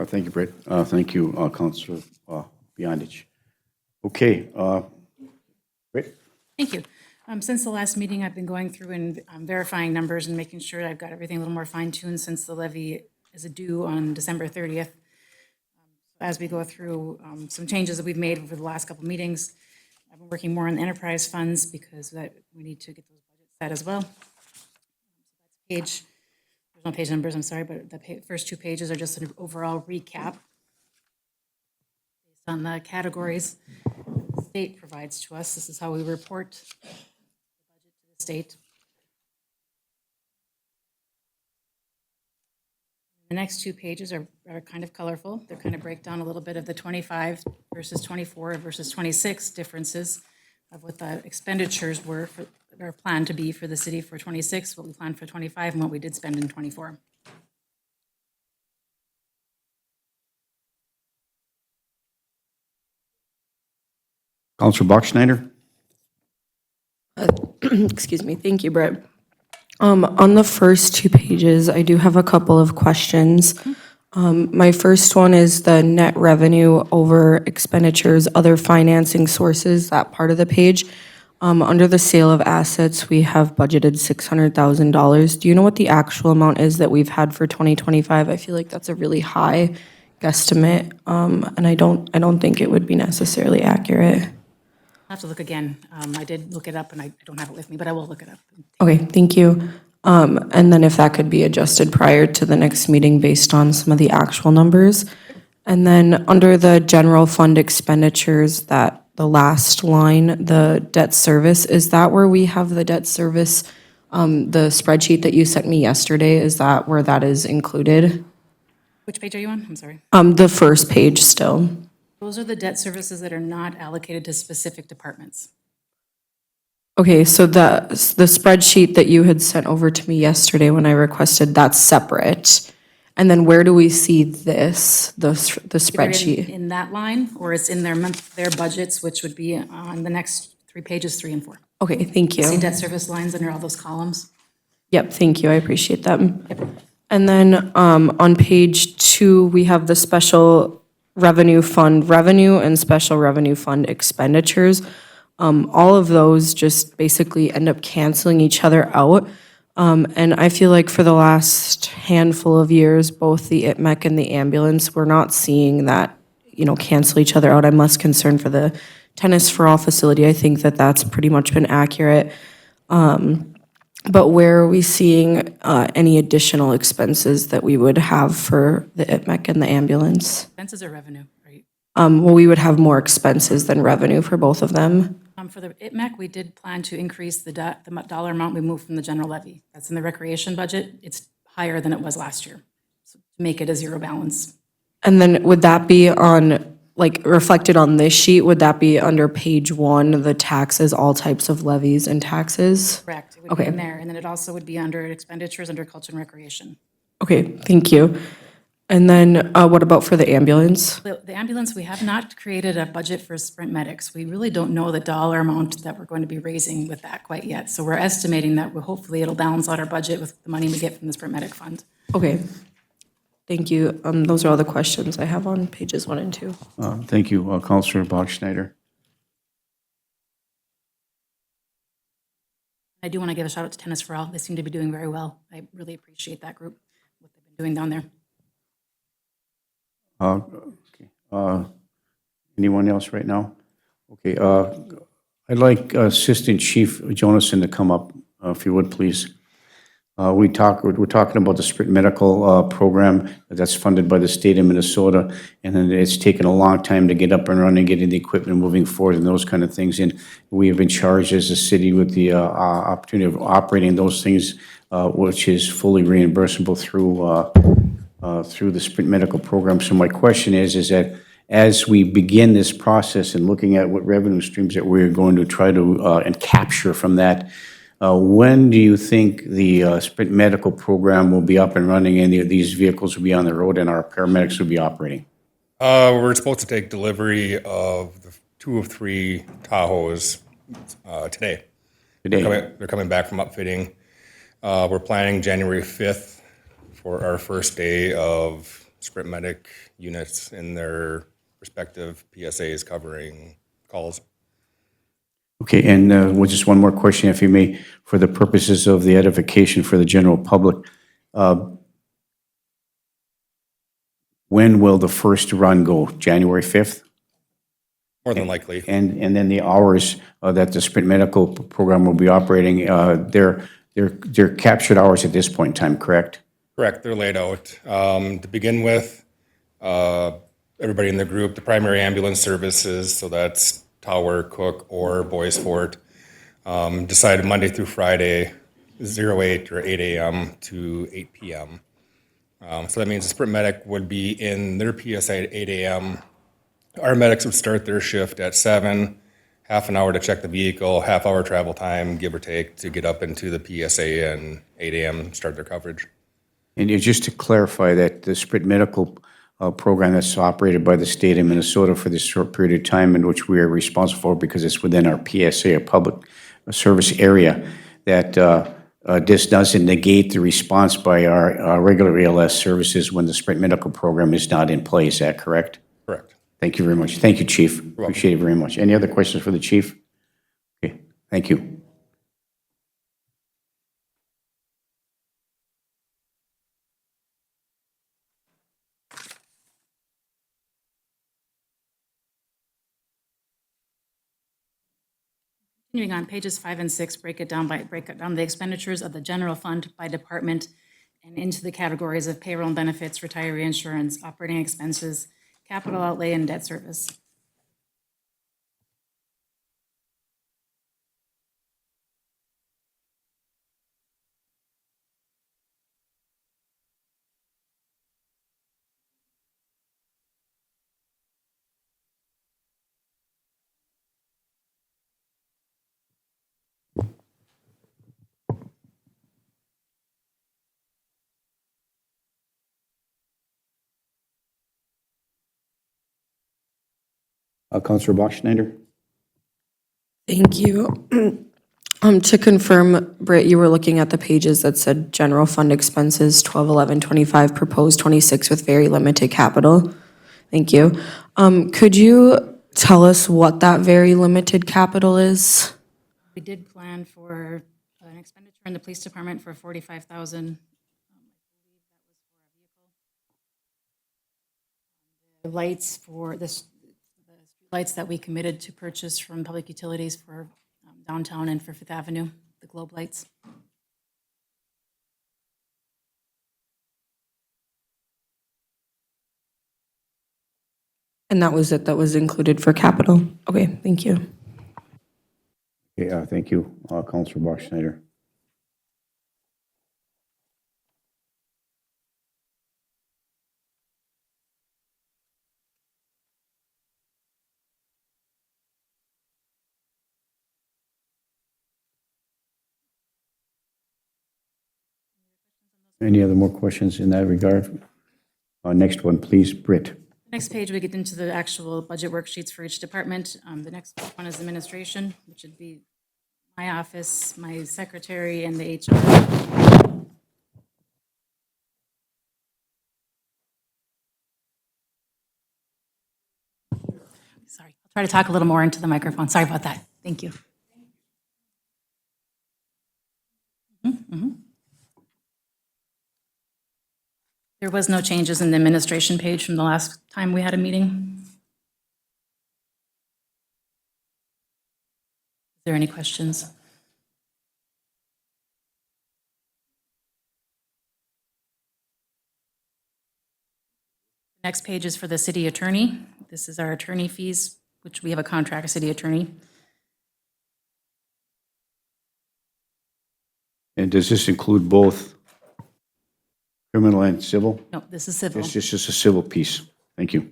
Thank you, Brett. Thank you, Councilor Beyondich. Okay, Brett? Thank you. Since the last meeting, I've been going through and verifying numbers and making sure I've got everything a little more fine-tuned since the levy is due on December 30th. As we go through some changes that we've made over the last couple meetings, I've been working more on the enterprise funds because we need to get those budgets set as well. There's no page numbers, I'm sorry, but the first two pages are just an overall recap based on the categories the state provides to us. This is how we report the budget to the state. The next two pages are kind of colorful. They're kind of break down a little bit of the 25 versus 24 versus 26 differences of what the expenditures were for, or planned to be for the city for 26, what we planned for 25, and what we did spend in 24. Councilor Bachschnider? Excuse me. Thank you, Brett. On the first two pages, I do have a couple of questions. My first one is the net revenue over expenditures, other financing sources, that part of the page. Under the sale of assets, we have budgeted $600,000. Do you know what the actual amount is that we've had for 2025? I feel like that's a really high guesstimate, and I don't think it would be necessarily accurate. I'll have to look again. I did look it up, and I don't have it with me, but I will look it up. Okay, thank you. And then if that could be adjusted prior to the next meeting based on some of the actual numbers. And then under the general fund expenditures, that the last line, the debt service, is that where we have the debt service? The spreadsheet that you sent me yesterday, is that where that is included? Which page are you on? I'm sorry. The first page still. Those are the debt services that are not allocated to specific departments. Okay, so the spreadsheet that you had sent over to me yesterday when I requested, that's separate. And then where do we see this, the Either spreadsheet? in that line, or it's in their budgets, which would be on the next three pages, 3 and 4. Okay, thank you. See debt service lines under all those columns. Yep, thank you, I appreciate that. And then on page 2, we have the special revenue fund revenue and special revenue fund expenditures. All of those just basically end up canceling each other out. And I feel like for the last handful of years, both the ITMEC and the ambulance, we're not seeing that, cancel each other out. I'm less concerned for the Tennis for All facility. I think that that's pretty much been accurate. But where are we seeing any additional expenses that we would have for the ITMEC and the ambulance? Expenses or revenue, right? Well, we would have more expenses than revenue for both of them. For the ITMEC, we did plan to increase the dollar amount we moved from the general levy. That's in the recreation budget. It's higher than it was last year, so to make it a zero balance. And then would that be on, reflected on this sheet, would that be under page 1, the taxes, all types of levies and taxes? Correct. It would be Okay. in there, and then it also would be under expenditures under culture and recreation. Okay, thank you. And then what about for the ambulance? The ambulance, we have not created a budget for Sprint Medics. We really don't know the dollar amount that we're going to be raising with that quite yet. So we're estimating that hopefully it'll balance out our budget with the money we get from the Sprint Medic Fund. Okay, thank you. Those are all the questions I have on pages 1 and 2. Thank you, Councilor Bachschnider. I do want to give a shout out to Tennis for All. They seem to be doing very well. I really appreciate that group, what they've been doing down there. Okay. Anyone else right now? Okay. I'd like Assistant Chief Jonason to come up, if you would, please. We're talking about the Sprint Medical program that's funded by the state of Minnesota, and then it's taken a long time to get up and running, getting the equipment moving forward and those kind of things. And we have been charged as a city with the opportunity of operating those things, which is fully reimbursable through the Sprint Medical program. So my question is that as we begin this process and looking at what revenue streams that we're going to try to and capture from that, when do you think the Sprint Medical program will be up and running and these vehicles will be on the road and our paramedics will be operating? We're supposed to take delivery of the 2 of 3 Tahoes today. They're coming back from upfitting. We're planning January 5th for our first day of Sprint Medic units in their respective PSAs covering calls. Okay, and just one more question, if you may, for the purposes of the edification for the general public. When will the first run go? January 5th? More than likely. And then the hours that the Sprint Medical program will be operating, they're captured hours at this point in time, correct? Correct, they're laid out. To begin with, everybody in the group, the primary ambulance services, so that's Tower, Cook, or Boys Fort, decided Monday through Friday, 08 or 8 a.m. to 8 p.m. So that means the Sprint Medic would be in their PSA at 8 a.m. Our medics would start their shift at 7, half an hour to check the vehicle, half-hour travel time, give or take, to get up into the PSA and 8 a.m. start their coverage. And just to clarify that the Sprint Medical program that's operated by the state of Minnesota for this short period of time in which we are responsible for because it's within our PSA, a public service area, that this doesn't negate the response by our regular ALS services when the Sprint Medical program is not in place. Is that correct? Correct. Thank you very much. Thank you, Chief. Appreciate it very much. Any other questions for the Chief? Okay, thank you. Continuing on, pages 5 and 6 break it down the expenditures of the general fund by department and into the categories of payroll and benefits, retiree insurance, operating expenses, capital outlay, and debt service. Councilor Bachschnider? Thank you. To confirm, Britt, you were looking at the pages that said general fund expenses, 12, 11, 25, proposed 26 with very limited capital. Thank you. Could you tell us what that very limited capital is? We did plan for an expenditure in the police department for 45,000. The lights for the lights that we committed to purchase from Public Utilities for downtown and for Fifth Avenue, the globe lights. And that was it, that was included for capital? Okay, thank you. Okay, thank you, Councilor Bachschnider. Any other more questions in that regard? Next one, please, Britt. Next page, we get into the actual budget worksheets for each department. The next one is administration, which would be my office, my secretary, and the HR. Sorry, I'll try to talk a little more into the microphone. Sorry about that. Thank you. There was no changes in the administration page from the last time we had a meeting. Is there any questions? Next page is for the city attorney. This is our attorney fees, which we have a contract, city attorney. And does this include both criminal and civil? No, this is civil. This is just a civil piece. Thank you.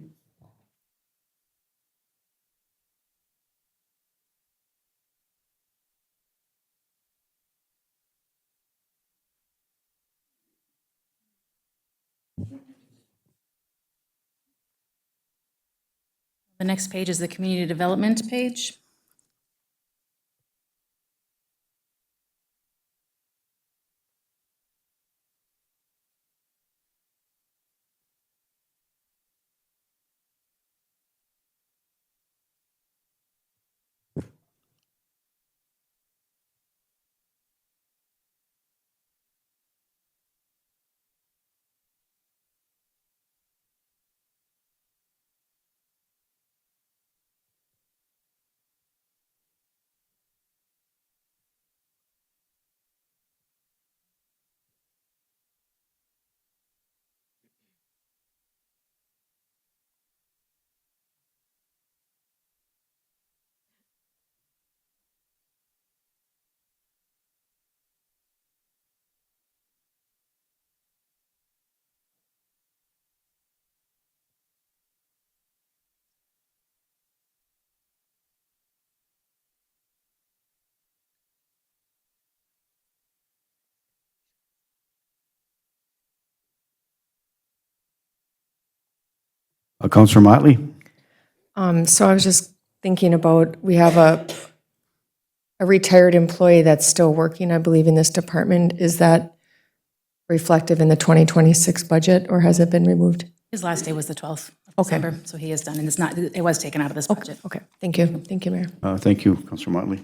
The next page is the community development page. Counselor Motley? So I was just thinking about, we have a retired employee that's still working, I believe, in this department. Is that reflective in the 2026 budget, or has it been removed? His last day was the 12th of December, so he is done, and it's not, it was taken out of this budget. Okay, thank you. Thank you, Mayor. Thank you, Counselor Motley.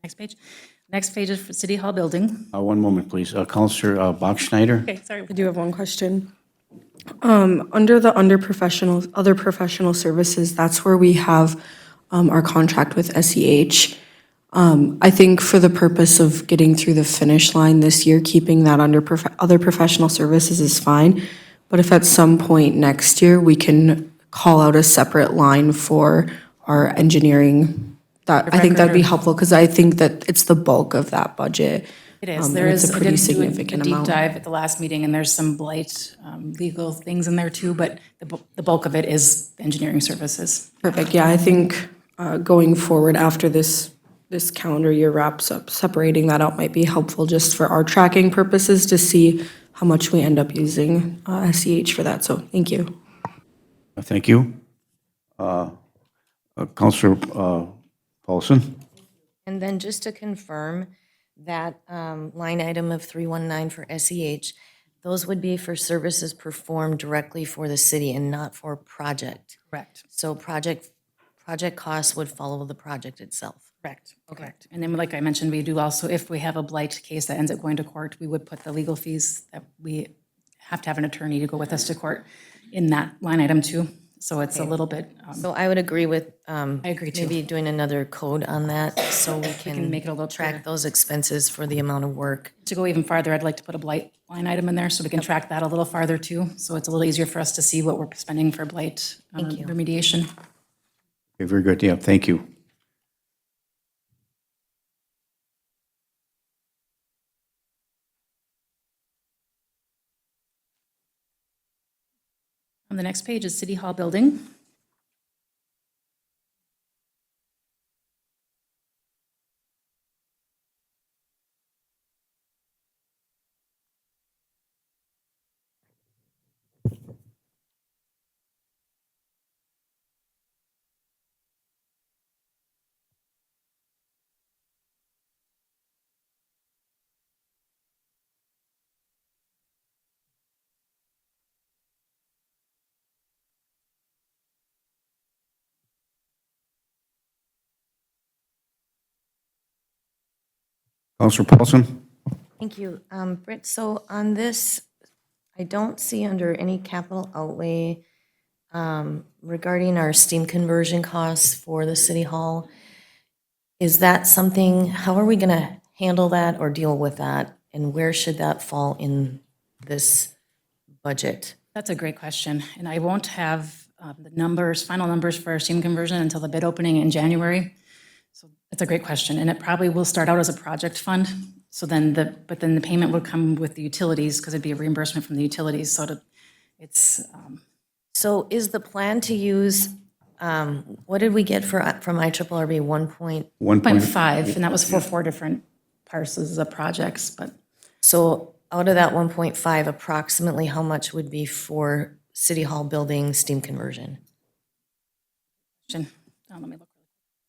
Next page. Next page is for City Hall building. One moment, please. Counselor Bachschnider? Okay, sorry. I do have one question. Under the other professional services, that's where we have our contract with SEH. I think for the purpose of getting through the finish line this year, keeping that under other professional services is fine. But if at some point next year, we can call out a separate line for our engineering, I think that'd be helpful, because I think that it's the bulk of that budget. It is. And There it's is, a I pretty did do a significant deep amount. dive at the last meeting, and there's some blight legal things in there too, but the bulk of it is engineering services. Perfect, yeah, I think going forward after this calendar year wraps up, separating that out might be helpful just for our tracking purposes to see how much we end up using SEH for that, so thank you. Thank you. Counselor Paulson? And then just to confirm, that line item of 319 for SEH, those would be for services performed directly for the city and not for project. Correct. So project costs would follow the project itself. Correct. Correct. And then, like I mentioned, we do also, if we have a blight case that ends up going to court, we would put the legal fees that we have to have an attorney to go with us to court in that line item too. So it's a little bit, So I would agree with agree too. maybe doing another code on that so we can make it a little clearer. track those expenses for the amount of work. to go even farther, I'd like to put a blight line item in there so we can track that a little farther too. So it's a little easier for us to see what we're spending for blight remediation. Okay, very good. Yeah, thank you. On the next page is City Hall building. Counselor Paulson? Thank you. Britt, so on this, I don't see under any capital outlay regarding our steam conversion costs for the city hall. Is that something, how are we going to handle that or deal with that? And where should that fall in this budget? That's a great question. And I won't have the numbers, final numbers for our steam conversion until the bid opening in January. So that's a great question. And it probably will start out as a project fund. So then but then the payment would come with the utilities because it'd be a reimbursement from the utilities. So it's, So is the plan to use, what did we get from IRRB, 1 point? 0.5, and that was for 4 different parcels of projects, but So out of that 1.5, approximately how much would be for city hall building steam conversion? let me look.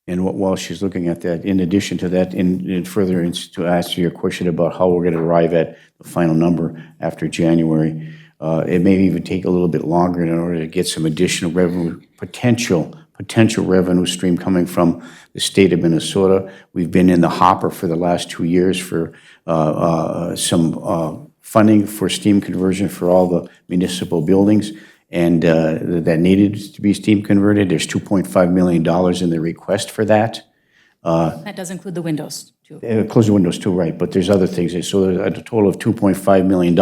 And while she's looking at that, in addition to that, in further to answer your question about how we're going to arrive at the final number after January, it may even take a little bit longer in order to get some additional revenue, potential revenue stream coming from the state of Minnesota. We've been in the hopper for the last 2 years for some funding for steam conversion for all the municipal buildings. and that needed to be steam converted. There's $2.5 million in the request for that. That does include the windows, too. Close the windows too, right, but there's other things. So there's a total of $2.5 million.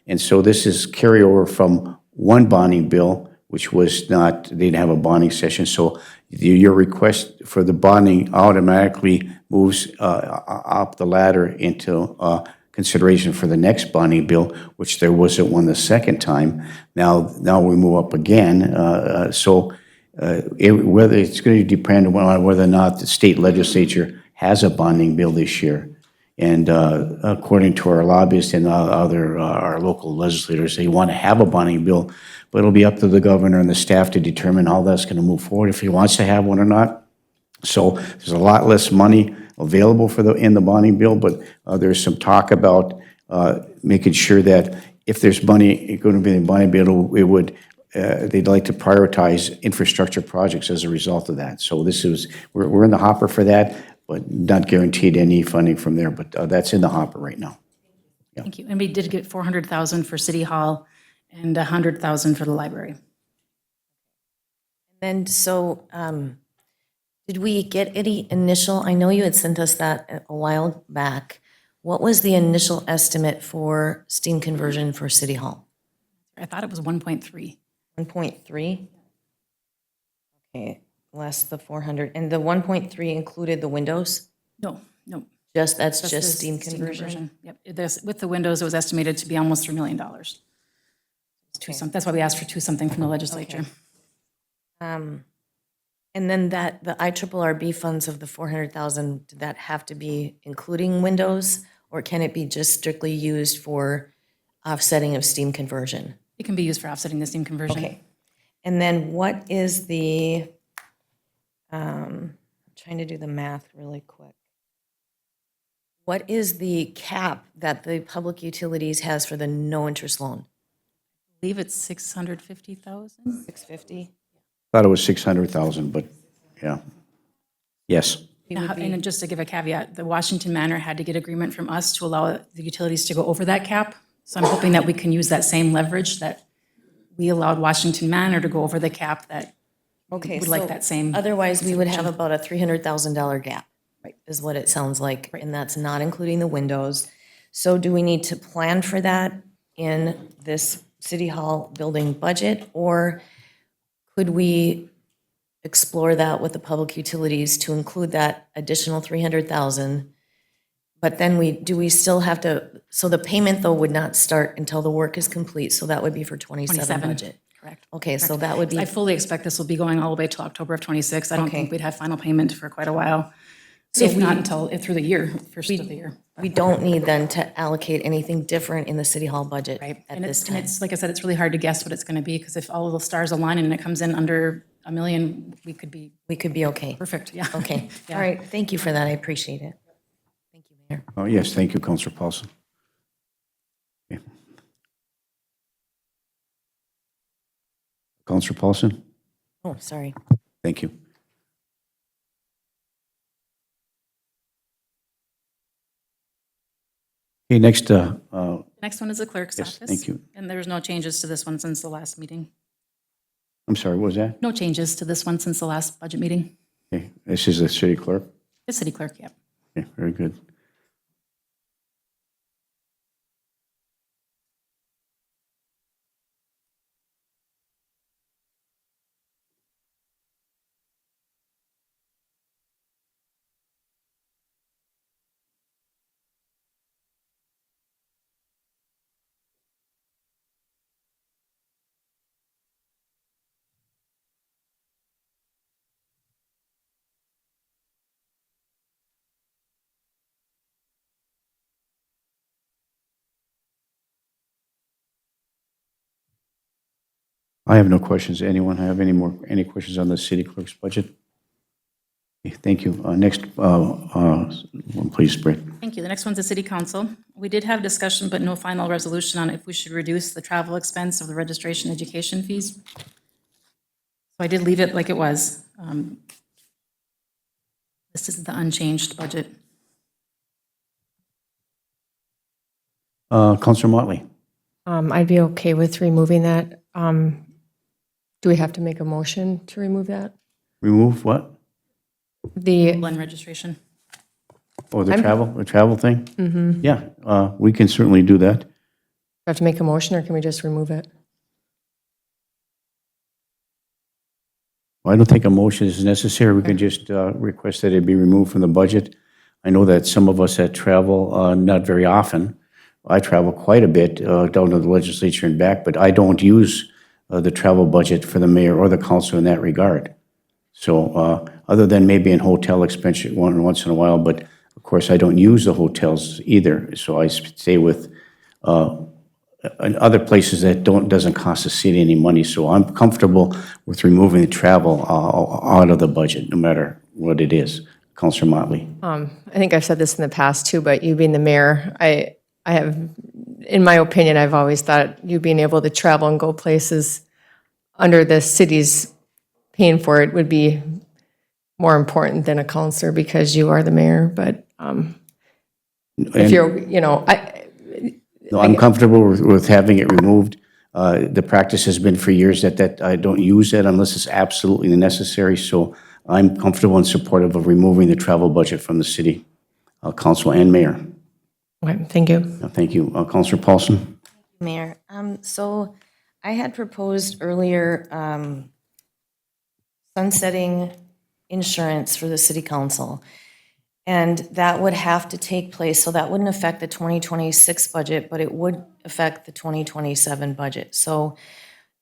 And so this is carryover from one bonding bill, which was not, they didn't have a bonding session. So your request for the bonding automatically moves up the ladder into consideration for the next bonding bill, which there wasn't one the second time. Now we move up again. Whether it's going to depend on whether or not the state legislature has a bonding bill this year. And according to our lobbyists and our local legislators, they want to have a bonding bill, but it'll be up to the governor and the staff to determine how that's going to move forward, if he wants to have one or not. So there's a lot less money available in the bonding bill, but there's some talk about making sure that if there's money going to be in the bonding bill, they'd like to prioritize infrastructure projects as a result of that. So we're in the hopper for that, but not guaranteed any funding from there, but that's in the hopper right now. Thank you. And we did get 400,000 for City Hall and 100,000 for the library. And so, did we get any initial, I know you had sent us that a while back. What was the initial estimate for steam conversion for City Hall? I thought it was 1.3. 1.3? Okay, less the 400. And the 1.3 included the windows? No. That's the just steam conversion? Yep. With the windows, it was estimated to be almost $3 million. That's why we asked for something from the legislature. And then the IRRB funds of the 400,000, did that have to be including windows? Or can it be just strictly used for offsetting of steam conversion? It can be used for offsetting the steam conversion. Okay. And then what is I'm trying to do the math really quick. What is the cap that the public utilities has for the no-interest loan? I believe it's 650,000. 650? Thought it was 600,000, but yeah. Yes. And just to give a caveat, the Washington Manor had to get agreement from us to allow the utilities to go over that cap. So I'm hoping that we can use that same leverage that we allowed Washington Manor to go over the cap, that Okay, would like so that same. Otherwise, we would have about a $300,000 gap, right, is what it sounds like. And that's not including the windows. So do we need to plan for that in this City Hall building budget? Or could we explore that with the public utilities to include that additional 300,000? But then do we still have to, so the payment though would not start until the work is complete, so that would be for 27 budget? Correct. Okay, so that would be, I fully expect this will be going all the way till October of '26. I don't think we'd have final payment for quite a while. If not until through the year, first of the year. we don't need then to allocate anything different in the City Hall budget Right. at And this it's, and time. it's, like I said, it's really hard to guess what it's going to be, because if all of the stars align and it comes in under $1 million, we could be We could be okay. perfect, yeah. Okay, all right, thank you for that, I appreciate it. Thank you, Mayor. Oh, yes, thank you, Councilor Paulson. Okay. Councilor Paulson, Oh, sorry. thank you. Okay, next, Next one is the clerk's Yes, office. thank you. And there's no changes to this one since the last meeting. I'm sorry, what was that? No changes to this one since the last budget meeting. Okay, this is the city clerk. The city clerk, yep. Okay, very good. I have no questions. Anyone have any questions on the city clerk's budget? Okay, thank you. Next, one, please, Britt. Thank you. The next one's the city council. We did have discussion, but no final resolution on if we should reduce the travel expense of the registration education fees. So I did leave it like it was. This is the unchanged budget. Councilor Motley. I'd be okay with removing that Do we have to make a motion to remove that? Remove what? The, Blend registration. Oh, the travel thing? Mm-hmm. Yeah, we can certainly do that. have to make a motion, or can we just remove it? I don't think a motion is necessary. We can just request that it be removed from the budget. I know that some of us that travel, not very often, I travel quite a bit down to the legislature and back, but I don't use the travel budget for the mayor or the council in that regard. So other than maybe in hotel expense once in a while, but of course I don't use the hotels either. So I stay with in other places that doesn't cost the city any money. So I'm comfortable with removing the travel out of the budget, no matter what it is. Councilor Motley. I think I've said this in the past too, but you being the mayor, I have, in my opinion, I've always thought you being able to travel and go places under the city's paying for it would be more important than a counselor because you are the mayor. But if you're, No, I'm comfortable with having it removed. The practice has been for years that I don't use it unless it's absolutely necessary. So I'm comfortable and supportive of removing the travel budget from the city council and mayor. okay, thank you. Thank you. Councilor Paulson? Mayor, so I had proposed earlier sunsetting insurance for the city council. And that would have to take place, so that wouldn't affect the 2026 budget, but it would affect the 2027 budget. So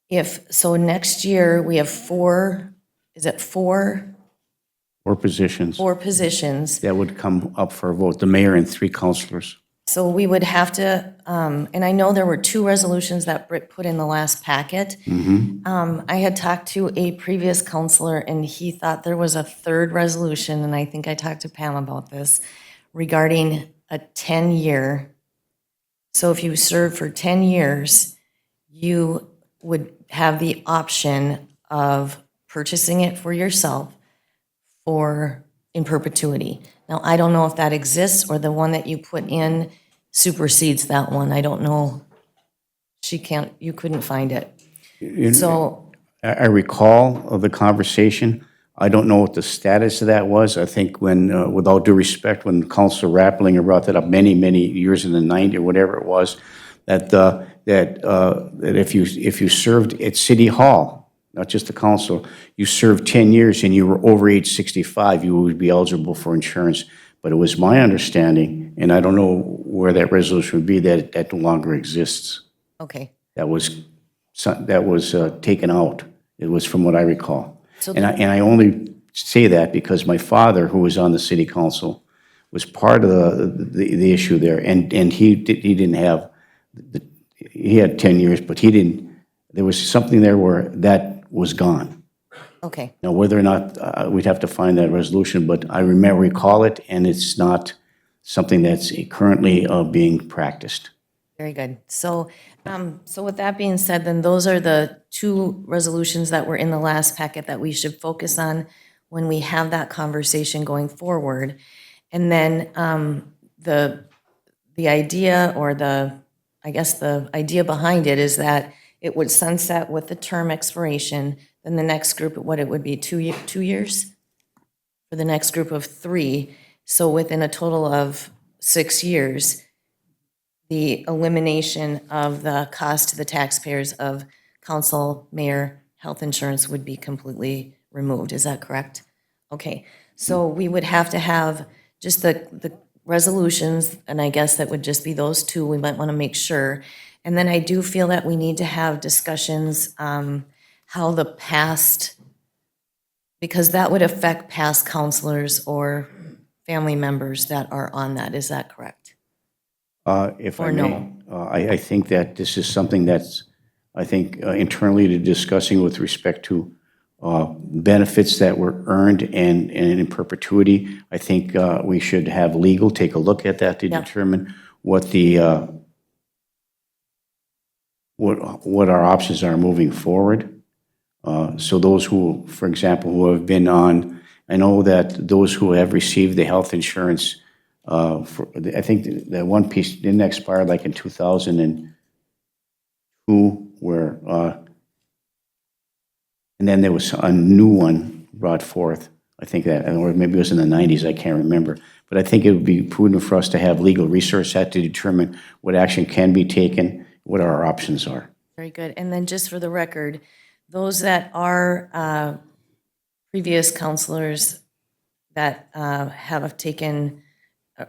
next year, we have four Four positions positions. that would come up for a vote, the mayor and 3 councilors. So we would have to, and I know there were 2 resolutions that Britt put in the last packet. I had talked to a previous counselor, and he thought there was a 3rd resolution, and I think I talked to Pam about this, regarding a 10-year. So if you serve for 10 years, you would have the option of purchasing it for yourself in perpetuity. Now, I don't know if that exists or the one that you put in supersedes that one. I don't know. You couldn't find it. So, I recall of the conversation. I don't know what the status of that was. I think when, with all due respect, when Councilor Rappelinger brought that up many, many years in the 90s or whatever it was, that if you served at City Hall, not just the council, you served 10 years and you were over age 65, you would be eligible for insurance. But it was my understanding, and I don't know where that resolution would be, that that no longer exists. okay. That was taken out. It was from what I recall. And I only say that because my father, who was on the city council, was part of the issue there, and he didn't have, he had 10 years, but he didn't, there was something there where that was gone. Okay. Now, whether or not we'd have to find that resolution, but I recall it, and it's not something that's currently being practiced. Very good. So with that being said, then those are the 2 resolutions that were in the last packet that we should focus on when we have that conversation going forward. And then the idea, or I guess the idea behind it is that it would sunset with the term expiration. Then the next group, what it would be, 2 years? For the next group of 3. So within a total of 6 years, the elimination of the cost to the taxpayers of council, mayor, health insurance would be completely removed. Is that correct? Okay. So we would have to have just the resolutions, and I guess that would just be those 2. We might want to make sure. And then I do feel that we need to have discussions how the past, because that would affect past counselors or family members that are on that. Is that correct? If I Or may, no? I think that this is something that's, I think, internally discussing with respect to benefits that were earned and in perpetuity. I think we should have legal take a look at that to determine what the what our options are moving forward. So those who, for example, who have been on, I know that those who have received the health insurance, I think that one piece didn't expire like in 2002, where And then there was a new one brought forth, I think that, or maybe it was in the 90s, I can't remember. But I think it would be prudent for us to have legal research that to determine what action can be taken, what our options are. Very good. And then just for the record, those that are previous counselors that have taken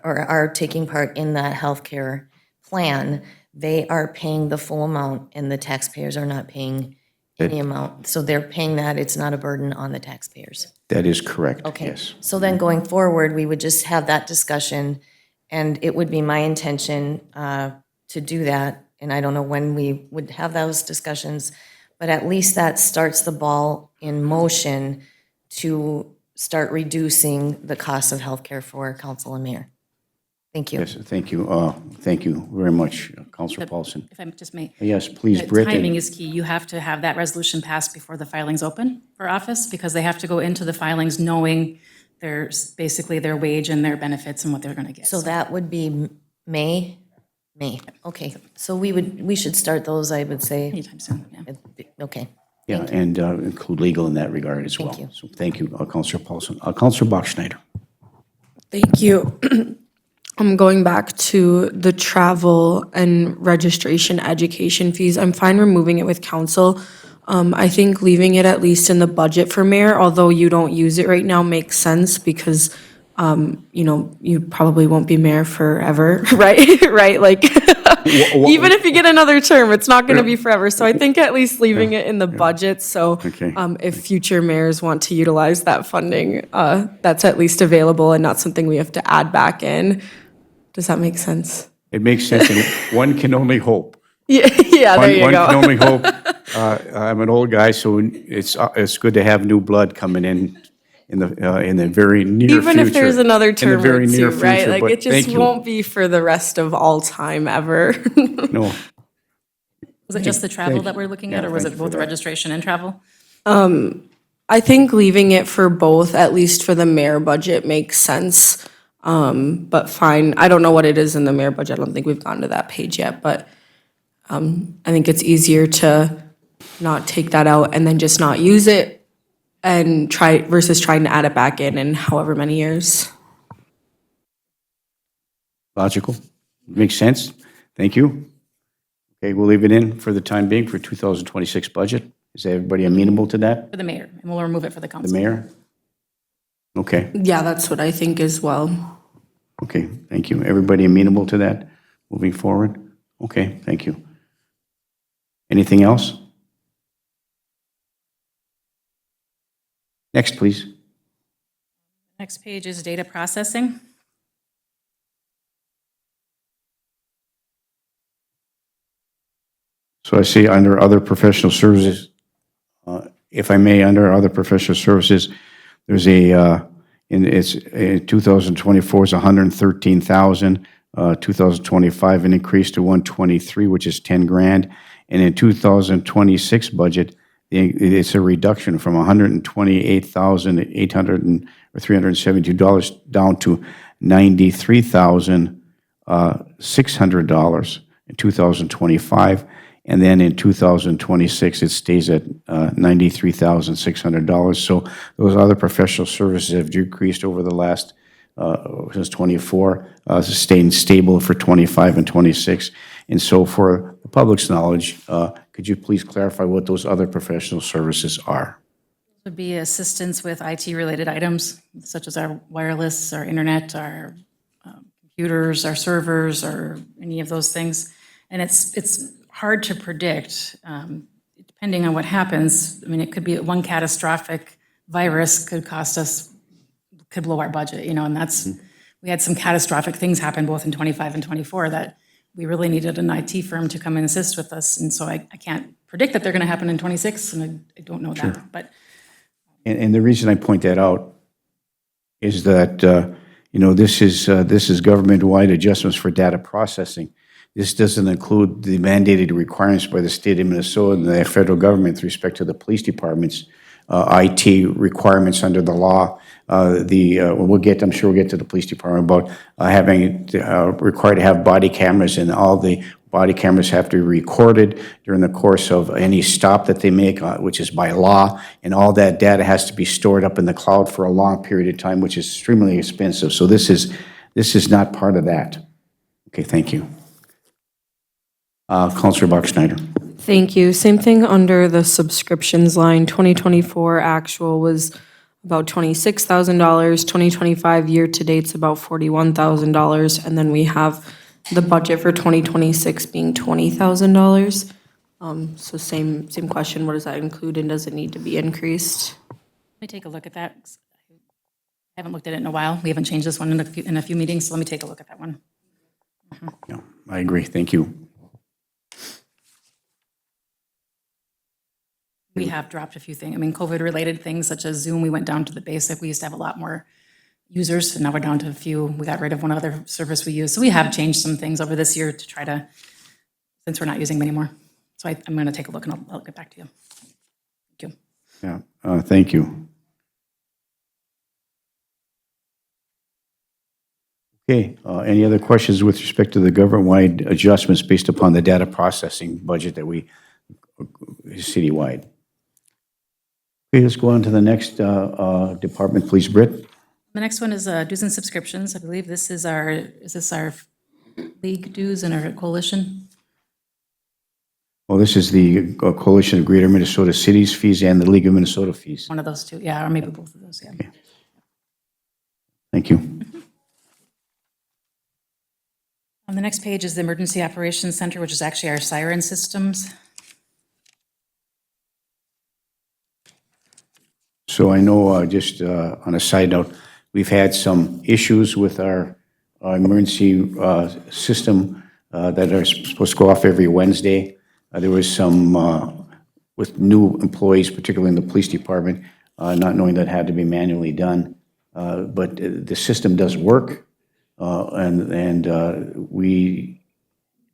or are taking part in that healthcare plan, they are paying the full amount and the taxpayers are not paying any amount. So they're paying that. It's not a burden on the taxpayers. That is correct, Okay. yes. So then going forward, we would just have that discussion, and it would be my intention to do that. And I don't know when we would have those discussions, but at least that starts the ball in motion to start reducing the cost of healthcare for council and mayor. Thank you. Yes, thank you. Thank you very much, Counselor Paulson. If I just may. Yes, please, The Britt. timing is key. You have to have that resolution passed before the filings open for office, because they have to go into the filings knowing basically their wage and their benefits and what they're going to get. So that would be May? May, okay. So we should start those, I would say. Anytime soon, yeah. Okay. Yeah, and include legal in that regard as well. Thank you. So thank you, Counselor Paulson. Counselor Bachschnider. Thank you. I'm going back to the travel and registration education fees. I'm fine removing it with council. I think leaving it at least in the budget for mayor, although you don't use it right now, makes sense because, you probably won't be mayor forever, right? Right, like, even if you get another term, it's not gonna be forever. So I think at least leaving it in the budget, so Okay. if future mayors want to utilize that funding, that's at least available and not something we have to add back in. Does that make sense? It makes sense, and one can only hope. Yeah, there you One can go. only hope. I'm an old guy, so it's good to have new blood coming in the very near future. Even if there's another In the term very or near two, right? future, Like, but it just thank you. won't be for the rest of all time ever. No, Was it just the travel thank that you. we're looking Yeah, at, or was thank it you for both the that. registration and travel? I think leaving it for both, at least for the mayor budget, makes sense. But fine, I don't know what it is in the mayor budget. I don't think we've gotten to that page yet, but I think it's easier to not take that out and then just not use it and versus trying to add it back in however many years. logical. Makes sense. Thank you. Okay, we'll leave it in for the time being for 2026 budget. Is everybody amenable to that? For the mayor, and we'll remove it for the The council. mayor? Okay, Yeah, that's what I think as well. okay, thank you. Everybody amenable to that moving forward? Okay, thank you. Anything else? Next, please. Next page is data processing. So I see under other professional services, if I may, under other professional services, there's in 2024 is 113,000, 2025 an increase to 123, which is 10 grand. And in 2026 budget, it's a reduction from $128,372 down to $93,600 in 2025. And then in 2026, it stays at $93,600. So those other professional services have decreased over the last, since '24, staying stable for '25 and '26. And so for the public's knowledge, could you please clarify what those other professional services are? Would be assistance with IT-related items, such as our wireless, our internet, our computers, our servers, or any of those things. And it's hard to predict, depending on what happens. I mean, it could be one catastrophic virus could blow our budget, and we had some catastrophic things happen both in '25 and '24 that we really needed an IT firm to come and assist with us. And so I can't predict that they're going to happen in '26, and I don't know that. But And the reason I point that out is that, this is government-wide adjustments for data processing. This doesn't include the mandated requirements by the state of Minnesota and the federal government with respect to the police department's IT requirements under the law. I'm sure we'll get to the police department about having required to have body cameras in all the body cameras have to be recorded during the course of any stop that they make, which is by law, and all that data has to be stored up in the cloud for a long period of time, which is extremely expensive. So this is not part of that. Okay, thank you. Counselor Bachschnider. Thank you. Same thing under the subscriptions line. 2024 actual was about $26,000. 2025 year-to-date's about $41,000. And then we have the budget for 2026 being $20,000. So same question, what does that include and does it need to be increased? Let me take a look at that. I haven't looked at it in a while. We haven't changed this one in a few meetings, so let me take a look at that one. Yeah, I agree. Thank you. We have dropped a few things. I mean, COVID-related things such as Zoom, we went down to the basic. We used to have a lot more users, and now we're down to a few. We got rid of one other service we use. So we have changed some things over this year to try to, since we're not using them anymore. So I'm going to take a look and I'll get back to you. Thank you. Yeah, thank you. Okay, any other questions with respect to the government-wide adjustments based upon the data processing budget that we, citywide? Okay, let's go on to the next department, please, Britt. The next one is dues and subscriptions. I believe this is our league dues and our coalition? Well, this is the Coalition of Greater Minnesota Cities fees and the League of Minnesota fees. One of those two, yeah, or maybe both of those, yeah. Okay. Thank you. On the next page is the Emergency Operations Center, which is actually our siren systems. So I know, just on a side note, we've had some issues with our emergency system that are supposed to go off every Wednesday. There was some, with new employees, particularly in the police department, not knowing that had to be manually done. But the system does work, and we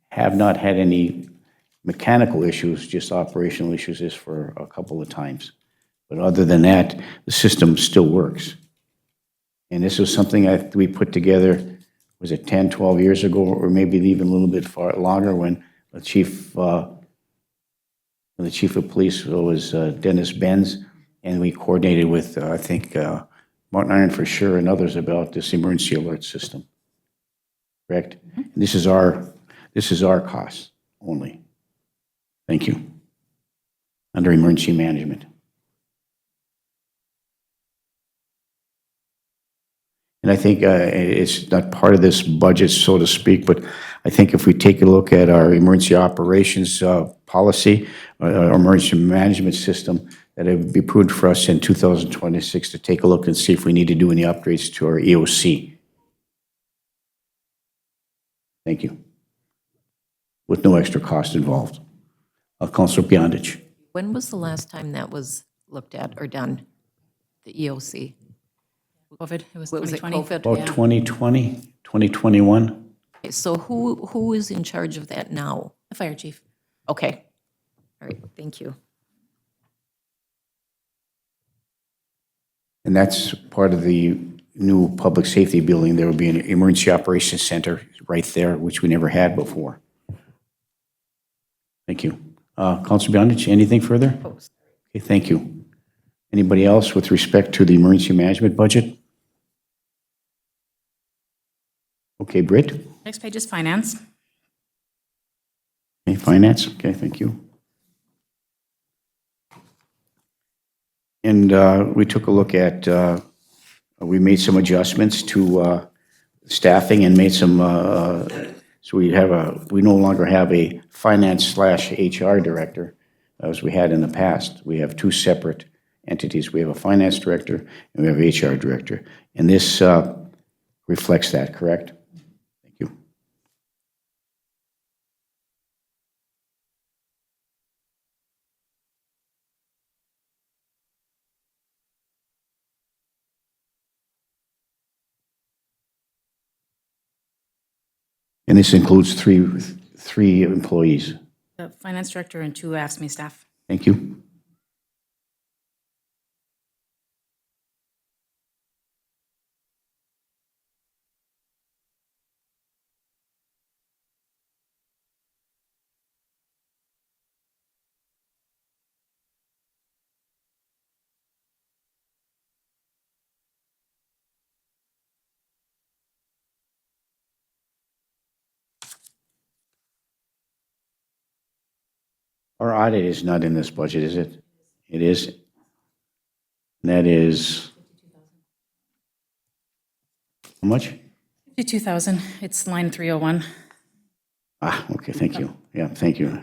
have not had any mechanical issues, just operational issues just for a couple of times. But other than that, the system still works. And this was something we put together, was it 10, 12 years ago, or maybe even a little bit far longer, when the chief of police was Dennis Benz, and we coordinated with, I think, Martin Iron for sure and others about this emergency alert system. Correct? And this is our cost only. Thank you. Under emergency management. And I think it's not part of this budget, so to speak, but I think if we take a look at our emergency operations policy, our emergency management system, that it would be prudent for us in 2026 to take a look and see if we need to do any upgrades to our EOC. Thank you. With no extra cost involved. Councilor Beyondich. When was the last time that was looked at or done, the EOC? COVID, it was Was it 2020. COVID? About Yeah. 2020, 2021. Okay, so who is in charge of that now? The fire chief. Okay, all right, thank you. And that's part of the new public safety building. There will be an emergency operations center right there, which we never had before. Thank you. Councilor Beyondich, anything further? Okay, thank you. Anybody else with respect to the emergency management budget? Okay, Britt? Next page is finance. Okay, finance, okay, thank you. And we took a look at, we made some adjustments to staffing and made some, so we no longer have a finance/HR director as we had in the past. We have two separate entities. We have a finance director and we have an HR director. And this reflects that, correct? Thank you. And this includes three employees. The finance director and two AFSCME staff. Thank you. Our audit is not in this budget, is it? It is. And that is, how much? 52,000, it's line 301. Okay, thank you. Yeah, thank you. I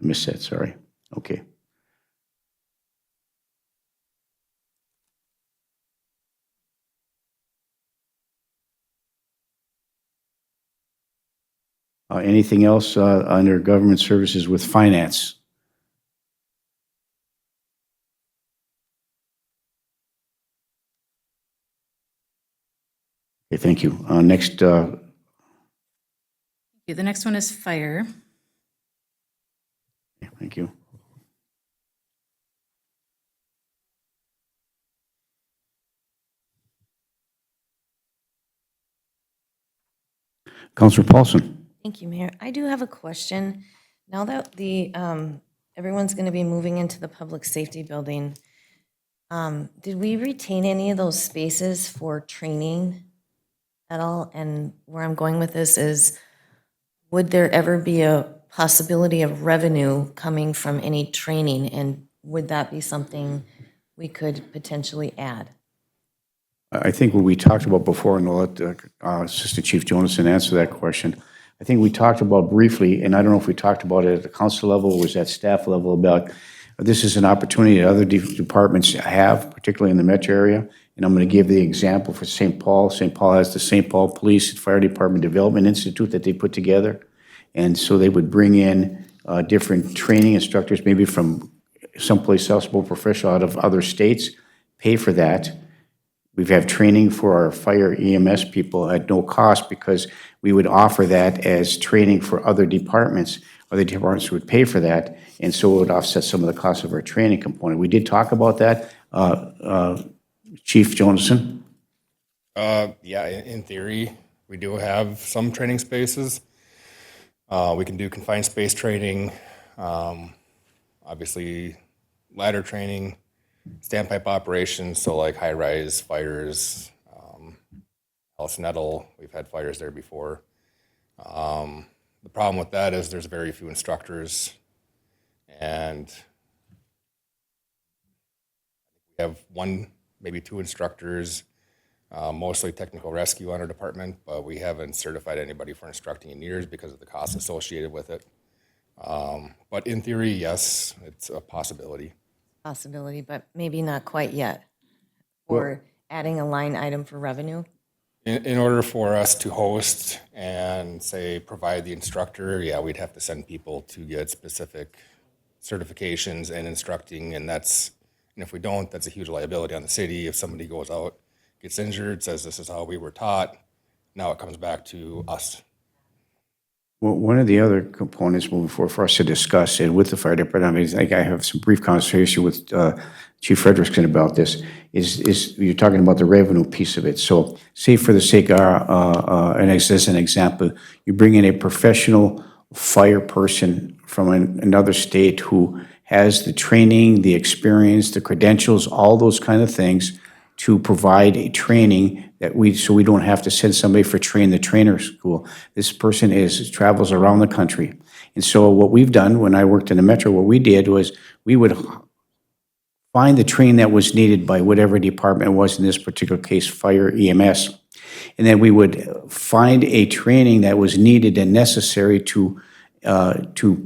missed that, sorry. Okay. Anything else under government services with finance? Okay, thank you. Next, The next one is fire. thank you. Counselor Paulson. Thank you, Mayor. I do have a question. Now that everyone's going to be moving into the public safety building, did we retain any of those spaces for training at all? And where I'm going with this is, would there ever be a possibility of revenue coming from any training? And would that be something we could potentially add? I think what we talked about before, and I'll let Assistant Chief Jonason answer that question. I think we talked about briefly, and I don't know if we talked about it at the council level or was at staff level, about this is an opportunity that other departments have, particularly in the metro area. And I'm going to give the example for St. Paul. St. Paul has the St. Paul Police and Fire Department Development Institute that they put together. And so they would bring in different training instructors, maybe from someplace else, more professional out of other states, pay for that. We have training for our fire EMS people at no cost because we would offer that as training for other departments. Other departments would pay for that, and so it would offset some of the cost of our training component. We did talk about that. Chief Jonason? Yeah, in theory, we do have some training spaces. We can do confined space training, obviously ladder training, standpipe operations, so like high-rise fires, Alice Nettle, we've had fires there before. The problem with that is there's very few instructors, and we have one, maybe two instructors, mostly technical rescue on our department, but we haven't certified anybody for instructing in years because of the costs associated with it. But in theory, yes, it's a possibility. Possibility, but maybe not quite yet. Or adding a line item for revenue? In order for us to host and, say, provide the instructor, yeah, we'd have to send people to get specific certifications and instructing, and if we don't, that's a huge liability on the city. If somebody goes out, gets injured, says this is how we were taught, now it comes back to us. Well, one of the other components moving forward for us to discuss, and with the fire department, I have some brief conversation with Chief Frederickson about this, is you're talking about the revenue piece of it. So say for the sake of, and as an example, you bring in a professional fire person from another state who has the training, the experience, the credentials, all those kind of things to provide a training so we don't have to send somebody for train the trainer school. This person travels around the country. And so what we've done when I worked in the metro, what we did was we would find the training that was needed by whatever department it was, in this particular case, fire EMS. And then we would find a training that was needed and necessary to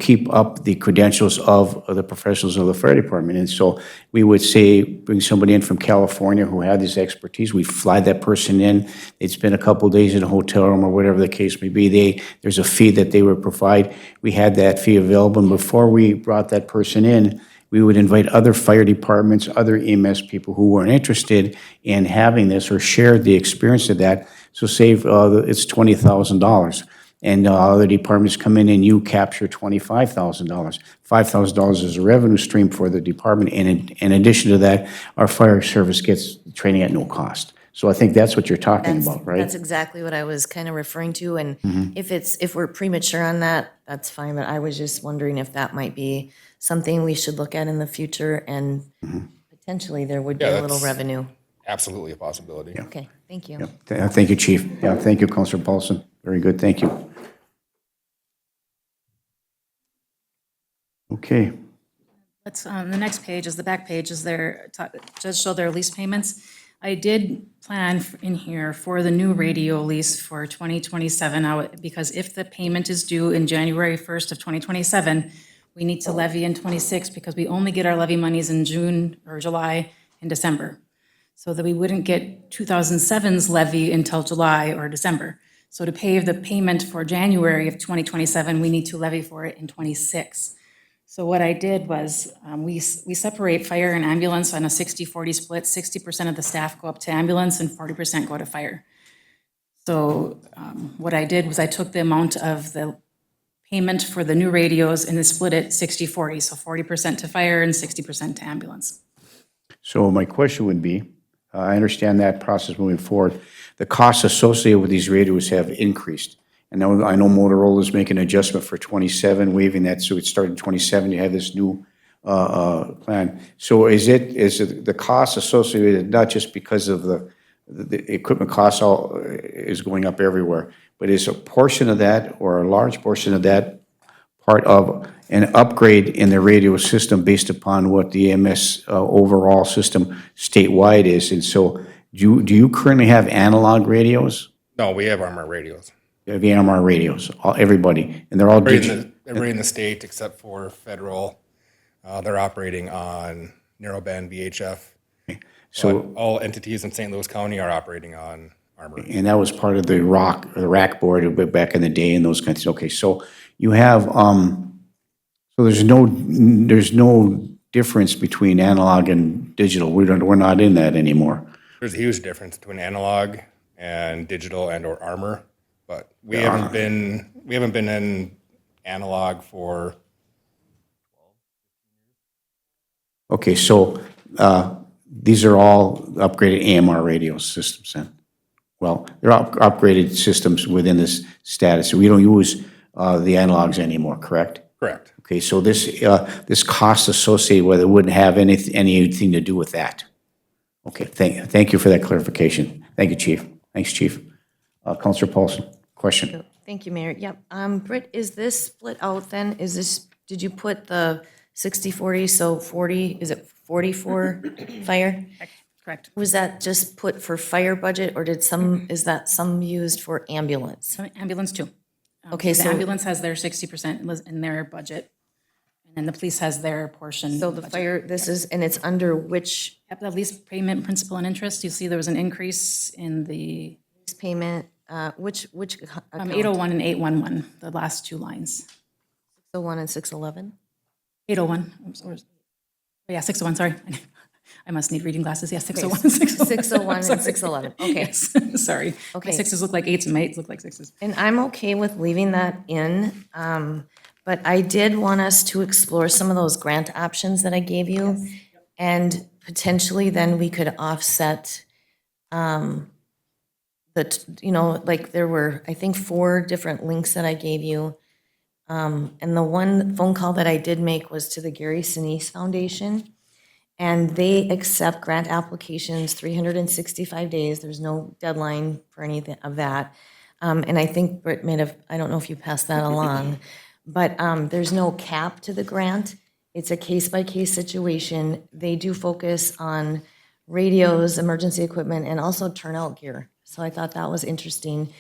keep up the credentials of the professionals of the fire department. And so we would say, bring somebody in from California who had this expertise, we'd fly that person in, they'd spend a couple of days in a hotel room or whatever the case may be. There's a fee that they would provide. We had that fee available, and before we brought that person in, we would invite other fire departments, other EMS people who weren't interested in having this or shared the experience of that. So say it's $20,000. And other departments come in and you capture $25,000. $5,000 is a revenue stream for the department. And in addition to that, our fire service gets training at no cost. So I think that's what you're talking about, right? That's exactly what I was kind of referring to. And if we're premature on that, that's fine. But I was just wondering if that might be something we should look at in the future, and potentially there would be a little that's revenue. Absolutely a possibility. Okay, thank you. Thank you, Chief. Yeah, thank you, Councilor Paulson. Very good, thank you. Okay, Let's, the next page is, the back page is their, just show their lease payments. I did plan in here for the new radio lease for 2027, because if the payment is due in January 1st of 2027, we need to levy in '26 because we only get our levy monies in June or July and December. So that we wouldn't get 2007's levy until July or December. So to pay the payment for January of 2027, we need to levy for it in '26. So what I did was, we separate fire and ambulance on a 60-40 split. 60% of the staff go up to ambulance and 40% go to fire. So what I did was I took the amount of the payment for the new radios and then split it 60-40, so 40% to fire and 60% to ambulance. so my question would be, I understand that process moving forward. The costs associated with these radios have increased. And now I know Motorola's making an adjustment for '27, waiving that, so it started in '27, you have this new plan. So is it the cost associated, not just because of the equipment costs is going up everywhere, but is a portion of that or a large portion of that part of an upgrade in the radio system based upon what the EMS overall system statewide is? And so do you currently have analog radios? No, we have Armor radios. You have AMR radios, everybody, and they're all digital. Everybody in the state except for federal, they're operating on narrowband VHF. So, But all entities in St. Louis County are operating on Armor. and that was part of the rack board a bit back in the day and those kinds of, okay, so you have, so there's no difference between analog and digital. We're not in that anymore. There's a huge difference between analog and digital and or Armor, but we haven't been in analog for. Okay, so these are all upgraded AMR radio systems then? Well, they're upgraded systems within this status. We don't use the analogs anymore, correct? Correct. Okay, so this cost associated with it wouldn't have anything to do with that? Okay, thank you for that clarification. Thank you, Chief. Thanks, Chief. Counselor Paulson, question? Thank you, Mayor. Yep. Britt, is this split out then? Did you put the 60-40, so 40, is it 40 for fire? Correct. Was that just put for fire budget, or is that some used for ambulance? So ambulance too. Okay, The so, ambulance has their 60% in their budget, and then the police has their portion. so the fire, and it's under which Yep, the lease payment, principal and interest, you see there was an increase in the payment, which account? 801 and 811, the last two lines. 601 and 611? 801, yeah, 601, sorry. I must need reading glasses, yeah, 601 and 611. 601 and 611, okay. Yes, sorry. My Okay. sixes look like eights and my eights look like sixes. And I'm okay with leaving that in, but I did want us to explore some of those grant options that I gave you. And potentially then we could offset, like there were, I think, 4 different links that I gave you. And the one phone call that I did make was to the Gary Sinise Foundation. And they accept grant applications 365 days. There's no deadline for anything of that. And I think Britt I don't know if you passed that along, but there's no cap to the grant. It's a case-by-case situation. They do focus on radios, emergency equipment, and also turnout gear. So I thought that was interesting.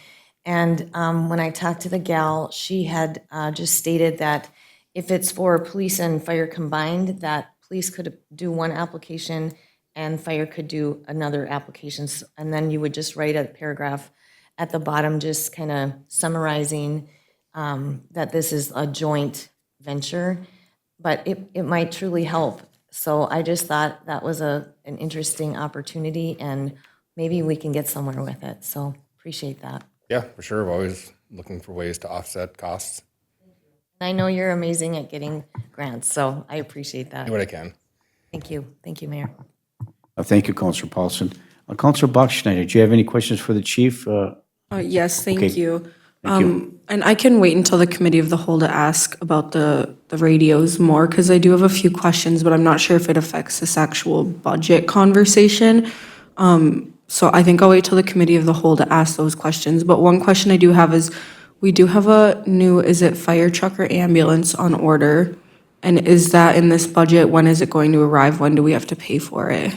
And when I talked to the gal, she had just stated that if it's for police and fire combined, that police could do one application and fire could do another application. And then you would just write a paragraph at the bottom, just kind of summarizing that this is a joint venture, but it might truly help. So I just thought that was an interesting opportunity, and maybe we can get somewhere with it. So appreciate that. Yeah, for sure. We're always looking for ways to offset costs. I know you're amazing at getting grants, so I appreciate that. Do what I can. Thank you. Thank you, Mayor. Thank you, Counselor Paulson. Counselor Bachschnider, do you have any questions for the chief? Yes, thank Okay. you. Thank you. And I can wait until the committee of the whole to ask about the radios more, because I do have a few questions, but I'm not sure if it affects this actual budget conversation. So I think I'll wait till the committee of the whole to ask those questions. But one question I do have is, we do have a new, is it fire truck or ambulance on order? And is that in this budget? When is it going to arrive? When do we have to pay for it?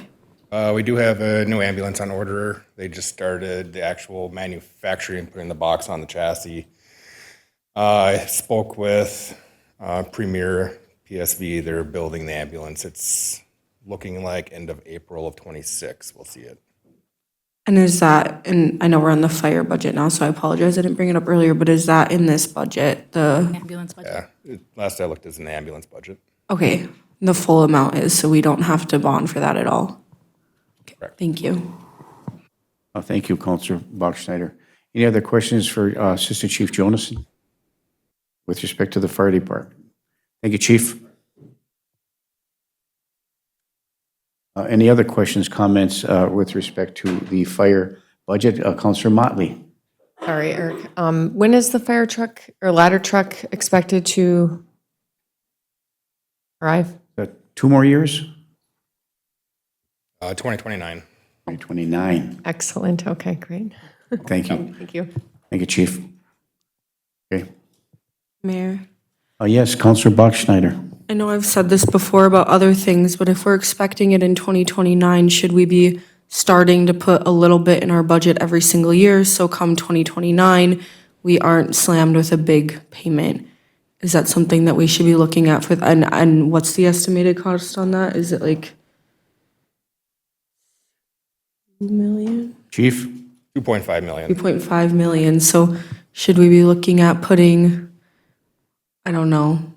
We do have a new ambulance on order. They just started the actual manufacturing, putting the box on the chassis. I spoke with Premier PSV. They're building the ambulance. It's looking like end of April of '26. We'll see it. And is that, and I know we're on the fire budget now, so I apologize, I didn't bring it up earlier, but is that in this budget, the, Ambulance budget. Yeah, last I looked, it's in the ambulance budget. okay, the full amount is, so we don't have to bond for that at all? Okay, Correct. thank you. Thank you, Counselor Bachschnider. Any other questions for Assistant Chief Jonason with respect to the fire department? Thank you, Chief. Any other questions, comments with respect to the fire budget? Counselor Motley. Sorry, Eric. When is the fire truck or ladder truck expected to arrive? 2 more years? 2029. 2029. Excellent. Okay, great. Thank you. Thank you. Thank you, Chief. Okay. Mayor? Yes, Counselor Bachschnider. I know I've said this before about other things, but if we're expecting it in 2029, should we be starting to put a little bit in our budget every single year? So come 2029, we aren't slammed with a big payment. Is that something that we should be looking at for, and what's the estimated cost on that? Is it like 2 million? Chief? 2.5 million. 2.5 million, so should we be looking at putting, I don't know,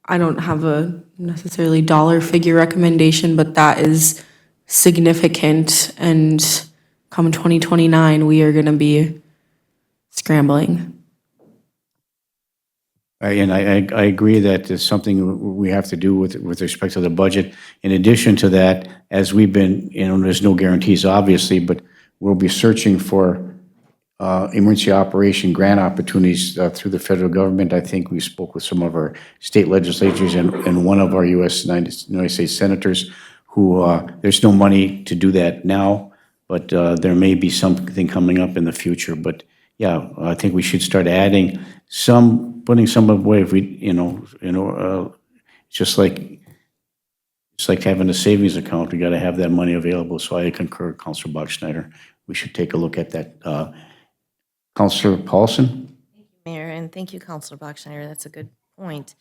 I don't have a necessarily dollar figure recommendation, but that is significant, and come 2029, we are gonna be scrambling. And I agree that it's something we have to do with respect to the budget. In addition to that, as we've been, there's no guarantees, obviously, but we'll be searching for emergency operation grant opportunities through the federal government. I think we spoke with some of our state legislatures and one of our United States senators who, there's no money to do that now, but there may be something coming up in the future. But yeah, I think we should start adding putting some away if we, just like having a savings account, we got to have that money available. So I concur, Councilor Bachschnider. We should take a look at that. Councilor Paulson? Mayor, and thank you, Counselor Bachschnider. That's a good point.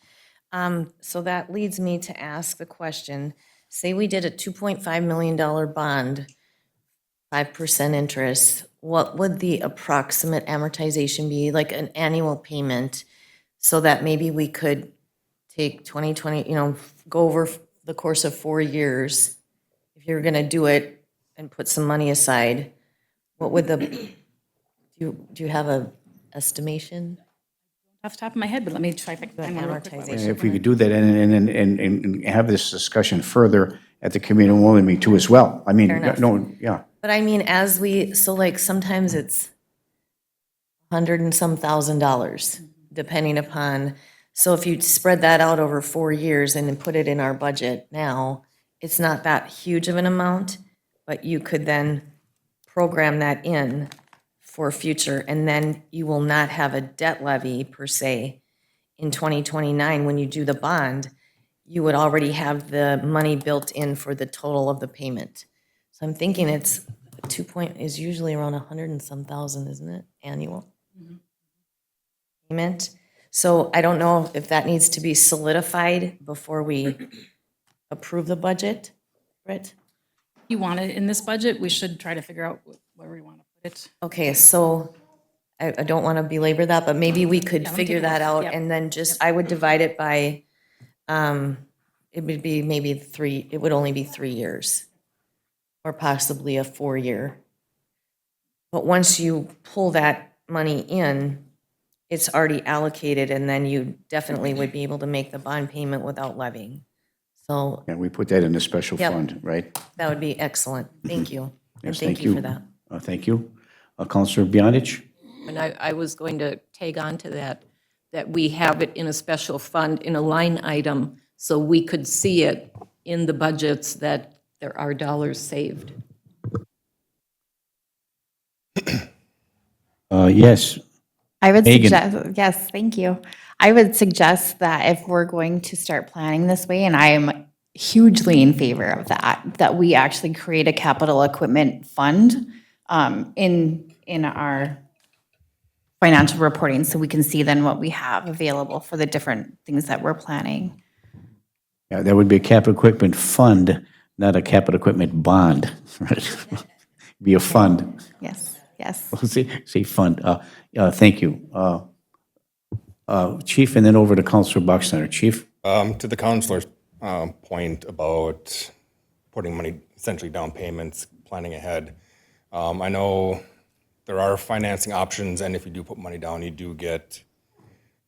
So that leads me to ask the question, say we did a $2.5 million bond, 5% interest, what would the approximate amortization be, like an annual payment, so that maybe we could take 2020, go over the course of 4 years, if you're gonna do it and put some money aside, what would do you have a estimation? Off the top of my head, but let me try to find one real quick. Amortization. If we could do that and have this discussion further at the committee and willing me to as well. I mean, enough. no, yeah. But I mean, so like sometimes it's $100 and some $1,000, depending upon, so if you spread that out over 4 years and then put it in our budget now, it's not that huge of an amount, but you could then program that in for future, and then you will not have a debt levy per se in 2029 when you do the bond. You would already have the money built in for the total of the payment. So I'm thinking it's is usually around 100 and some thousand, isn't it, annual payment? So I don't know if that needs to be solidified before we approve the budget, Britt? You want it in this budget, we should try to figure out where we want to put it. Okay, so I don't want to belabor that, but maybe we could let me figure take a that look. out Yep. and then I would divide it by, it would be maybe it would only be 3 years or possibly a 4-year. But once you pull that money in, it's already allocated, and then you definitely would be able to make the bond payment without levying. So Yeah, we put that in a special Yep. fund, right? that would be excellent. Thank you. And Yes, thank you for that. Thank you. Counselor Beyondich? And I was going to tag on to that we have it in a special fund, in a line item, so we could see it in the budgets that there are dollars saved. Yes. I would Megan. suggest, yes, thank you. I would suggest that if we're going to start planning this way, and I am hugely in favor of that, that we actually create a capital equipment fund in our financial reporting, so we can see then what we have available for the different things that we're planning. Yeah, that would be a capital equipment fund, not a capital equipment bond, right? Be a fund. Yes, yes. Say fund. Thank you. Chief, and then over to Counselor Buckner. Chief? To the counselor's point about putting money, essentially down payments, planning ahead. I know there are financing options, and if you do put money down, you do get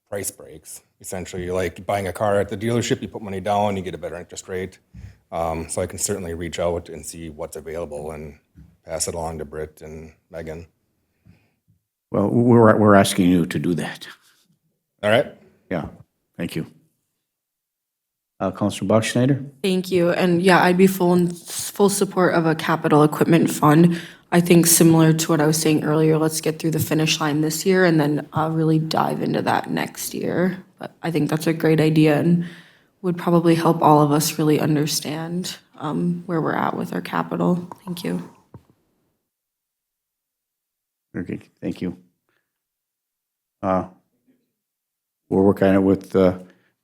price breaks. Essentially, like buying a car at the dealership, you put money down, you get a better interest rate. So I can certainly reach out and see what's available and pass it along to Britt and Megan. Well, we're asking you to do that. All right? Yeah, thank you. Counselor Bachschnider? Thank you. And yeah, I'd be full support of a capital equipment fund. I think similar to what I was saying earlier, let's get through the finish line this year and then really dive into that next year. But I think that's a great idea and would probably help all of us really understand where we're at with our capital. Thank you. Okay, thank you. We'll work on it with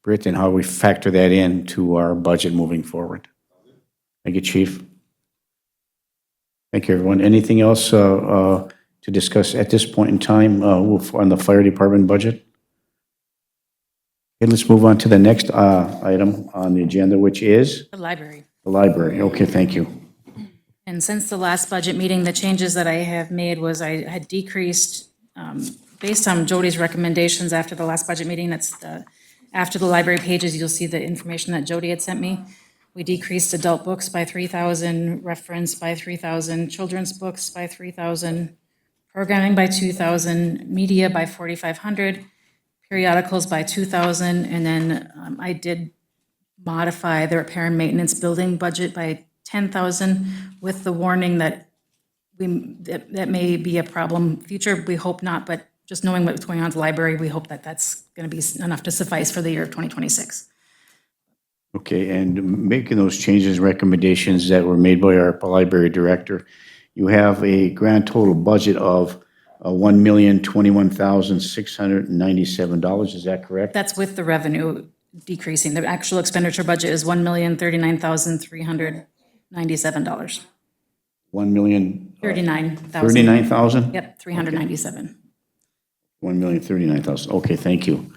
Britt and how we factor that into our budget moving forward. Thank you, Chief. Thank you, everyone. Anything else to discuss at this point in time on the fire department budget? Okay, let's move on to the next item on the agenda, which is The library. the library. Okay, thank you. And since the last budget meeting, the changes that I have made was I had decreased, based on Jody's recommendations after the last budget meeting, after the library pages, you'll see the information that Jody had sent me. We decreased adult books by 3,000, reference by 3,000, children's books by 3,000, programming by 2,000, media by 4,500, periodicals by 2,000, and then I did modify the repair and maintenance building budget by 10,000 with the warning that that may be a problem future. We hope not, but just knowing what's going on at the library, we hope that that's going to be enough to suffice for the year of 2026. Okay, and making those changes, recommendations that were made by our library director, you have a grand total budget of $1,021,697. Is that correct? That's with the revenue decreasing. The actual expenditure budget is $1,039,397. 1,000,000. 39,000. 39,000? Yep, 397. 1,039,000. Okay, thank you.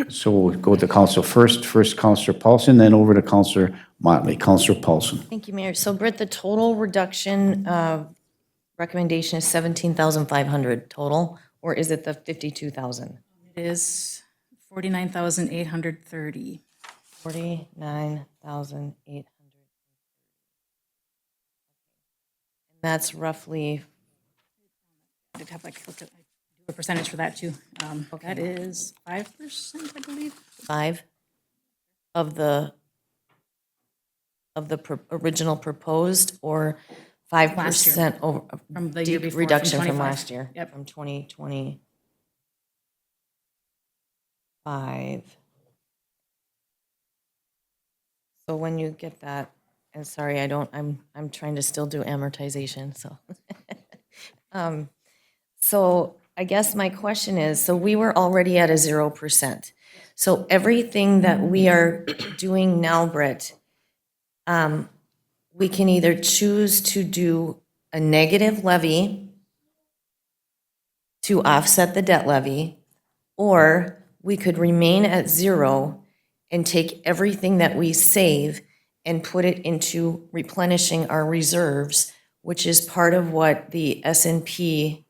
So we'll go with the council first. First, Councilor Paulson, then over to Councilor Motley. Councilor Paulson. Thank you, Mayor. So Britt, the total reduction recommendation is 17,500 total, or is it the 52,000? It is 49,830. 49,800. That's roughly, I did have looked at a percentage for that too. That is 5%, I believe. 5 of the original proposed, or 5% over From the year before, from reduction from 25. last year? Yep. From 2025. So when you get that, and sorry, I'm trying to still do amortization, so. So I guess my question is, so we were already at a 0%. So everything that we are doing now, Britt, we can either choose to do a negative levy to offset the debt levy, or we could remain at 0 and take everything that we save and put it into replenishing our reserves, which is part of what the S&P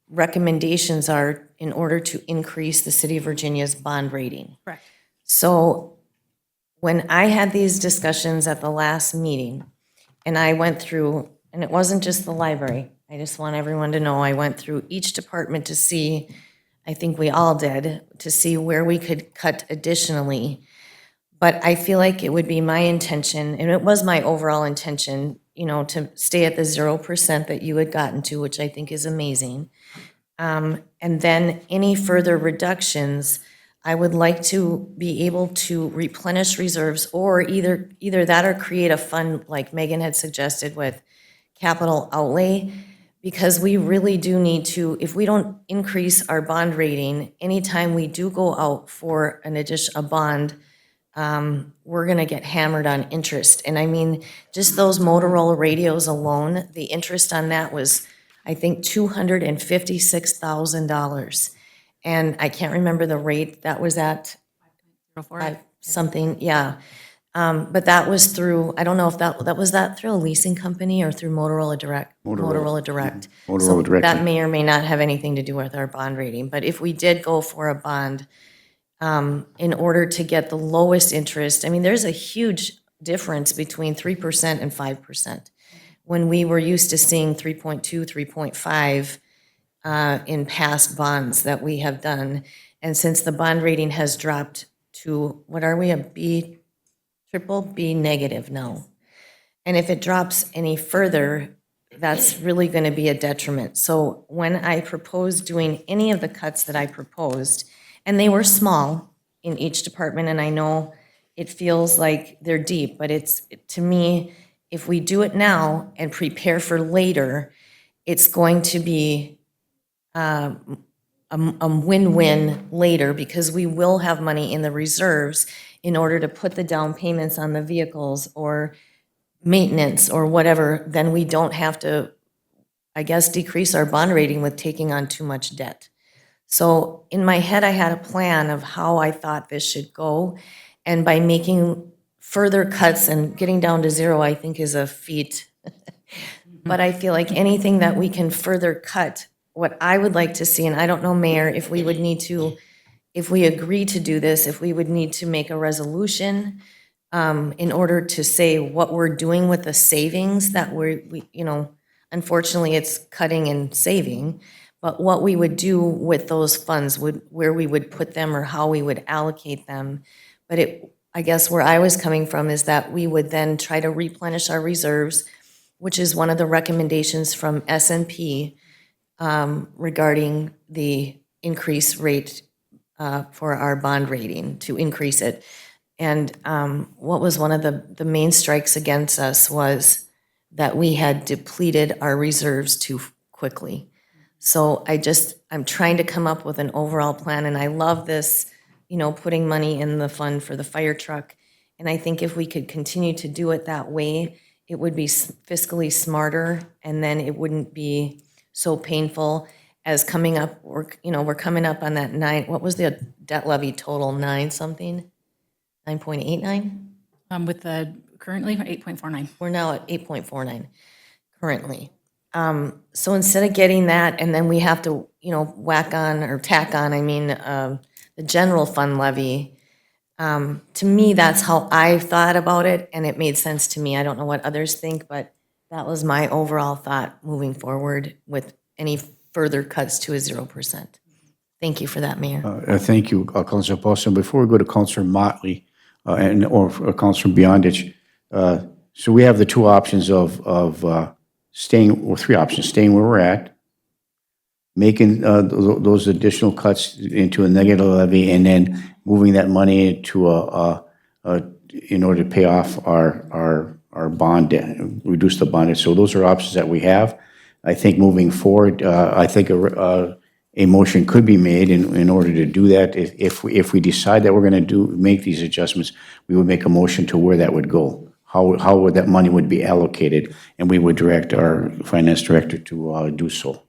recommendations are in order to increase the City of Virginia's bond rating. Correct. So when I had these discussions at the last meeting, and I went through, and it wasn't just the library, I just want everyone to know, I went through each department to see, I think we all did, to see where we could cut additionally. But I feel like it would be my intention, and it was my overall intention, to stay at the 0% that you had gotten to, which I think is amazing. And then any further reductions, I would like to be able to replenish reserves or either that or create a fund like Megan had suggested with capital outlay, because we really do need to, if we don't increase our bond rating, anytime we do go out for a bond, we're gonna get hammered on interest. And I mean, just those Motorola radios alone, the interest on that was, I think, $256,000. And I can't remember the rate that was at, something, yeah. But that was through, I don't know if that was through a leasing company or through Motorola Direct? Motorola Direct. Motorola So Direct. that may or may not have anything to do with our bond rating. But if we did go for a bond, in order to get the lowest interest, I mean, there's a huge difference between 3% and 5%. When we were used to seeing 3.2, 3.5 in past bonds that we have done. And since the bond rating has dropped to, what are we, a B, triple B negative now? And if it drops any further, that's really going to be a detriment. So when I proposed doing any of the cuts that I proposed, and they were small in each department, and I know it feels like they're deep, but to me, if we do it now and prepare for later, it's going to be a win-win later, because we will have money in the reserves in order to put the down payments on the vehicles or maintenance or whatever. Then we don't have to, I guess, decrease our bond rating with taking on too much debt. So in my head, I had a plan of how I thought this should go. And by making further cuts and getting down to zero, I think is a feat. But I feel like anything that we can further cut, what I would like to see, and I don't know, Mayor, if we would need to, if we agree to do this, if we would need to make a resolution in order to say what we're doing with the savings that we unfortunately it's cutting and saving, but what we would do with those funds, where we would put them or how we would allocate them. But I guess where I was coming from is that we would then try to replenish our reserves, which is one of the recommendations from S&P regarding the increase rate for our bond rating, to increase it. And what was one of the main strikes against us was that we had depleted our reserves too quickly. So I'm trying to come up with an overall plan, and I love this, putting money in the fund for the fire truck. And I think if we could continue to do it that way, it would be fiscally smarter, and then it wouldn't be so painful as coming up, we're coming up on that what was the debt levy total, 9.89? With the currently 8.49. We're now at 8.49 currently. So instead of getting that, and then we have to, tack on, the general fund levy, to me, that's how I thought about it, and it made sense to me. I don't know what others think, but that was my overall thought moving forward with any further cuts to a 0%. Thank you for that, Mayor. Thank you, Councilor Paulson. Before we go to Councilor Motley or Councilor Beyondich, so we have the two options of staying, or three options: staying where we're at, making those additional cuts into a negative levy, and then moving that money into in order to pay off our bond debt, reduce the bond debt. So those are options that we have. I think moving forward, I think a motion could be made in order to do that. If we decide that we're going to make these adjustments, we would make a motion to where that would go, how would that money would be allocated, and we would direct our finance director to do so.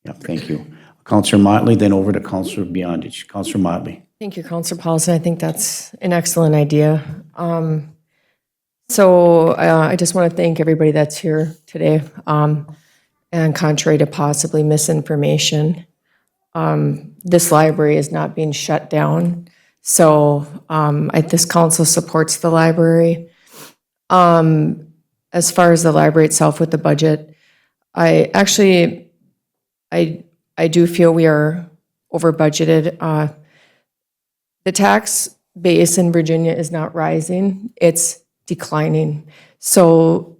Yeah, thank you. Councilor Motley, then over to Councilor Beyondich. Councilor Motley. Thank you, Councilor Paulson. I think that's an excellent idea. So I just want to thank everybody that's here today. And contrary to possibly misinformation, this library is not being shut down. So this council supports the library. As far as the library itself with the budget, I do feel we are over budgeted. The tax base in Virginia is not rising, it's declining. So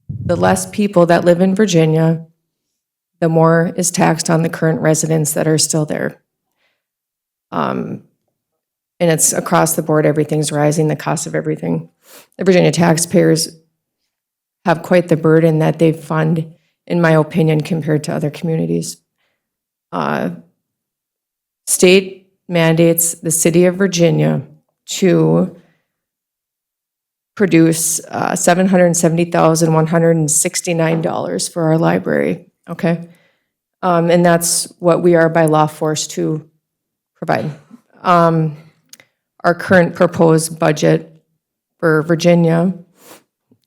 the less people that live in Virginia, the more is taxed on the current residents that are still there. And it's across the board, everything's rising, the cost of everything. The Virginia taxpayers have quite the burden that they fund, in my opinion, compared to other communities. State mandates the city of Virginia to produce $770,169 for our library, okay? And that's what we are by law forced to provide. Our current proposed budget for Virginia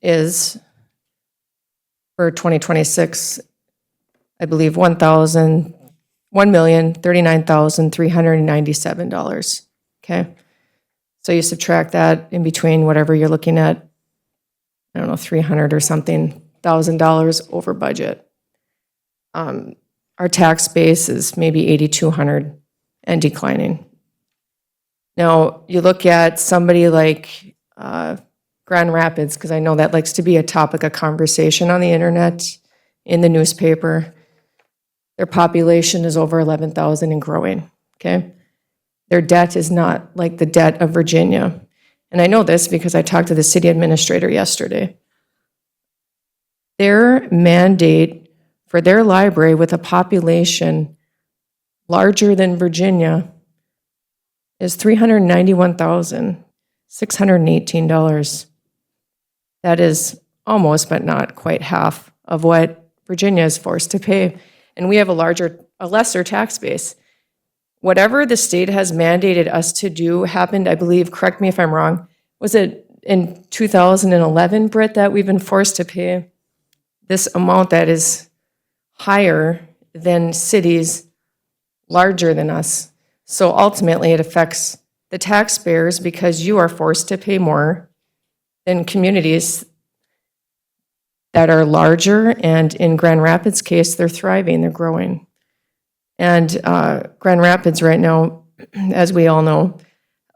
is, for 2026, I believe, $1,039,397, okay? So you subtract that in between whatever you're looking at, I don't know, 300 or something, $1,000 over budget. Our tax base is maybe 8,200 and declining. Now, you look at somebody like Grand Rapids, because I know that likes to be a topic of conversation on the internet, in the newspaper. Their population is over 11,000 and growing, okay? Their debt is not like the debt of Virginia. And I know this because I talked to the city administrator yesterday. Their mandate for their library with a population larger than Virginia is $391,618. That is almost, but not quite half of what Virginia is forced to pay. And we have a lesser tax base. Whatever the state has mandated us to do happened, I believe, correct me if I'm wrong, was it in 2011, Britt, that we've been forced to pay this amount that is higher than cities larger than us? So ultimately, it affects the taxpayers because you are forced to pay more than communities that are larger, and in Grand Rapids' case, they're thriving, they're growing. And Grand Rapids right now, as we all know,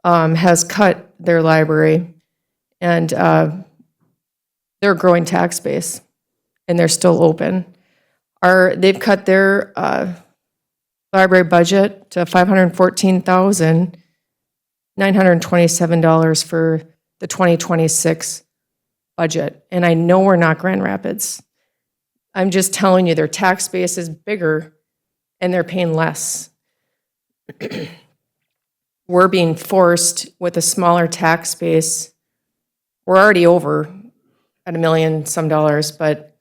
has cut their library, and they're a growing tax base, and they're still open. They've cut their library budget to $514,927 for the 2026 budget. And I know we're not Grand Rapids. I'm just telling you, their tax base is bigger and they're paying less. We're being forced with a smaller tax base. We're already over at $1 million some dollars, but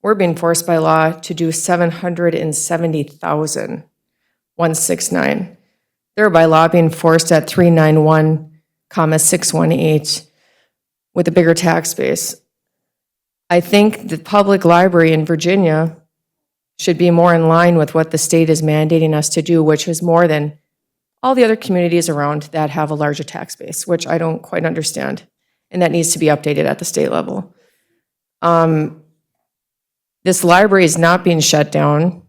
we're being forced by law to do $770,169. They're by law being forced at $391,618 with a bigger tax base. I think the public library in Virginia should be more in line with what the state is mandating us to do, which is more than all the other communities around that have a larger tax base, which I don't quite understand. And that needs to be updated at the state level. This library is not being shut down.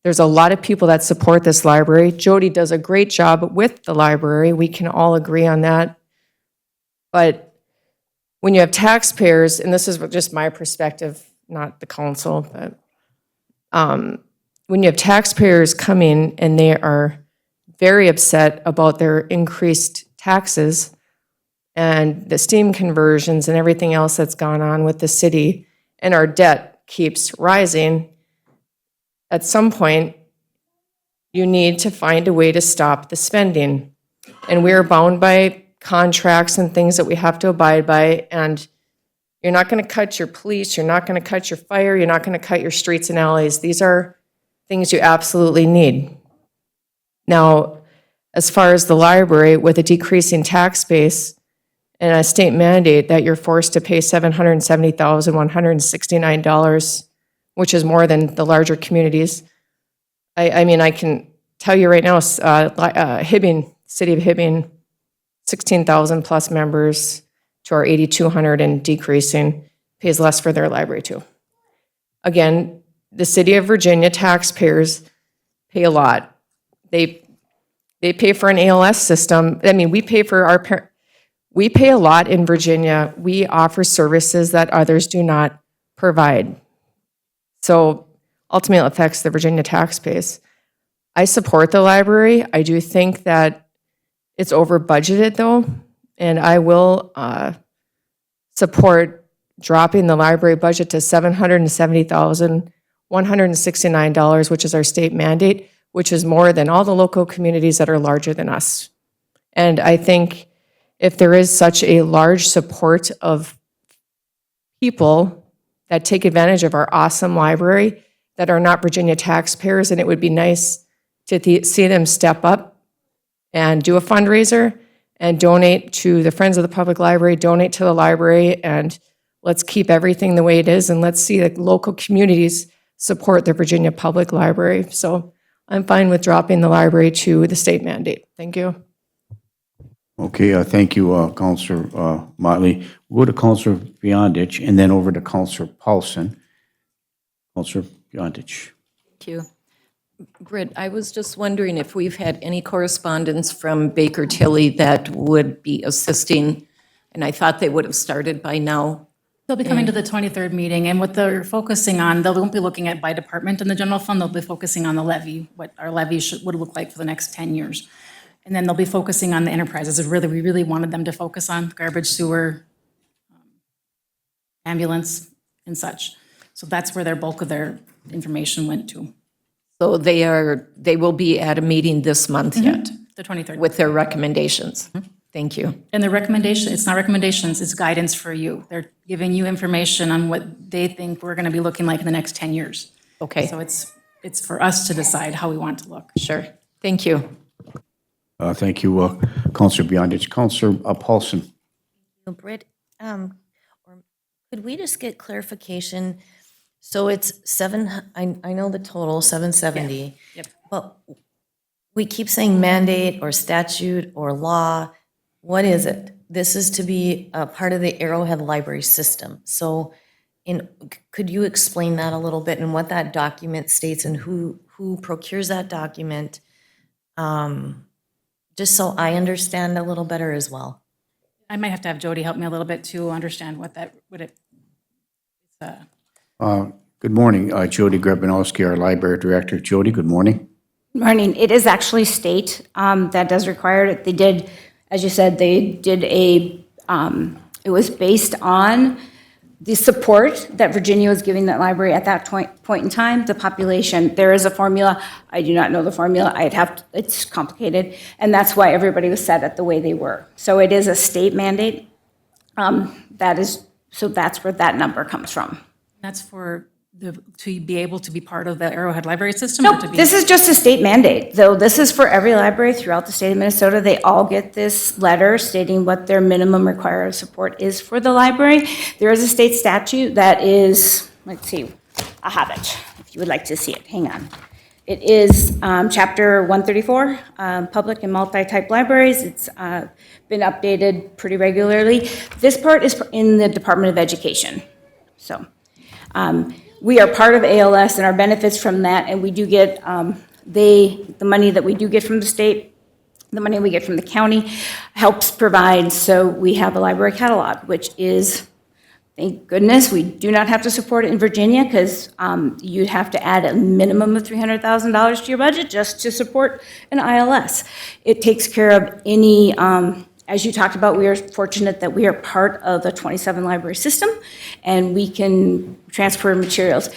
There's a lot of people that support this library. Jody does a great job with the library. We can all agree on that. But when you have taxpayers, and this is just my perspective, not the council, but when you have taxpayers coming and they are very upset about their increased taxes and the steam conversions and everything else that's gone on with the city, and our debt keeps rising, at some point, you need to find a way to stop the spending. And we are bound by contracts and things that we have to abide by, and you're not going to cut your police, you're not going to cut your fire, you're not going to cut your streets and alleys. These are things you absolutely need. Now, as far as the library, with a decreasing tax base and a state mandate that you're forced to pay $770,169, which is more than the larger communities. I mean, I can tell you right now, Hibbing, city of Hibbing, 16,000 plus members to our 8,200 and decreasing, pays less for their library too. Again, the city of Virginia taxpayers pay a lot. They pay for an ALS system. I mean, we pay for we pay a lot in Virginia. We offer services that others do not provide. So ultimately it affects the Virginia tax base. I support the library. I do think that it's over budgeted though, and I will support dropping the library budget to $770,169, which is our state mandate, which is more than all the local communities that are larger than us. And I think if there is such a large support of people that take advantage of our awesome library that are not Virginia taxpayers, and it would be nice to see them step up and do a fundraiser and donate to the Friends of the Public Library, donate to the library, and let's keep everything the way it is, and let's see the local communities support the Virginia Public Library. So I'm fine with dropping the library to the state mandate. Thank you. Okay, thank you, Counselor Motley. We'll go to Counselor Beyondich and then over to Counselor Paulson. Counselor Beyondich. Thank you. Britt, I was just wondering if we've had any correspondence from Baker Tilly that would be assisting, and I thought they would have started by now. They'll be coming to the 23rd meeting, and what they're focusing on, they won't be looking at by department in the general fund, they'll be focusing on the levy, what our levy would look like for the next 10 years. And then they'll be focusing on the enterprises, we really wanted them to focus on garbage, sewer, ambulance, and such. So that's where their bulk of their information went to, So they will be at a meeting this month yet the 23rd. with their recommendations. Thank you. And the recommendation, it's not recommendations, it's guidance for you. They're giving you information on what they think we're gonna be looking like in the next 10 years. Okay, So it's for us to decide how we want to look. sure. Thank you. Thank you, Counselor Beyondich. Counselor Paulson. Britt, or could we just get clarification? So it's I know the total, 770. Yep. But we keep saying mandate or statute or law. What is it? This is to be a part of the Arrowhead Library System. So could you explain that a little bit and what that document states and who procures that document? Just so I understand a little better as well. I might have to have Jody help me a little bit to understand what it. Good morning, Jody Grabanowski, our Library Director. Jody, good morning. Morning. It is actually state that does require it. They did, as you said, they did it was based on the support that Virginia was giving that library at that point in time, the population. There is a formula. I do not know the formula. It's complicated. And that's why everybody was set at the way they were. So it is a state mandate. So that's where that number comes from. That's for to be able to be part of the Arrowhead Library System? or to Nope, be- this is just a state mandate, though. This is for every library throughout the state of Minnesota. They all get this letter stating what their minimum required support is for the library. There is a state statute that is, let's see, I have it, if you would like to see it. Hang on. It is Chapter 134, Public and Multi-Type Libraries. It's been updated pretty regularly. This part is in the Department of Education. So we are part of ALS and our benefits from that, and we do get the money that we do get from the state, the money we get from the county helps provide, so we have a library catalog, which is, thank goodness, we do not have to support it in Virginia because you'd have to add a minimum of $300,000 to your budget just to support an ILS. It takes care of any, as you talked about, we are fortunate that we are part of the 27 library system and we can transfer materials.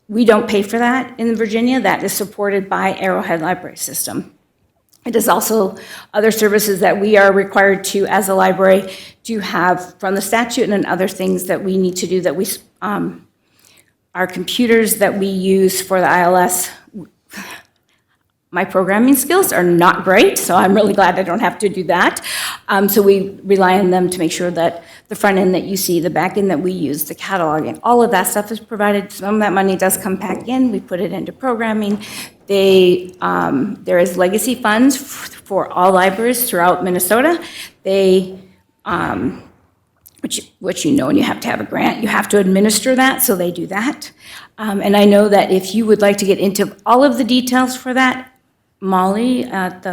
We don't pay for that in Virginia. That is supported by Arrowhead Library System. It is also other services that we are required to, as a library, to have from the statute and other things that we need to do that we, our computers that we use for the ILS, my programming skills are not great, so I'm really glad I don't have to do that. So we rely on them to make sure that the front end that you see, the back end that we use, the cataloging, all of that stuff is provided. Some of that money does come back in. We put it into programming. There is legacy funds for all libraries throughout Minnesota. Which you know, and you have to have a grant. You have to administer that, so they do that. And I know that if you would like to get into all of the details for that, Molly at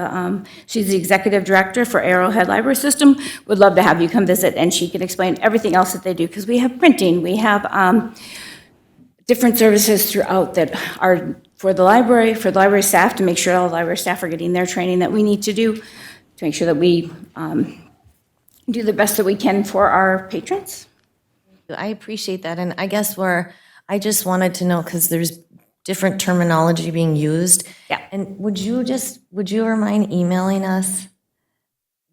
she's the executive director for Arrowhead Library System, would love to have you come visit and she can explain everything else that they do because we have printing, we have different services throughout that are for the library staff, to make sure all the library staff are getting their training that we need to do, to make sure that we do the best that we can for our patrons. I appreciate that, and I guess I just wanted to know, because there's different terminology being used. Yeah. And would you mind emailing us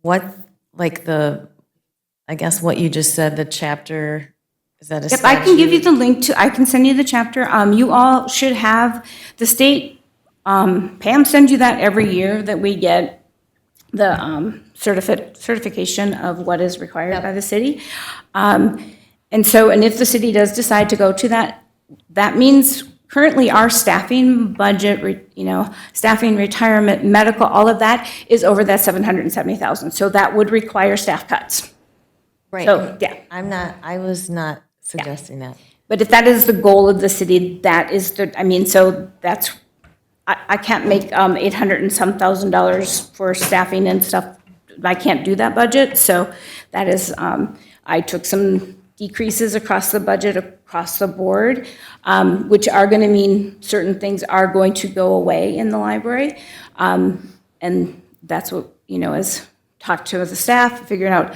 what, like I guess what you just said, the chapter, is that a Yep, I can give you statute? the link to, I can send you the chapter. You all should have, the state, Pam sends you that every year that we get the certification of what is required by the city. And so, and if the city does decide to go to that, that means currently our staffing budget, staffing, retirement, medical, all of that is over that 770,000. So that would require staff cuts. Right. So, yeah. I was not suggesting that. But if that is the goal of the city, that is so that's, I can't make $800 and some thousand for staffing and stuff. I can't do that budget, so that is, I took some decreases across the budget, across the board, which are gonna mean certain things are going to go away in the library. And that's what, is talk to the staff, figuring out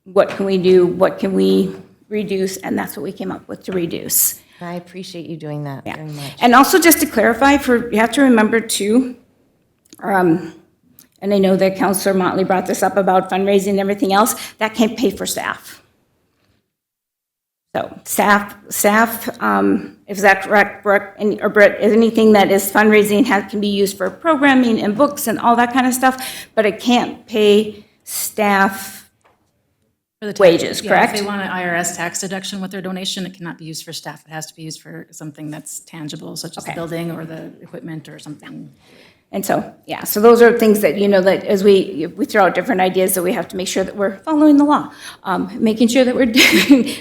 what can we do, what can we reduce, and that's what we came up with to reduce. I appreciate you doing that very much. And also just to clarify, you have to remember too, and I know that Councilor Motley brought this up about fundraising and everything else, that can't pay for staff. So staff, is that correct, Brooke, or Britt, is anything that is fundraising can be used for programming and books and all that kind of stuff, but it can't pay staff For the tax- wages, yeah, correct? If they want an IRS tax deduction with their donation, it cannot be used for staff. It has to be used for something that's tangible, such as the Okay. building or the equipment or something. And so, yeah, so those are things that, that as we throw out different ideas, that we have to make sure that we're following the law, making sure that we're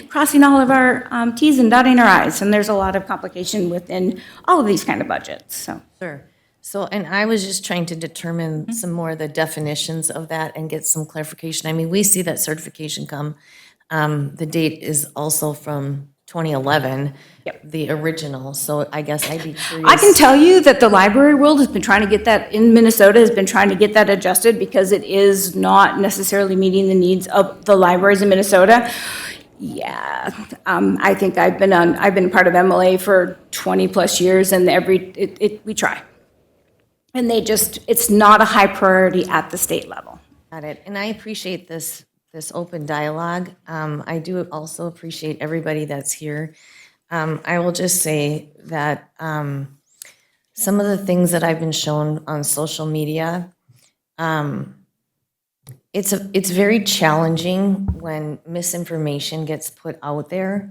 crossing all of our Ts and dotting our Is. And there's a lot of complication within all of these kind of budgets, so. Sure. So, and I was just trying to determine some more of the definitions of that and get some clarification. I mean, we see that certification come. The date is also from 2011, the original, so I guess I'd be curious. I can tell you that the library world has been trying to get that, in Minnesota, has been trying to get that adjusted because it is not necessarily meeting the needs of the libraries in Minnesota. Yeah, I think I've been part of MLA for 20-plus years, and we try. And it's not a high priority at the state level. Got it. And I appreciate this open dialogue. I do also appreciate everybody that's here. I will just say that some of the things that I've been shown on social media, it's very challenging when misinformation gets put out there.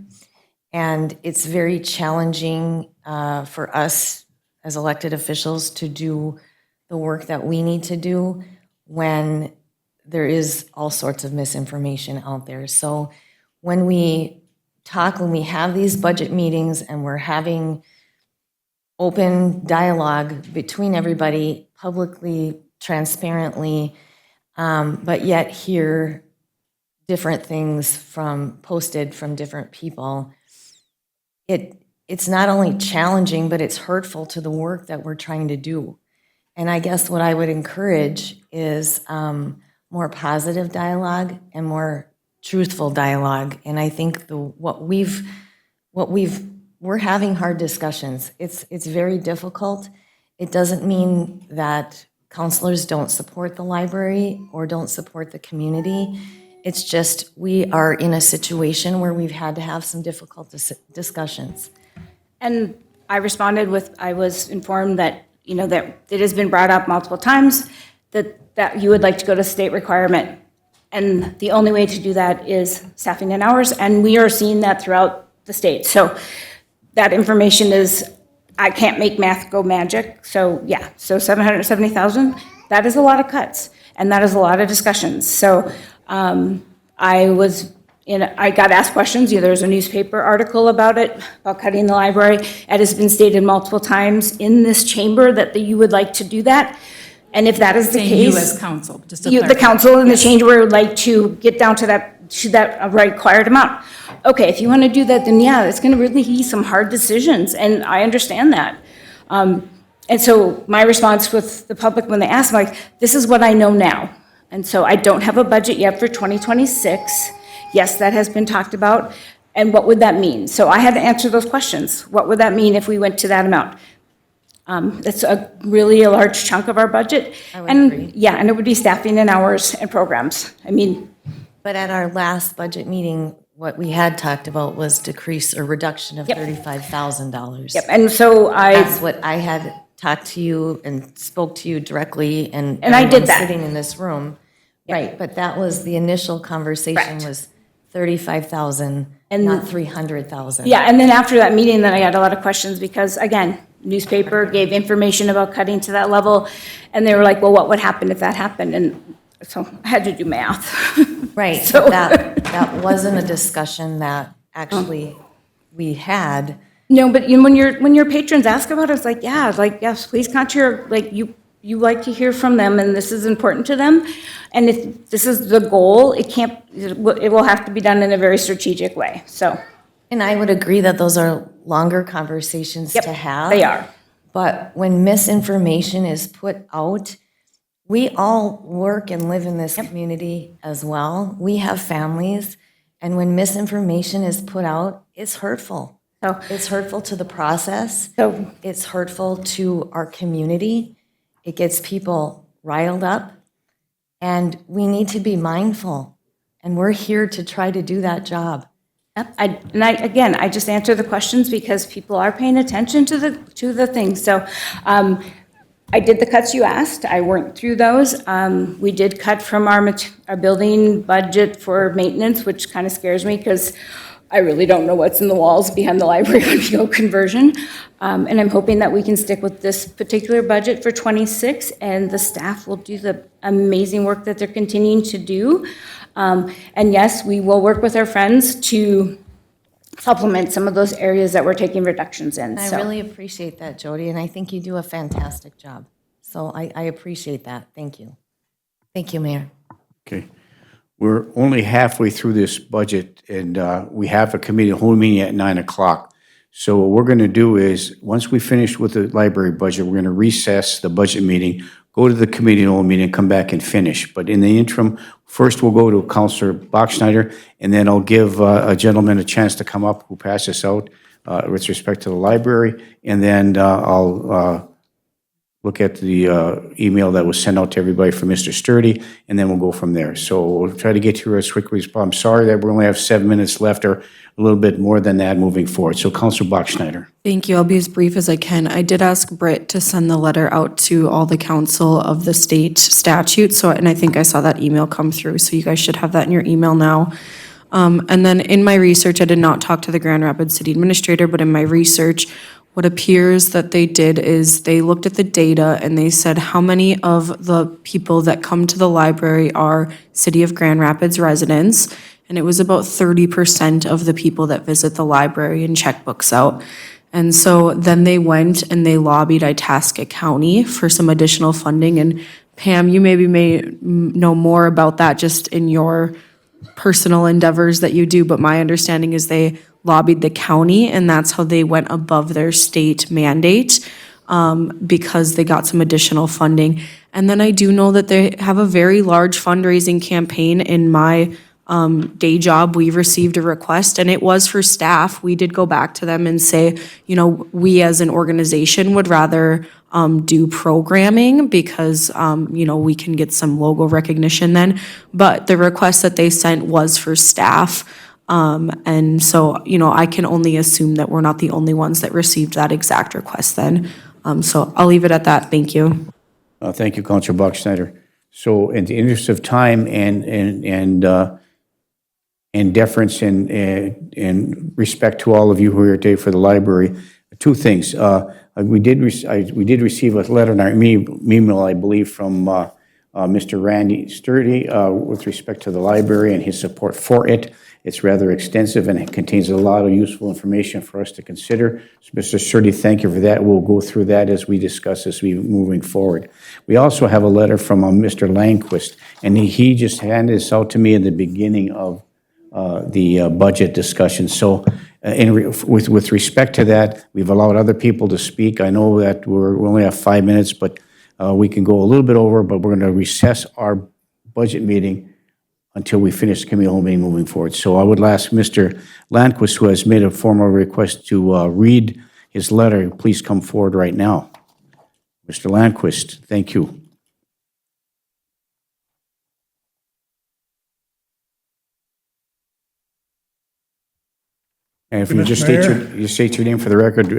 And it's very challenging for us as elected officials to do the work that we need to do when there is all sorts of misinformation out there. So when we have these budget meetings and we're having open dialogue between everybody publicly, transparently, but yet hear different things posted from different people, it's not only challenging, but it's hurtful to the work that we're trying to do. And I guess what I would encourage is more positive dialogue and more truthful dialogue. And I think we're having hard discussions. It's very difficult. It doesn't mean that counselors don't support the library or don't support the community. It's just we are in a situation where we've had to have some difficult discussions. And I was informed that, that it has been brought up multiple times, that you would like to go to state requirement. And the only way to do that is staffing and hours, and we are seeing that throughout the state. So that information I can't make math go magic, so yeah, so 770,000, that is a lot of cuts, and that is a lot of discussions. So I got asked questions. There's a newspaper article about it, about cutting the library. It has been stated multiple times in this chamber that you would like to do that. And if that is the Saying you case, as council, just to the clarify. council and the chamber would like to get down to that to that required amount. Okay, if you want to do that, then yeah, it's going to really be some hard decisions, and I understand that. And so my response with the public when they ask, I'm like, this is what I know now. And so I don't have a budget yet for 2026. Yes, that has been talked about. And what would that mean? So I had to answer those questions. What would that mean if we went to that amount? That's really a large chunk of our budget. I would agree. Yeah, and it would be staffing and hours and programs. I mean, But at our last budget meeting, what we had talked about was decrease or reduction of $35,000. yep, and so That's what I had talked to you and spoke to you directly and. And I did everyone that. Sitting in this room. Right, but that was the initial conversation Correct. was 35,000, And- not 300,000. Yeah, and then after that meeting, then I got a lot of questions because, again, newspaper gave information about cutting to that level, and they were like, well, what would happen if that happened? And so I had to do math. Right, So- but that wasn't a discussion that actually we had. No, but when your patrons ask about it, it's like, yeah, it's like, yes, please contact your, like, you like to hear from them, and this is important to them. And if this is the goal, it will have to be done in a very strategic way, so. And I would agree that those are longer conversations Yep, to have. they are. But when misinformation is put out, we all work and live in this community as well. We have families, and when misinformation is put out, it's hurtful. So- It's hurtful to the process. So- It's hurtful to our community. It gets people riled up, and we need to be mindful. And we're here to try to do that job. Yep, again, I just answer the questions because people are paying attention to the things. So I did the cuts you asked. I went through those. We did cut from our building budget for maintenance, which kind of scares me because I really don't know what's in the walls behind the library when you go conversion. And I'm hoping that we can stick with this particular budget for '26, and the staff will do the amazing work that they're continuing to do. And yes, we will work with our friends to supplement some of those areas that we're taking reductions in. I So really appreciate that, Jody, and I think you do a fantastic job. So I appreciate that. Thank you. Thank you, Mayor. Okay. We're only halfway through this budget, and we have a committee whole meeting at 9 o'clock. So what we're going to do is, once we finish with the library budget, we're going to recess the budget meeting, go to the committee whole meeting, and come back and finish. But in the interim, first we'll go to Counselor Bachschnider, and then I'll give a gentleman a chance to come up who passed us out with respect to the library, and then I'll look at the email that was sent out to everybody from Mr. Sturdy, and then we'll go from there. So we'll try to get to as quickly as possible. I'm sorry that we only have 7 minutes left, or a little bit more than that moving forward. So Councilor Bachschnider. Thank you. I'll be as brief as I can. I did ask Britt to send the letter out to all the council of the state statute. So, and I think I saw that email come through. So you guys should have that in your email now. And then in my research, I did not talk to the Grand Rapids City Administrator, but in my research, what appears that they did is they looked at the data and they said how many of the people that come to the library are City of Grand Rapids residents. And it was about 30% of the people that visit the library and check books out. And so then they went and they lobbied Itasca County for some additional funding. And Pam, you maybe may know more about that just in your personal endeavors that you do, but my understanding is they lobbied the county, and that's how they went above their state mandate, because they got some additional funding. And then I do know that they have a very large fundraising campaign. In my day job, we received a request, and it was for staff. We did go back to them and say, you know, we as an organization would rather do programming because, you know, we can get some logo recognition then. But the request that they sent was for staff. And so, you know, I can only assume that we're not the only ones that received that exact request then. So I'll leave it at that. Thank you. Thank you, Councilor Bachschnider. So in the interest of time and deference and respect to all of you who are here today for the library, two things. We did receive a letter in our email, I believe, from Mr. Randy Sturdy with respect to the library and his support for it. It's rather extensive and it contains a lot of useful information for us to consider. So, Mr. Sturdy, thank you for that. We'll go through that as we discuss this moving forward. We also have a letter from Mr. Langquist, and he just handed this out to me in the beginning of the budget discussion. So with respect to that, we've allowed other people to speak. I know that we only have 5 minutes, but we can go a little bit over, but we're going to recess our budget meeting until we finish the committee whole meeting moving forward. So I would ask Mr. Landquist, who has made a formal request to read his letter, please come forward right now. Mr. Landquist, thank you. And if you just state your name for the record,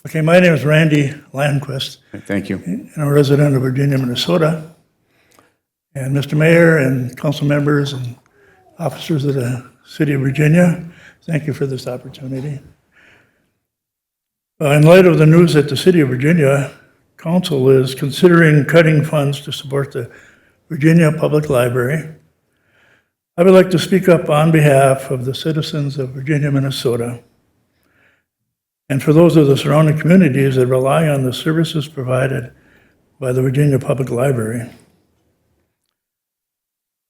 Okay, my name is Randy Landquist, thank you. and I'm a resident of Virginia, Minnesota. And Mr. Mayor and council members and officers of the city of Virginia, thank you for this opportunity. In light of the news that the city of Virginia Council is considering cutting funds to support the Virginia Public Library, I would like to speak up on behalf of the citizens of Virginia, Minnesota, and for those of the surrounding communities that rely on the services provided by the Virginia Public Library.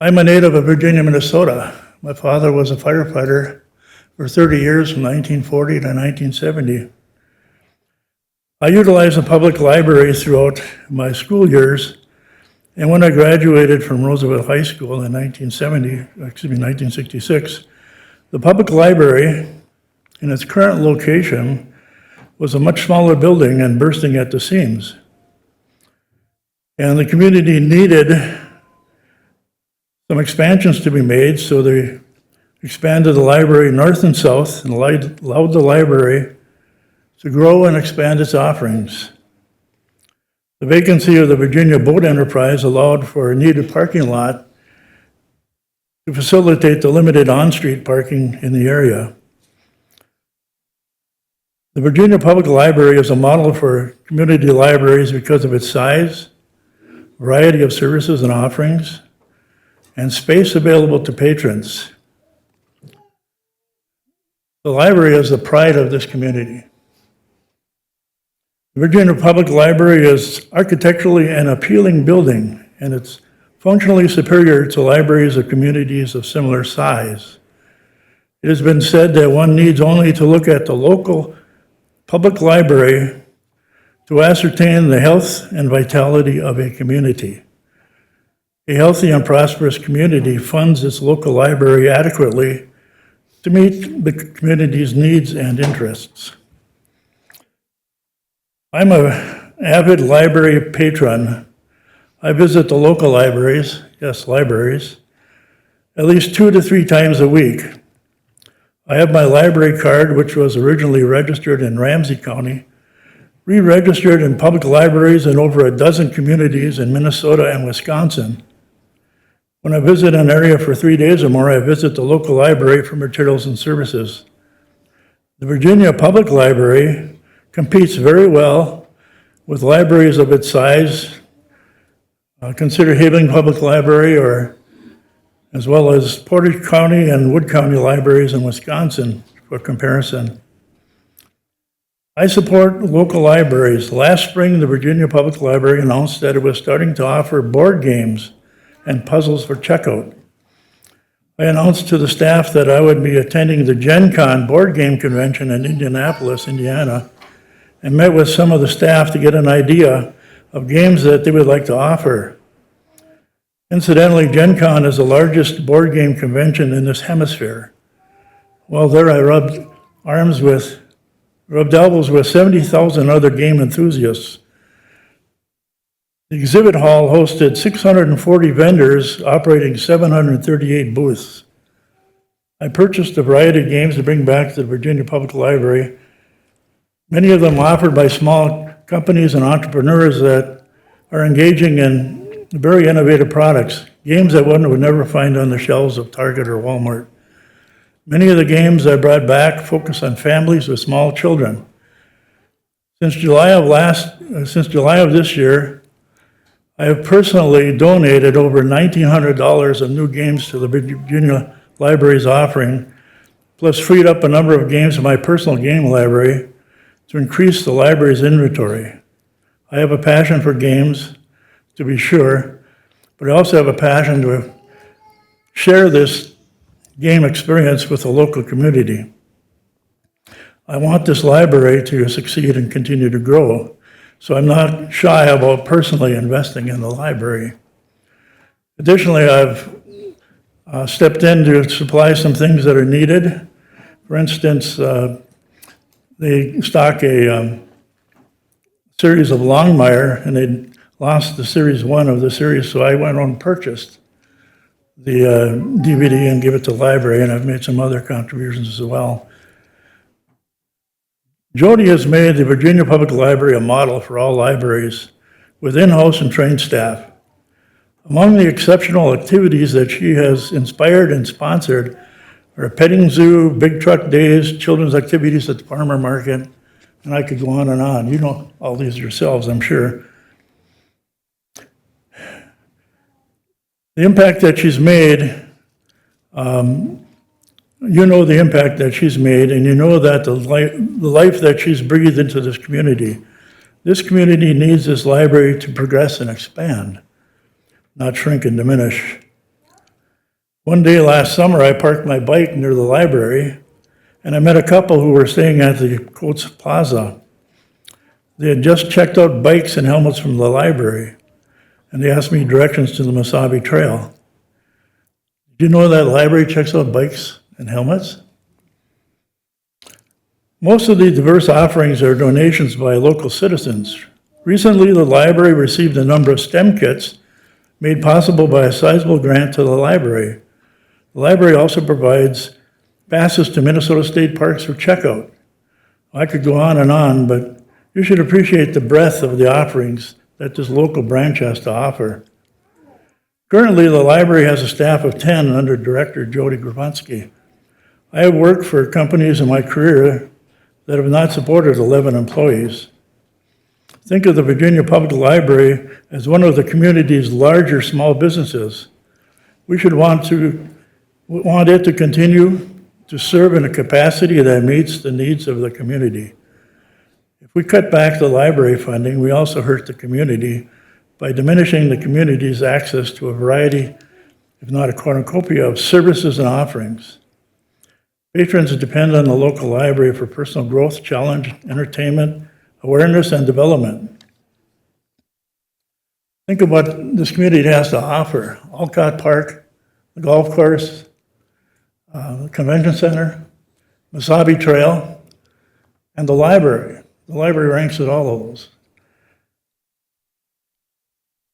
I'm a native of Virginia, Minnesota. My father was a firefighter for 30 years from 1940 to 1970. I utilized the public library throughout my school years, and when I graduated from Roosevelt High School in 1966, the public library in its current location was a much smaller building and bursting at the seams. And the community needed some expansions to be made, so they expanded the library north and south and allowed the library to grow and expand its offerings. The vacancy of the Virginia Boat Enterprise allowed for a needed parking lot to facilitate the limited on-street parking in the area. The Virginia Public Library is a model for community libraries because of its size, variety of services and offerings, and space available to patrons. The library is the pride of this community. The Virginia Public Library is architecturally an appealing building, and it's functionally superior to libraries of communities of similar size. It has been said that one needs only to look at the local public library to ascertain the health and vitality of a community. A healthy and prosperous community funds its local library adequately to meet the community's needs and interests. I'm an avid library patron. I visit the local libraries, yes, libraries, at least 2 to 3 times a week. I have my library card, which was originally registered in Ramsey County, re-registered in public libraries in over a dozen communities in Minnesota and Wisconsin. When I visit an area for 3 days or more, I visit the local library for materials and services. The Virginia Public Library competes very well with libraries of its size. Consider Haveling Public Library, or as well as Portage County and Wood County libraries in Wisconsin for comparison. I support local libraries. Last spring, the Virginia Public Library announced that it was starting to offer board games and puzzles for checkout. I announced to the staff that I would be attending the Gen Con board game convention in Indianapolis, Indiana, and met with some of the staff to get an idea of games that they would like to offer. Incidentally, Gen Con is the largest board game convention in this hemisphere. While there, I rubbed elbows with 70,000 other game enthusiasts. The exhibit hall hosted 640 vendors operating 738 booths. I purchased a variety of games to bring back to the Virginia Public Library, many of them offered by small companies and entrepreneurs that are engaging in very innovative products, games that one would never find on the shelves of Target or Walmart. Many of the games I brought back focus on families with small children. Since July of this year, I have personally donated over $1,900 of new games to the Virginia Library's offering, plus freed up a number of games in my personal game library to increase the library's inventory. I have a passion for games, to be sure, but I also have a passion to share this gain experience with the local community. I want this library to succeed and continue to grow, so I'm not shy about personally investing in the library. Additionally, I've stepped in to supply some things that are needed. For instance, they stock a series of Longmire, and they lost the series 1 of the series, so I went and purchased the DVD and give it to the library, and I've made some other contributions as well. Jody has made the Virginia Public Library a model for all libraries with in-house and trained staff. Among the exceptional activities that she has inspired and sponsored are a petting zoo, big truck days, children's activities at the farmer market, and I could go on and on. You know all these yourselves, I'm sure. The impact that she's made, you know the impact that she's made, and you know that the life that she's breathed into this community. This community needs this library to progress and expand, not shrink and diminish. One day last summer, I parked my bike near the library, and I met a couple who were staying at the Coates Plaza. They had just checked out bikes and helmets from the library, and they asked me directions to the Mesabi Trail. Did you know that library checks out bikes and helmets? Most of the diverse offerings are donations by local citizens. Recently, the library received a number of STEM kits made possible by a sizable grant to the library. The library also provides passes to Minnesota State Parks for checkout. I could go on, but you should appreciate the breadth of the offerings that this local branch has to offer. Currently, the library has a staff of 10 under Director Jody Grabowski. I have worked for companies in my career that have not supported 11 employees. Think of the Virginia Public Library as one of the community's larger small businesses. We should want it to continue to serve in a capacity that meets the needs of the community. If we cut back the library funding, we also hurt the community by diminishing the community's access to a variety, if not a cornucopia, of services and offerings. Patrons depend on the local library for personal growth, challenge, entertainment, awareness, and development. Think of what this community has to offer. Alcott Park, the golf course, the convention center, Mesabi Trail, and the library. The library ranks at all of those.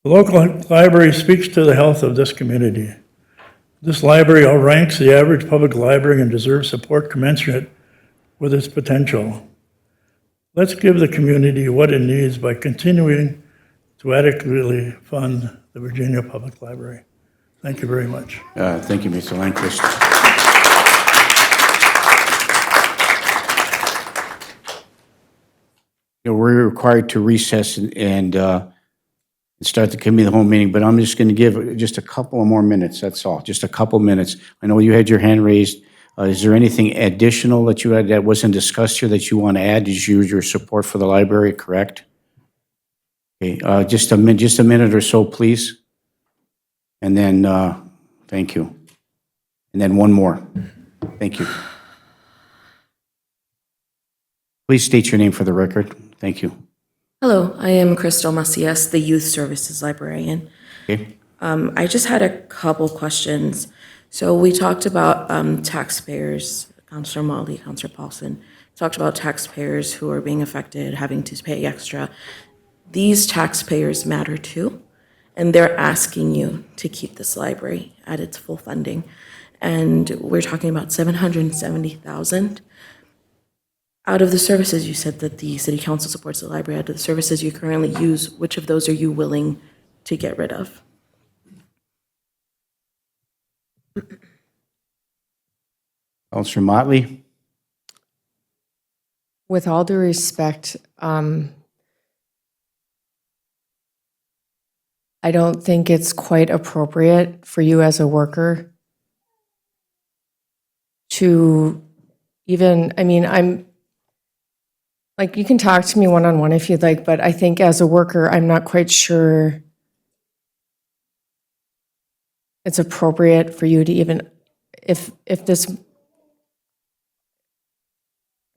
The local library speaks to the health of this community. This library outranks the average public library and deserves support commensurate with its potential. Let's give the community what it needs by continuing to adequately fund the Virginia Public Library. Thank you very much. Thank you, Mr. Landquist. We're required to recess and start the committee of the whole meeting, but I'm just going to give just a couple of more minutes, that's all, just a couple minutes. I know you had your hand raised. Is there anything additional that you had that wasn't discussed here that you want to add? Did you use your support for the library, correct? Okay, just a minute or so, please. And then, thank you. And then one more. Thank you. Please state your name for the record. Thank you. Hello, I am Crystal Macias, the Youth Services Librarian. Okay. I just had a couple questions. So we talked about taxpayers, Councilor Motley, Councilor Paulson, talked about taxpayers who are being affected, having to pay extra. These taxpayers matter too, and they're asking you to keep this library at its full funding. And we're talking about $770,000. Out of the services, you said that the city council supports the library. Out of the services you currently use, which of those are you willing to get rid of? Councilor Motley? With all due respect, I don't think it's quite appropriate for you as a worker to even, like, you can talk to me one-on-one if you'd like, but I think as a worker, I'm not quite sure it's appropriate for you to even if this,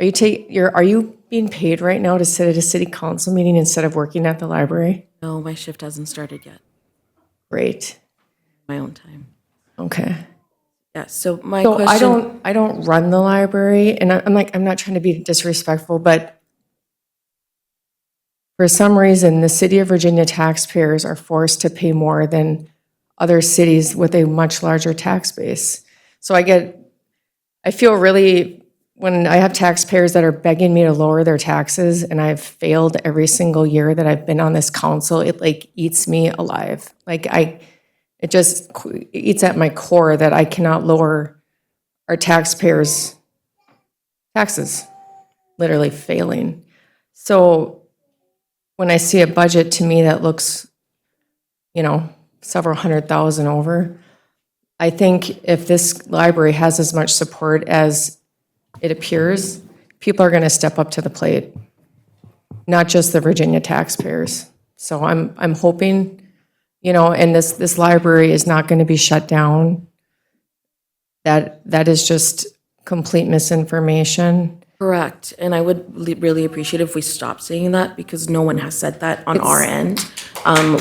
are you being paid right now to sit at a city council meeting instead of working at the library? No, my shift hasn't started yet, Great, my own time. okay. Yeah, so my So question. I don't run the library, and I'm not trying to be disrespectful, but for some reason, the city of Virginia taxpayers are forced to pay more than other cities with a much larger tax base. So I feel really, when I have taxpayers that are begging me to lower their taxes, and I've failed every single year that I've been on this council, it like eats me alive. It just eats at my core that I cannot lower our taxpayers' taxes, literally failing. So when I see a budget to me that looks, several $100,000 over, I think if this library has as much support as it appears, people are going to step up to the plate, not just the Virginia taxpayers. So I'm hoping, and this library is not going to be shut down. That is just complete misinformation. Correct, and I would really appreciate if we stopped saying that, because no one has said that on our end.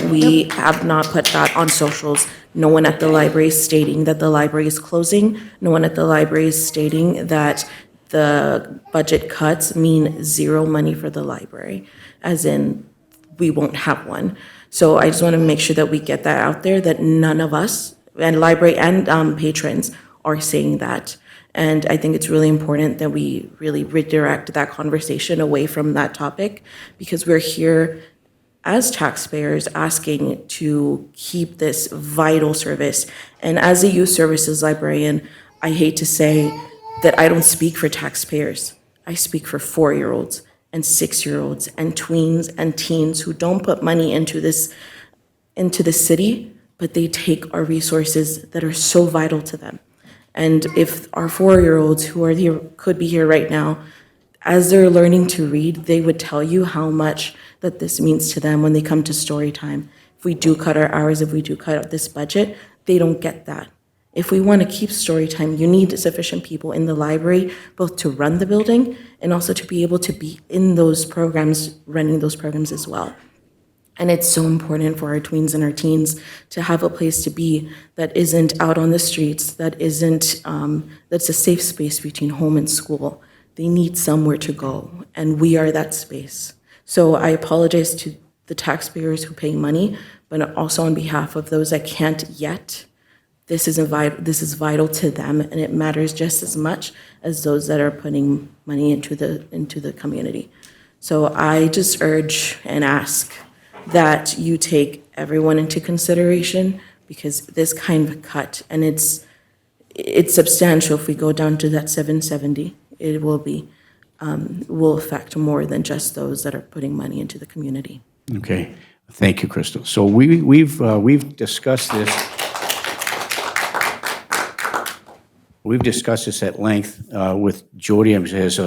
We have not put that on socials. No one at the library is stating that the library is closing. No one at the library is stating that the budget cuts mean zero money for the library, as in we won't have one. So I just want to make sure that we get that out there, that none of us, and library and patrons, are saying that. And I think it's really important that we really redirect that conversation away from that topic, because we're here as taxpayers asking to keep this vital service. And as a youth services librarian, I hate to say that I don't speak for taxpayers. I speak for 4-year-olds and 6-year-olds and tweens and teens who don't put money into the city, but they take our resources that are so vital to them. And if our 4-year-olds who are here, could be here right now, as they're learning to read, they would tell you how much that this means to them when they come to story time. If we do cut our hours, if we do cut out this budget, they don't get that. If we want to keep story time, you need sufficient people in the library, both to run the building and also to be able to be in those programs, running those programs as well. And it's so important for our tweens and our teens to have a place to be that isn't out on the streets, that isn't, that's a safe space between home and school. They need somewhere to go, and we are that space. So I apologize to the taxpayers who pay money, but also on behalf of those that can't yet. This is vital to them, and it matters just as much as those that are putting money into the community. So I just urge and ask that you take everyone into consideration, because this kind of cut, and it's substantial. If we go down to that 770, it will affect more than just those that are putting money into the community. Okay, thank you, Crystal. So we've discussed this. We've discussed this at length with Jody, has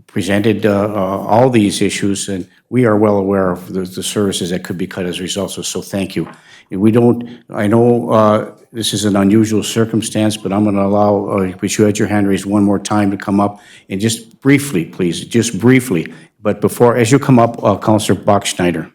presented all these issues, and we are well aware of the services that could be cut as a result, so thank you. I know this is an unusual circumstance, but I'm going to allow, but you had your hand raised one more time to come up, and just briefly, please, just briefly, but before, as you come up, Councilor Bachschneider.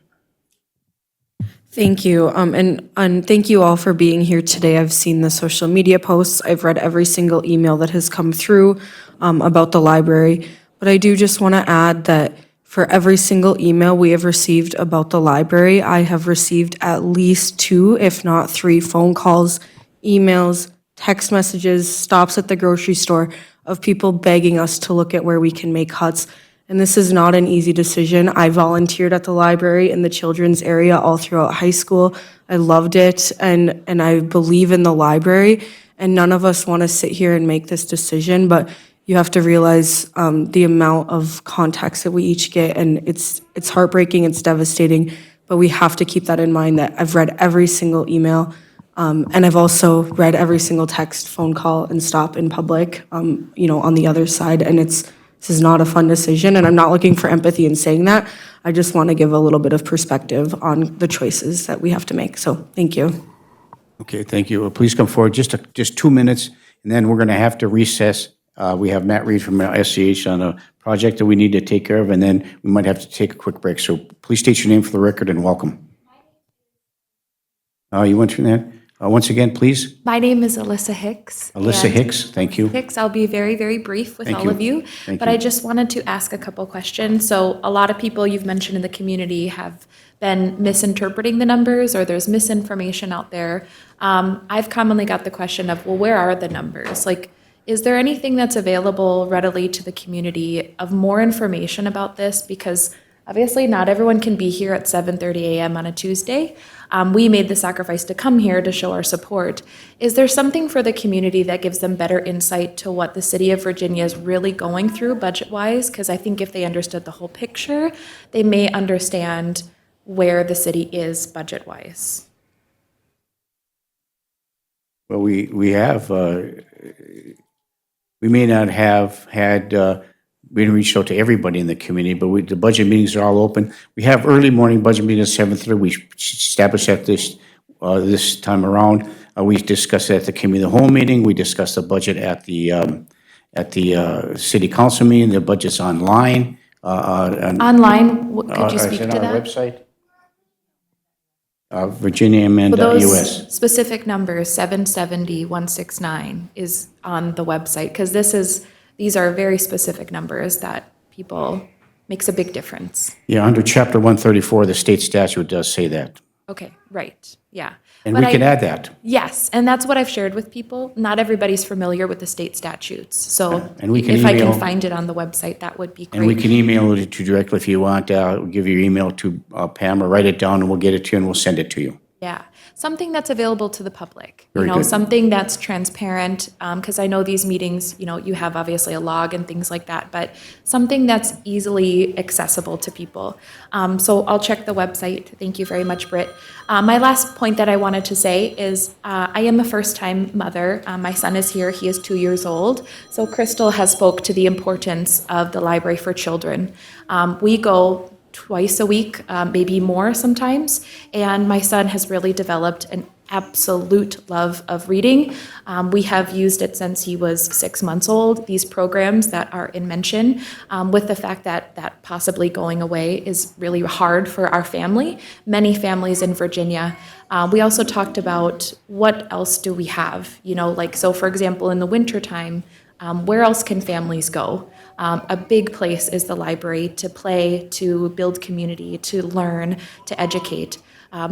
Thank you, and thank you all for being here today. I've seen the social media posts, I've read every single email that has come through about the library, but I do just want to add that for every single email we have received about the library, I have received at least 2, if not 3 phone calls, emails, text messages, stops at the grocery store of people begging us to look at where we can make cuts. And this is not an easy decision. I volunteered at the library in the children's area all throughout high school. I loved it, and I believe in the library, and none of us want to sit here and make this decision, but you have to realize the amount of contacts that we each get, and it's heartbreaking, it's devastating, but we have to keep that in mind, that I've read every single email, and I've also read every single text, phone call, and stop in public, on the other side, and this is not a fun decision, and I'm not looking for empathy in saying that. I just want to give a little bit of perspective on the choices that we have to make, so thank you. Okay, thank you. Please come forward, just 2 minutes, and then we're going to have to recess. We have Matt Reed from SCH on a project that we need to take care of, and then we might have to take a quick break. So please state your name for the record and welcome. You went through that? Once again, please. My name is Alyssa Hicks. Alyssa and Hicks, thank you. Hicks, I'll be very, very brief with Thank all you. of you. Thank But you. I just wanted to ask a couple questions. So a lot of people you've mentioned in the community have been misinterpreting the numbers, or there's misinformation out there. I've commonly got the question of, well, where are the numbers? Like, is there anything that's available readily to the community of more information about this? Because obviously not everyone can be here at 7:30 a.m. on a Tuesday. We made the sacrifice to come here to show our support. Is there something for the community that gives them better insight to what the city of Virginia is really going through budget-wise? Because I think if they understood the whole picture, they may understand where the city is budget-wise. Well, we may not have had, we didn't reach out to everybody in the community, but the budget meetings are all open. We have early morning budget meetings at 7:30. We established that this time around. We discussed it at the committee of the whole meeting. We discussed the budget at the city council meeting. The budget's online. Online, could you speak to Is it on our that? website? VirginiaMN.us. Those specific numbers, 770, 169, is on the website, because these are very specific numbers that people, makes a big difference. Yeah, under Chapter 134, the state statute does say that. Okay, right, yeah. And But we can add that. Yes, and that's what I've shared with people. Not everybody's familiar with the state statutes, so And we can if I email- can find it on the website, that would be And we great. can email it to you directly if you want. We'll give your email to Pam, or write it down, and we'll get it to you, and we'll send it to you. Yeah, something that's available to the public. Very good. Something that's transparent, because I know these meetings, you have obviously a log and things like that, but something that's easily accessible to people. So I'll check the website. Thank you very much, Britt. My last point that I wanted to say is I am a first-time mother. My son is here. He is 2 years old. So Crystal has spoke to the importance of the Library for Children. We go twice a week, maybe more sometimes. And my son has really developed an absolute love of reading. We have used it since he was 6 months old, these programs that are in mention, with the fact that possibly going away is really hard for our family, many families in Virginia. We also talked about what else do we have, so for example, in the wintertime, where else can families go? A big place is the library to play, to build community, to learn, to educate.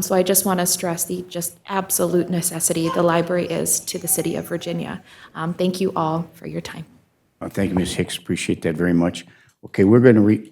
So I just want to stress the just absolute necessity the library is to the city of Virginia. Thank you all for your time. Thank you, Ms. Hicks. Appreciate that very much. Okay, we're going to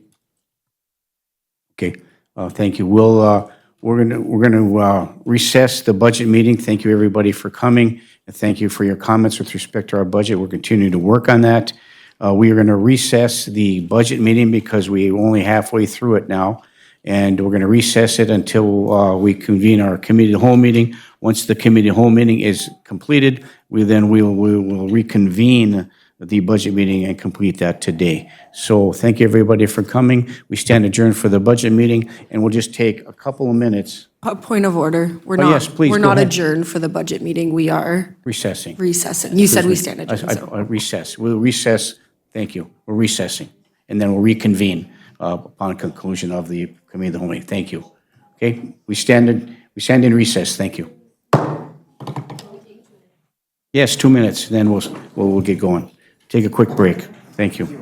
thank you. We're going to recess the budget meeting. Thank you, everybody, for coming, and thank you for your comments with respect to our budget. We're continuing to work on that. We are going to recess the budget meeting because we're only halfway through it now, and we're going to recess it until we convene our committee of the whole meeting. Once the committee of the whole meeting is completed, we will reconvene the budget meeting and complete that today. So thank you, everybody, for coming. We stand adjourned for the budget meeting, and we'll just take a couple of minutes A point of order. yes, please, We're go not ahead. adjourned for the budget meeting. We are recessing. recessing. You said we stand adjourned, so. Recess. We'll recess. Thank you. We're recessing. And then we'll reconvene upon conclusion of the committee of the whole meeting. Thank you. Okay? We stand in recess. Thank you. Yes, 2 minutes, then we'll get going. Take a quick break. Thank you.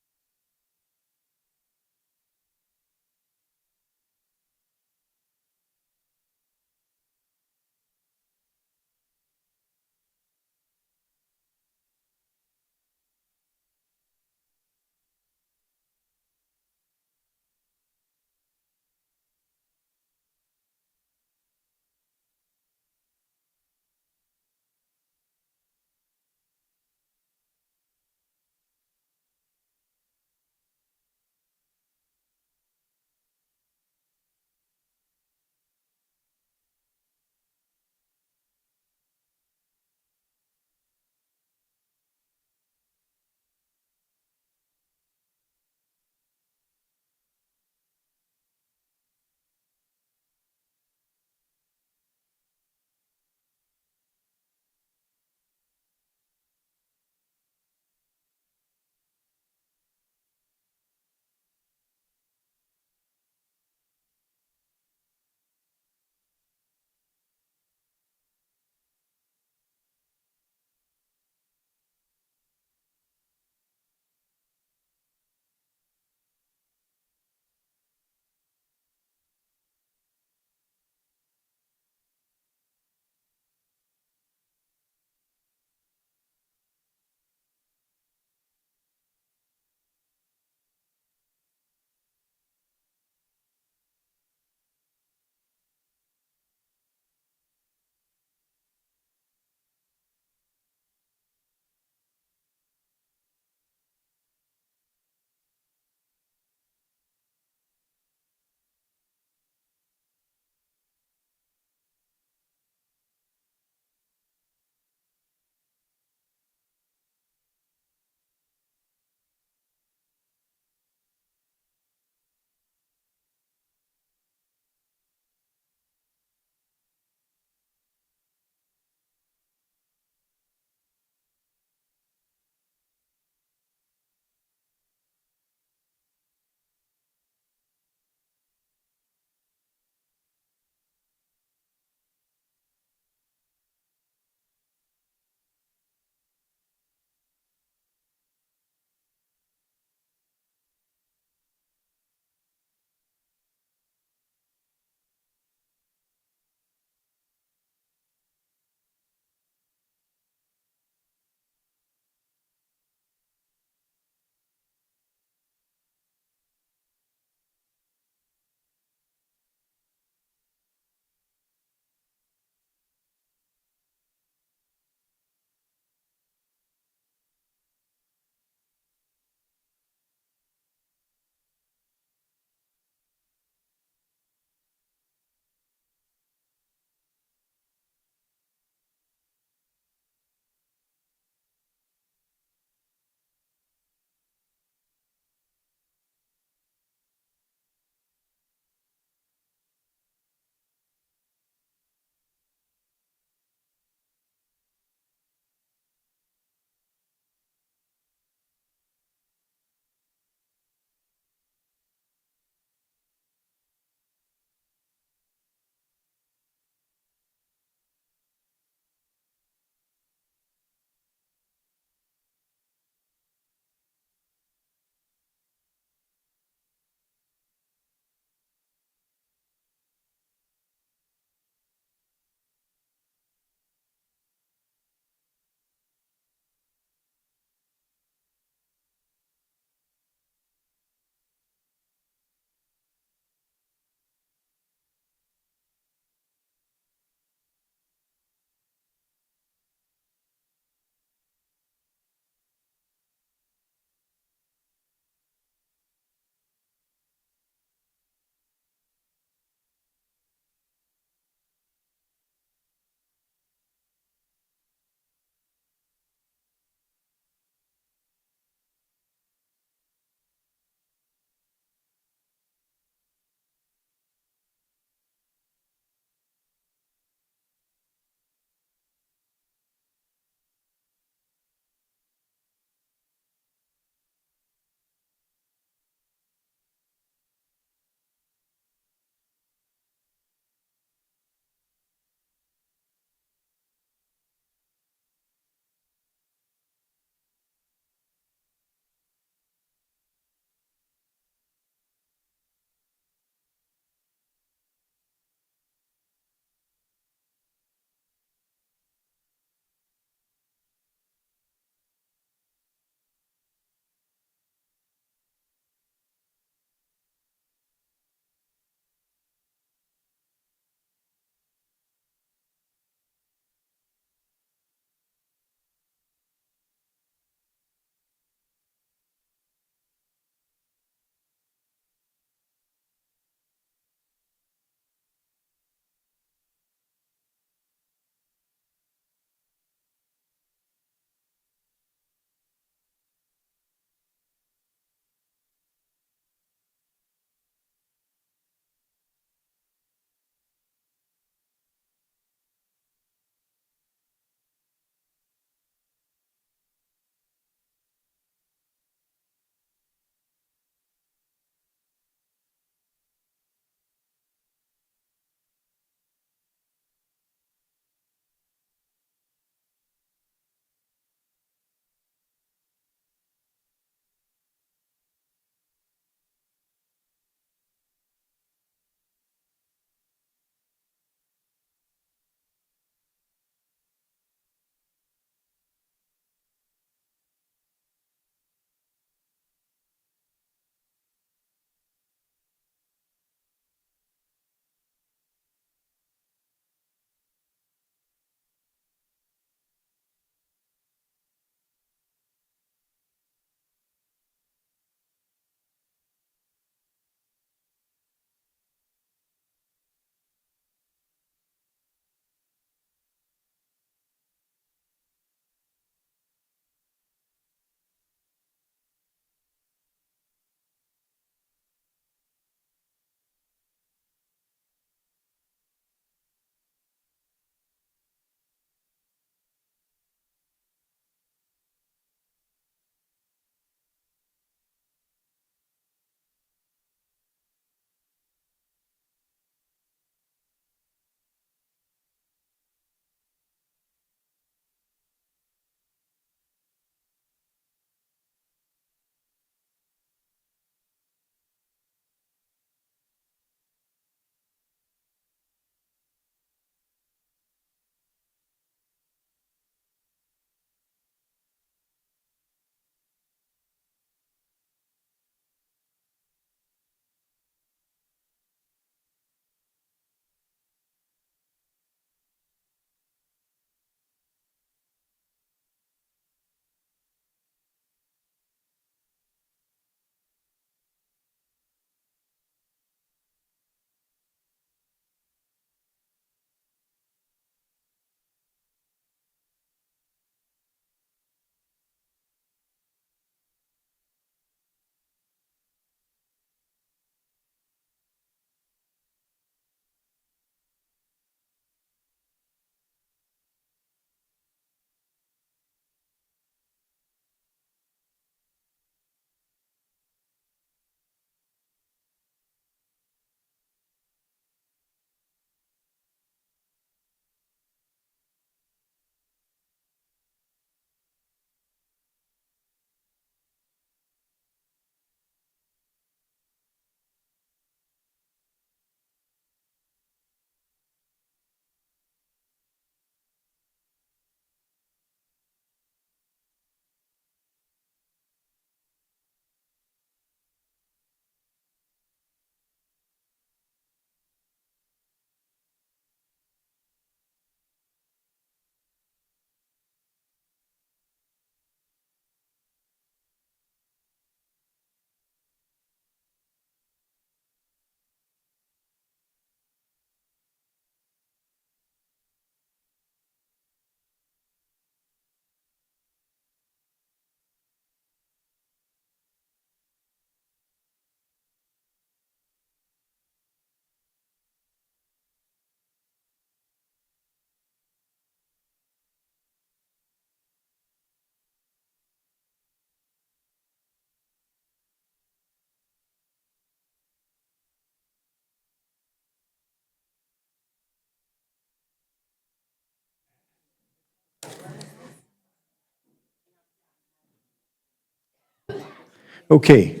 Okay,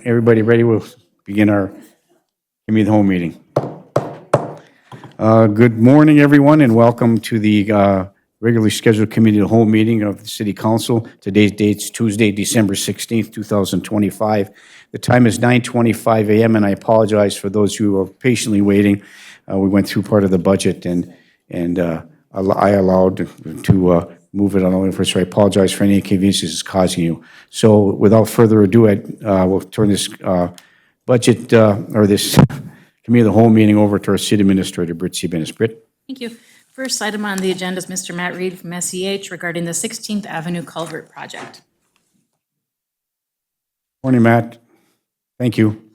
everybody ready? We'll begin our Committee of the Whole meeting. Good morning, everyone, and welcome to the regularly scheduled Committee of the Whole meeting of the City Council. Today's date's Tuesday, December 16th, 2025. The time is 9:25 a.m., and I apologize for those who are patiently waiting. We went through part of the budget, and I allowed to move it on over, so I apologize for any inconveniences it's causing you. So without further ado, we'll turn this budget, or this Committee of the Whole meeting over to our City Administrator, Britt Seabanis. Britt? Thank you. First item on the agenda is Mr. Matt Reed from SEH regarding the 16th Avenue Culvert Project. Morning, Matt. Thank you.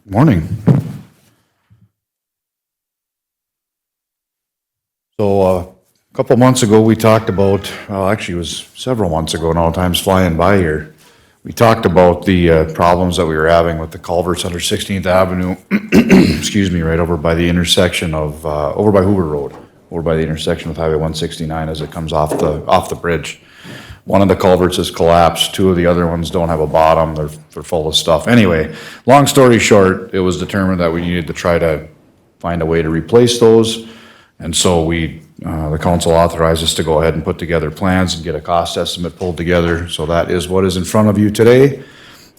Morning. So a couple months ago, we talked about, well, actually it was several months ago now, time's flying by here. We talked about the problems that we were having with the culverts under 16th Avenue, excuse me, right over by the intersection of, over by Hoover Road, over by the intersection with Highway 169 as it comes off the bridge. One of the culverts has collapsed, two of the other ones don't have a bottom, they're full of stuff. Anyway, long story short, it was determined that we needed to try to find a way to replace those. And so the council authorized us to go ahead and put together plans and get a cost estimate pulled together. So that is what is in front of you today.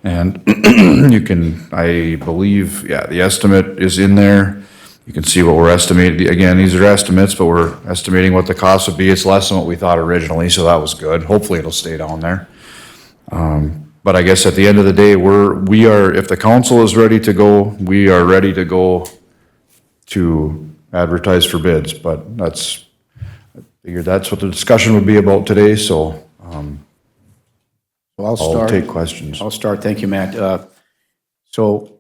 And you can, I believe, yeah, the estimate is in there. You can see what we're estimating. Again, these are estimates, but we're estimating what the cost would be. It's less than what we thought originally, so that was good. Hopefully it'll stay down there. But I guess at the end of the day, we are, if the council is ready to go, we are ready to go to advertise for bids. But I figured that's what the discussion would be about today, so I'll take questions. I'll start. Thank you, Matt. So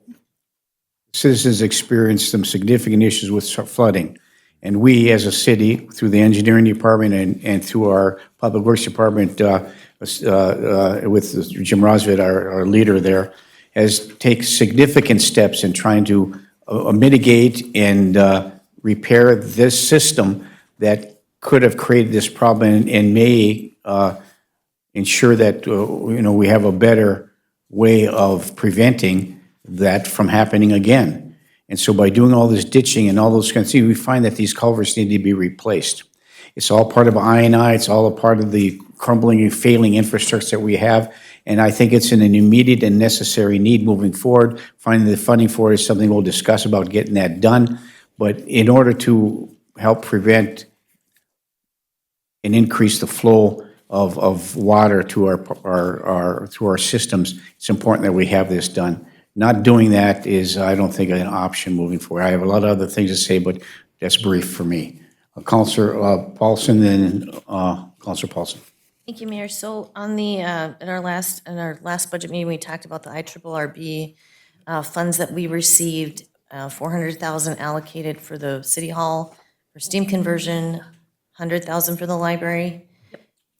citizens experienced some significant issues with flooding. And we, as a city, through the engineering department and through our public works department, with Jim Rosvit, our leader there, has taken significant steps in trying to mitigate and repair this system that could have created this problem and may ensure that we have a better way of preventing that from happening again. And so by doing all this ditching and all those kinds of things, we find that these culverts need to be replaced. It's all part of I&I, it's all a part of the crumbling and failing infrastructure that we have. And I think it's an immediate and necessary need moving forward. Finding the funding for it is something we'll discuss about getting that done. But in order to help prevent and increase the flow of water to our systems, it's important that we have this done. Not doing that is, I don't think, an option moving forward. I have a lot of other things to say, but that's brief for me. Councilor Paulson, then Councilor Paulson. Thank you, Mayor. So on the, in our last budget meeting, we talked about the IRRB funds that we received, 400,000 allocated for the City Hall for steam conversion, 100,000 for the library.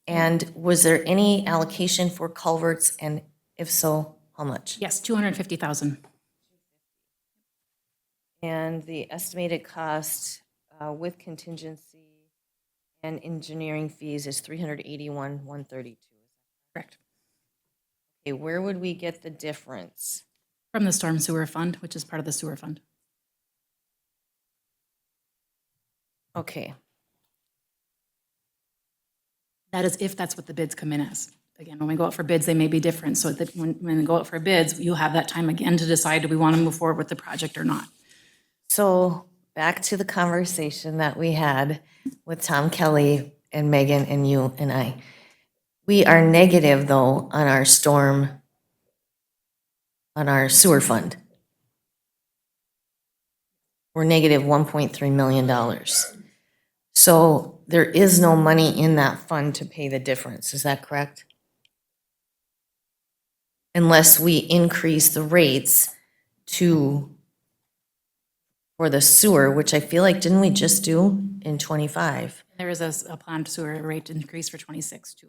And was there any allocation for culverts, and if so, how much? Yes, 250,000. And the estimated cost with contingency and engineering fees is 381,132. Correct. Okay, where would we get the difference? From the Storm Sewer Fund, which is part of the sewer fund. Okay. That is if that's what the bids come in as. Again, when we go out for bids, they may be different. So that when we go out for bids, you'll have that time again to decide, do we want to move forward with the project or not? So back to the conversation that we had with Tom Kelly and Megan and you and I. We are negative, though, on our sewer fund. We're negative $1.3 million. So there is no money in that fund to pay the difference. Is that correct? Unless we increase the rates for the sewer, which I feel like, didn't we just do in 25? There is a planned sewer rate increase for 26 too.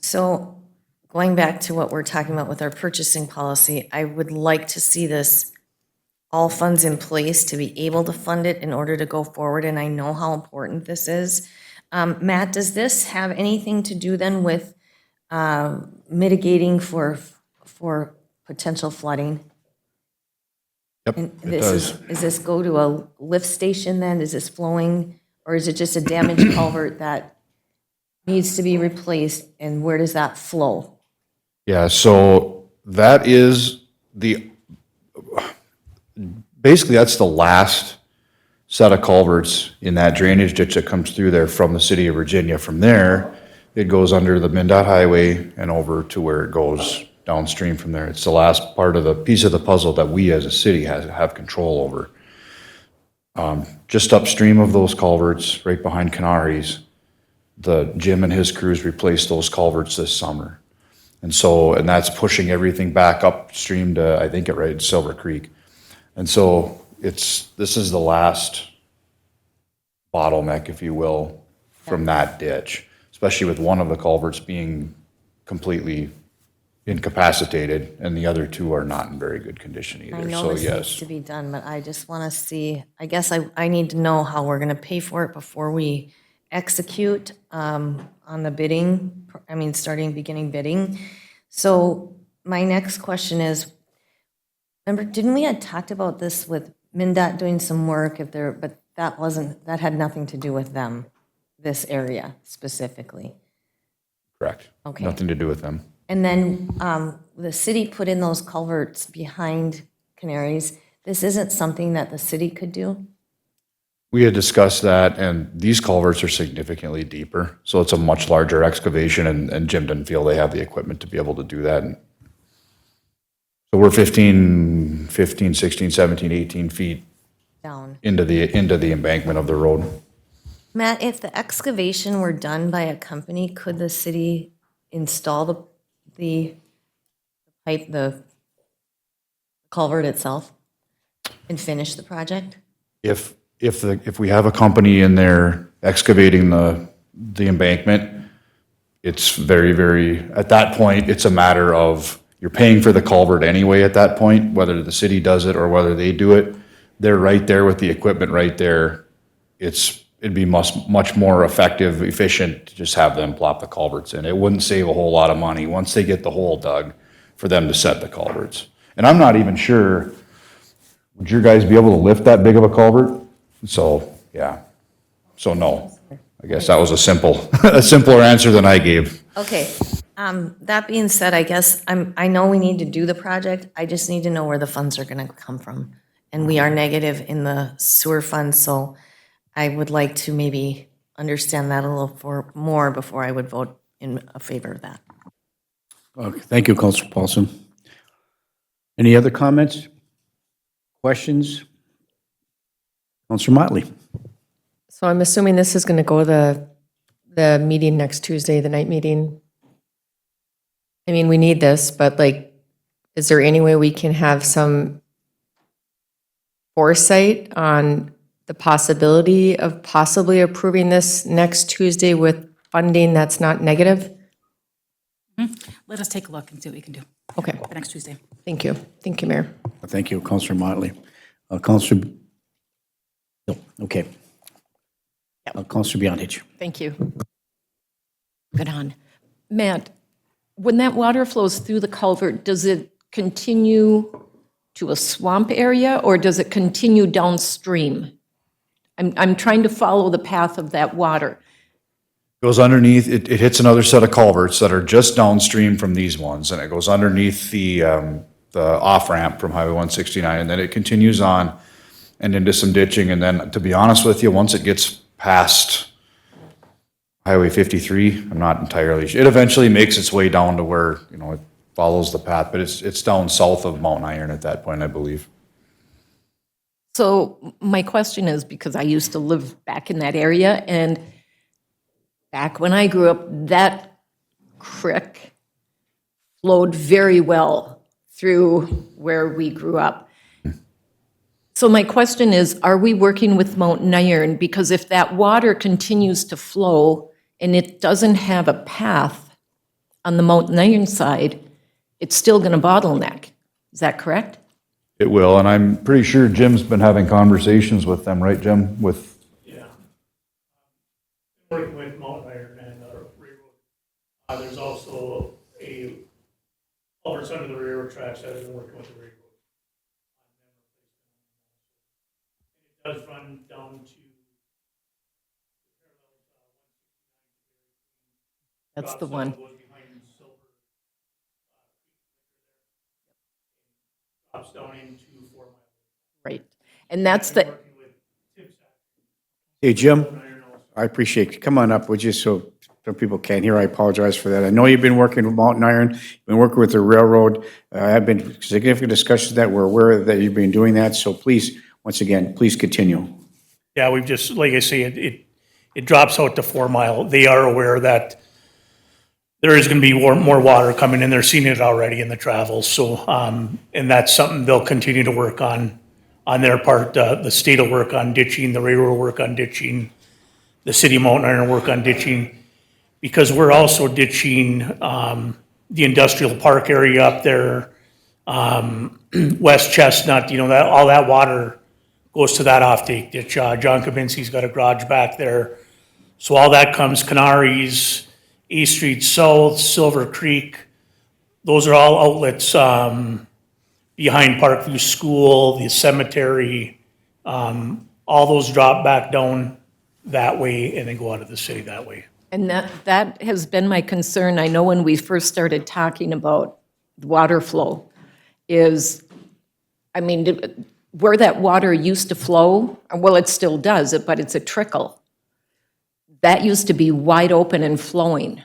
So going back to what we're talking about with our purchasing policy, I would like to see this all funds in place to be able to fund it in order to go forward, and I know how important this is. Matt, does this have anything to do then with mitigating for potential flooding? Yep, And it this does. is this go to a lift station then? Is this flowing? Or is it just a damaged culvert that needs to be replaced? And where does that flow? Yeah, so that is basically that's the last set of culverts in that drainage ditch that comes through there from the city of Virginia. From there, it goes under the MnDOT highway and over to where it goes downstream from there. It's the last part of the piece of the puzzle that we as a city have control over. Just upstream of those culverts, right behind Canaries, Jim and his crews replaced those culverts this summer. And that's pushing everything back upstream to, I think Silver Creek. And so this is the last bottleneck, if you will, from that ditch, especially with one of the culverts being completely incapacitated and the other two are not in very good condition I either. know So this needs yes, to be done, but I just want to see, I guess I need to know how we're going to pay for it before we execute on the bidding, beginning bidding. So my next question is, remember, didn't we had talked about this with MnDOT doing some work but that had nothing to do with them, this area specifically? correct. Okay. Nothing to do with them. And then the city put in those culverts behind Canaries. This isn't something that the city could do? We had discussed that, and these culverts are significantly deeper, so it's a much larger excavation, and Jim didn't feel they have the equipment to be able to do that. And so we're 15, 16, 17, 18 feet Down. into the embankment of the road. Matt, if the excavation were done by a company, could the city install the pipe, the culvert itself, and finish the project? If we have a company in there excavating the embankment, it's very, very, at that point, it's a matter of, you're paying for the culvert anyway at that point, whether the city does it or whether they do it. They're right there with the equipment right there. It'd be much more effective, efficient to just have them plop the culverts in. It wouldn't save a whole lot of money once they get the hole dug for them to set the culverts. And I'm not even sure, would your guys be able to lift that big of a culvert? So, yeah. So no. I guess that was a simpler answer than I gave. Okay, that being said, I guess I know we need to do the project. I just need to know where the funds are gonna come from. And we are negative in the sewer fund, so I would like to maybe understand that a little more before I would vote in favor of that. Okay, thank you, Councilor Paulson. Any other comments? Questions? Councilor Motley? So I'm assuming this is going to go to the meeting next Tuesday, the night meeting. I mean, we need this, but is there any way we can have some foresight on the possibility of possibly approving this next Tuesday with funding that's not negative? Let us take a look and see what we can do Okay, for next Tuesday. thank you. Thank you, Mayor. Thank you, Councilor Motley. Councilor, no, okay. Councilor Beyondich. Thank you. Good on. Matt, when that water flows through the culvert, does it continue to a swamp area or does it continue downstream? I'm trying to follow the path of that water. Goes underneath, it hits another set of culverts that are just downstream from these ones, and it goes underneath the off-ramp from Highway 169, and then it continues on and into some ditching, and then, to be honest with you, once it gets past Highway 53, I'm not entirely sure. It eventually makes its way down to where, it follows the path, but it's down south of Mount Iron at that point, I believe. So my question is, because I used to live back in that area, and back when I grew up, that creek flowed very well through where we grew up. So my question is, are we working with Mountain Iron? Because if that water continues to flow and it doesn't have a path on the Mountain Iron side, it's still going to bottleneck. Is that correct? It will, and I'm pretty sure Jim's been having conversations with them, right, Jim? Yeah. Working with iron and the railroad. There's also a culverts under the railroad tracks that I've been working with the railroad. It does run down to. That's the one. Drops down into 4 Mile. Right. And that's the, Hey, Jim, I appreciate you. Come on up, would you, so some people can't hear. I apologize for that. I know you've been working with Mountain Iron, been working with the railroad. Have been significant discussions that we're aware that you've been doing that, so please, once again, please continue. Yeah, we've just, like I say, it drops out to 4 Mile. They are aware that there is going to be more water coming in. They're seeing it already in the travel. So, and that's something they'll continue to work on their part. The state will work on ditching, the railroad will work on ditching, the city of Mountain Iron will work on ditching, because we're also ditching the industrial park area up there, West Chestnut, that, all that water goes to that offtake ditch. John Kaminski's got a garage back there. So all that comes, Canaries, A Street South, Silver Creek, those are all outlets behind Parkview School, the cemetery. All those drop back down that way and then go out of the city that way. and that has been my concern. I know when we first started talking about water flow is, I mean, where that water used to flow, well, it still does, but it's a trickle. That used to be wide open and flowing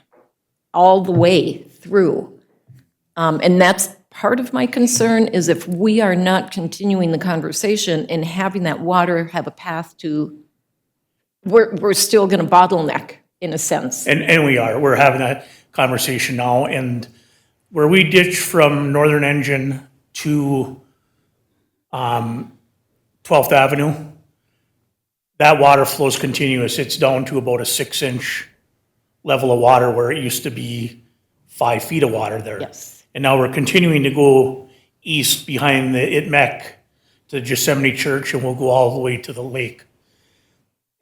all the way through. And that's part of my concern, is if we are not continuing the conversation and having that water have a path to, we're still going to bottleneck in a sense. And we are. We're having that conversation now. And where we ditch from Northern Engine to 12th Avenue, that water flows continuous. It's down to about a 6-inch level of water where it used to be 5 feet of water there. Yes. And now we're continuing to go east behind the ITMEC to Yosemite Church, and we'll go all the way to the lake.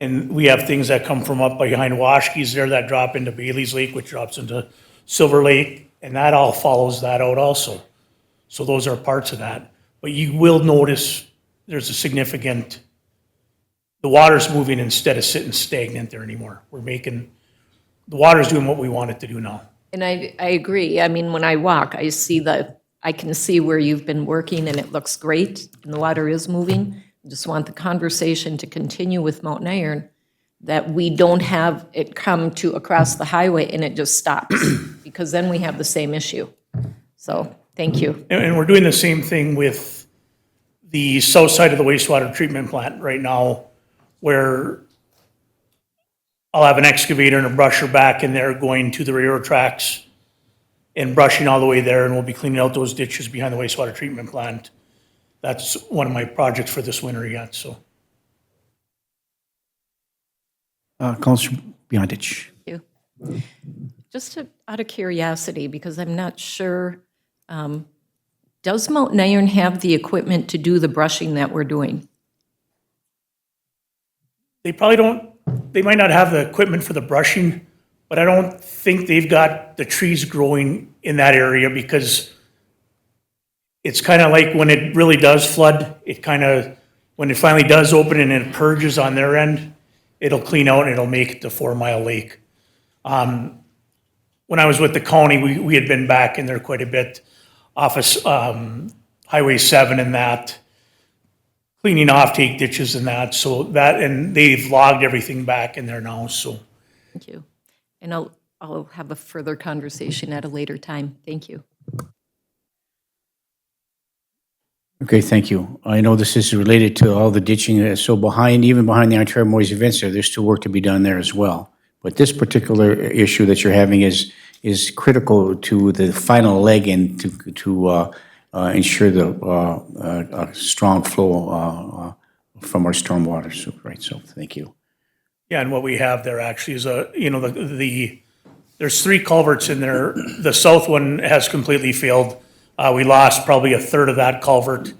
And we have things that come from up behind Washki's there that drop into Bailey's Lake, which drops into Silver Lake, and that all follows that out also. So those are parts of that. But you will notice there's a significant, the water's moving instead of sitting stagnant there anymore. The water's doing what we want it to do now. And I agree. I mean, when I walk, I can see where you've been working and it looks great and the water is moving. I just want the conversation to continue with Mountain Iron, that we don't have it come to across the highway and it just stops, because then we have the same issue. So, thank you. And we're doing the same thing with the south side of the wastewater treatment plant right now, where I'll have an excavator and a brusher back in there going to the railroad tracks and brushing all the way there, and we'll be cleaning out those ditches behind the wastewater treatment plant. That's one of my projects for this winter yet, so. Councilor Beyondich. Thank you. Just out of curiosity, because I'm not sure, does Mountain Iron have the equipment to do the brushing that we're doing? They probably don't, they might not have the equipment for the brushing, but I don't think they've got the trees growing in that area, because it's kind of like when it really does flood, when it finally does open and it purges on their end, it'll clean out and it'll make it to 4 Mile Lake. When I was with the county, we had been back in there quite a bit, off of Highway 7 and that, cleaning off take ditches and that, so that, and they've logged everything back in there now, so. Thank you. And I'll have a further conversation at a later time. Thank you. Okay, thank you. I know this is related to all the ditching, so even behind the Ontario Moise event center, there's still work to be done there as well. But this particular issue that you're having is critical to the final leg and to ensure the strong flow from our stormwater. So, right, so thank you. Yeah, and what we have there actually is there's 3 culverts in there. The south one has completely failed. We lost probably a third of that culvert.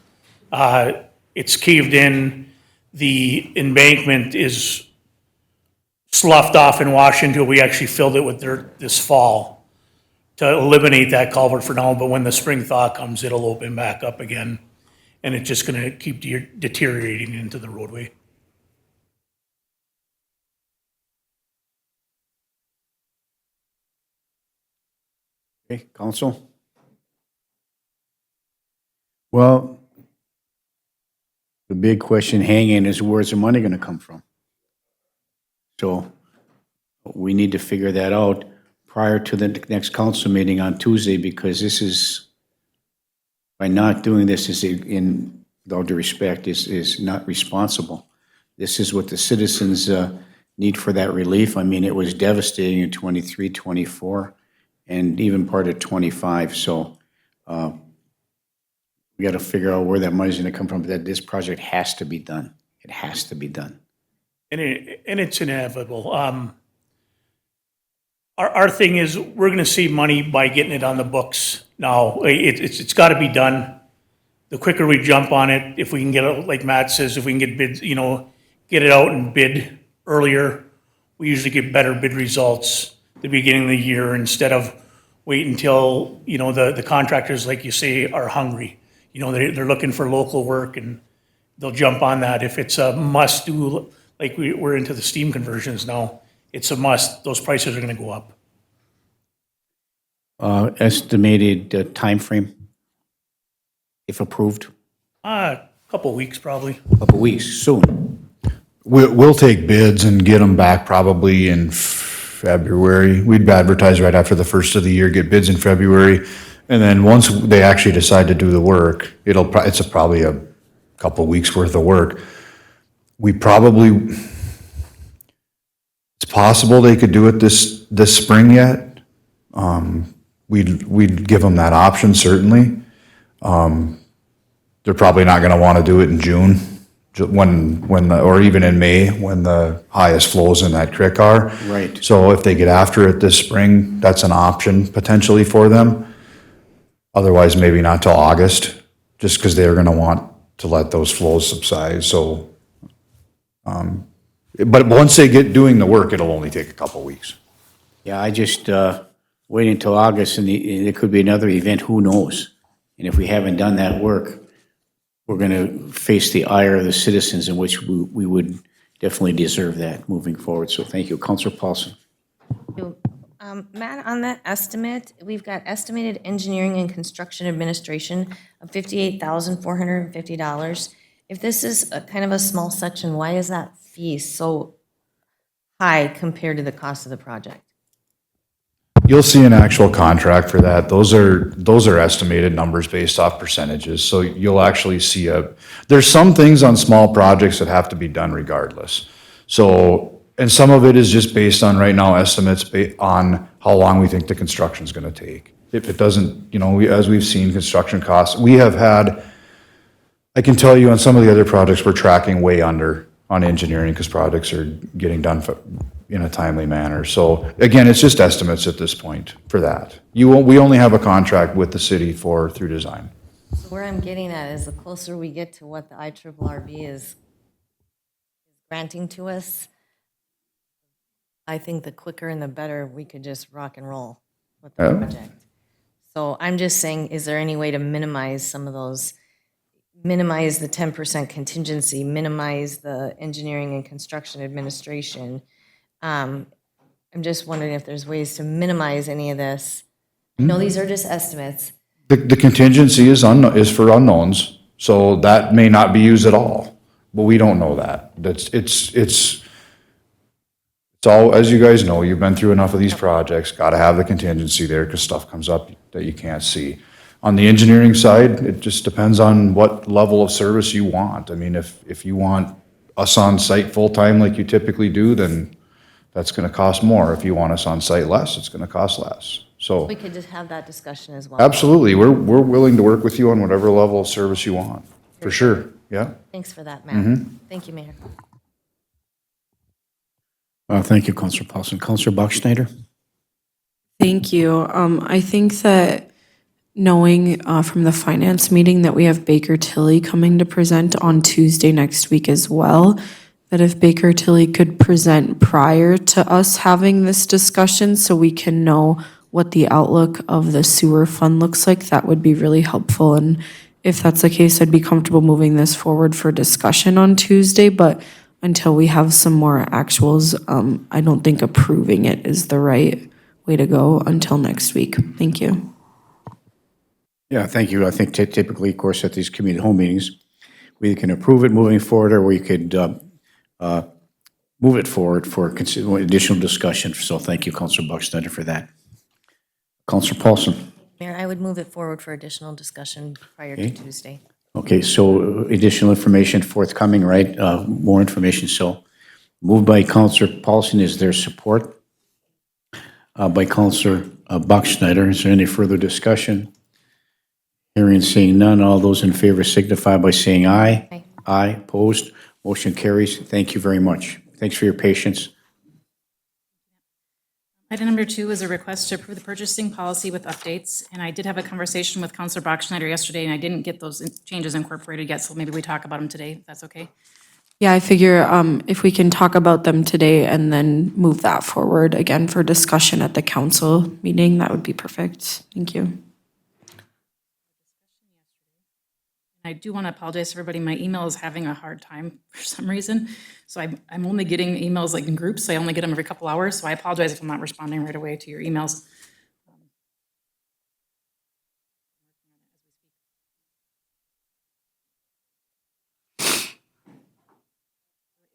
It's caved in. The embankment is sloughed off and washed into it. We actually filled it with dirt this fall to eliminate that culvert for now, but when the spring thaw comes, it'll open back up again. And it's just gonna keep deteriorating into the roadway. Okay, council? Well, the big question hanging is where's the money gonna come from? So we need to figure that out prior to the next council meeting on Tuesday, because this is, by not doing this is, in all due respect, is not responsible. This is what the citizens need for that relief. I mean, it was devastating in 23, 24, and even part of 25. So we got to figure out where that money's going to come from. That this project has to be done. It has to be done. And it's inevitable. Our thing is, we're gonna save money by getting it on the books now. It's gotta be done. The quicker we jump on it, if we can get it, like Matt says, if we can get bids, get it out and bid earlier, we usually get better bid results at the beginning of the year instead of wait until, the contractors, like you say, are hungry. They're looking for local work and they'll jump on that. If it's a must do, like we're into the steam conversions now, it's a must, those prices are gonna go up. Estimated timeframe, if approved? Couple weeks probably. Couple weeks, soon. We'll take bids and get them back probably in February. We'd advertise right after the first of the year, get bids in February. And then once they actually decide to do the work, it's probably a couple weeks worth of work. It's possible they could do it this spring yet. We'd give them that option, certainly. They're probably not gonna wanna do it in June, or even in May, when the highest flows in that creek are. Right. So if they get after it this spring, that's an option potentially for them. Otherwise, maybe not till August, just because they're gonna want to let those flows subside, so. But once they get doing the work, it'll only take a couple weeks. Yeah, I just wait until August and there could be another event, who knows? And if we haven't done that work, we're gonna face the ire of the citizens, in which we would definitely deserve that moving forward. So thank you. Councilor Paulson. Matt, on that estimate, we've got estimated engineering and construction administration of $58,450. If this is a kind of a small section, why is that fee so high compared to the cost of the project? You'll see an actual contract for that. Those are estimated numbers based off percentages. So you'll actually see there's some things on small projects that have to be done regardless. So, and some of it is just based on right now estimates on how long we think the construction's gonna take. If it doesn't, as we've seen construction costs, I can tell you on some of the other projects, we're tracking way under on engineering because projects are getting done in a timely manner. So again, it's just estimates at this point for that. We only have a contract with the city through design. So where I'm getting at is the closer we get to what the IRRB is granting to us, I think the quicker and the better we could just rock and roll with the project. So I'm just saying, is there any way to minimize some of those, minimize the 10% contingency, minimize the engineering and construction administration? I'm just wondering if there's ways to minimize any of this. I know these are just estimates. The contingency is for unknowns, so that may not be used at all, but we don't know that. It's all, as you guys know, you've been through enough of these projects, gotta have the contingency there because stuff comes up that you can't see. On the engineering side, it just depends on what level of service you want. I mean, if you want us on site full-time like you typically do, then that's gonna cost more. If you want us on site less, it's gonna cost less. So We could just have that discussion as well. absolutely, we're willing to work with you on whatever level of service you want, for sure, yeah. Thanks for that, Matt. Thank you, Mayor. Thank you, Councilor Paulson. Councilor Bachschneider? Thank you. I think that knowing from the finance meeting that we have Baker Tilly coming to present on Tuesday next week as well, that if Baker Tilly could present prior to us having this discussion so we can know what the outlook of the sewer fund looks like, that would be really helpful. And if that's the case, I'd be comfortable moving this forward for discussion on Tuesday, but until we have some more actuals, I don't think approving it is the right way to go until next week. Thank you. Yeah, thank you. I think typically, of course, at these community home meetings, we can approve it moving forward, or we could move it forward for additional discussion. So thank you, Councilor Bucksteiner, for that. Councilor Paulson. Mayor, I would move it forward for additional discussion prior to Tuesday. Okay, so additional information forthcoming, right? More information. So moved by Councilor Paulson. Is there support? By Councilor Bucksteiner. Is there any further discussion? Hearing and seeing none, all those in favor signify by saying aye. Aye. Aye, opposed, motion carries. Thank you very much. Thanks for your patience. Item number 2 is a request to approve the purchasing policy with updates. And I did have a conversation with Councilor Bachschnider yesterday, and I didn't get those changes incorporated yet, so maybe we talk about them today, if that's okay. Yeah, I figure if we can talk about them today and then move that forward again for discussion at the council meeting, that would be perfect. Thank you. I do want to apologize to everybody. My email is having a hard time for some reason. So I'm only getting emails like in groups. I only get them every couple hours. So I apologize if I'm not responding right away to your emails.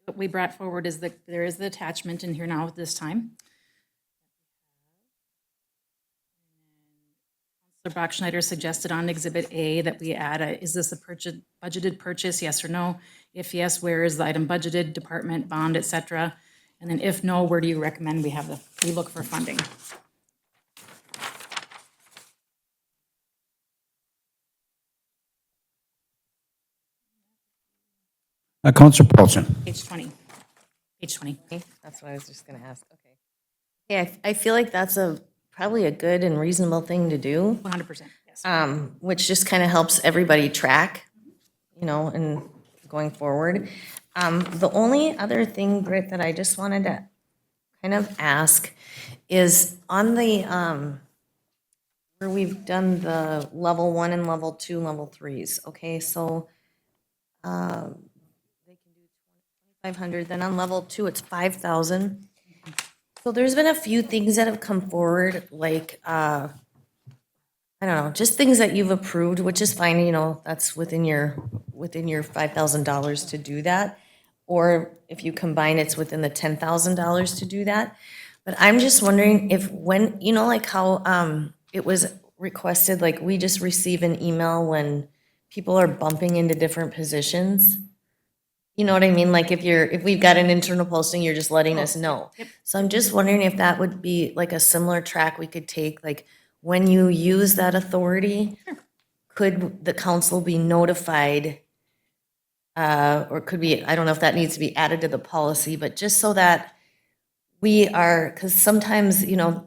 What we brought forward is that there is the attachment in here now at this time. Councilor Bachschnider suggested on Exhibit A that we add is this a budgeted purchase, yes or no? If yes, where is the item budgeted, department, bond, et cetera? And then if no, where do you recommend we look for funding? Councilor Paulson. Page 20. Page 20. Okay, that's what I was just gonna ask, okay. Yeah, I feel like that's probably a good and reasonable thing to do, 100%, yes. which just kind of helps everybody track, and going forward. The only other thing, Britt, that I just wanted to kind of ask is on the, where we've done the level 1 and level 2, level 3s, okay, so they can do 2,500, then on level 2, it's 5,000. So there's been a few things that have come forward, like, I don't know, just things that you've approved, which is fine, that's within your $5,000 to do that. Or if you combine, it's within the $10,000 to do that. But I'm just wondering if when, like how it was requested, like we just receive an email when people are bumping into different positions. You know what I mean? Like if we've got an internal posting, you're just letting us know. So I'm just wondering if that would be like a similar track we could take, like when you use that authority, could the council be notified? Or could be, I don't know if that needs to be added to the policy, but just so that we are, because sometimes, there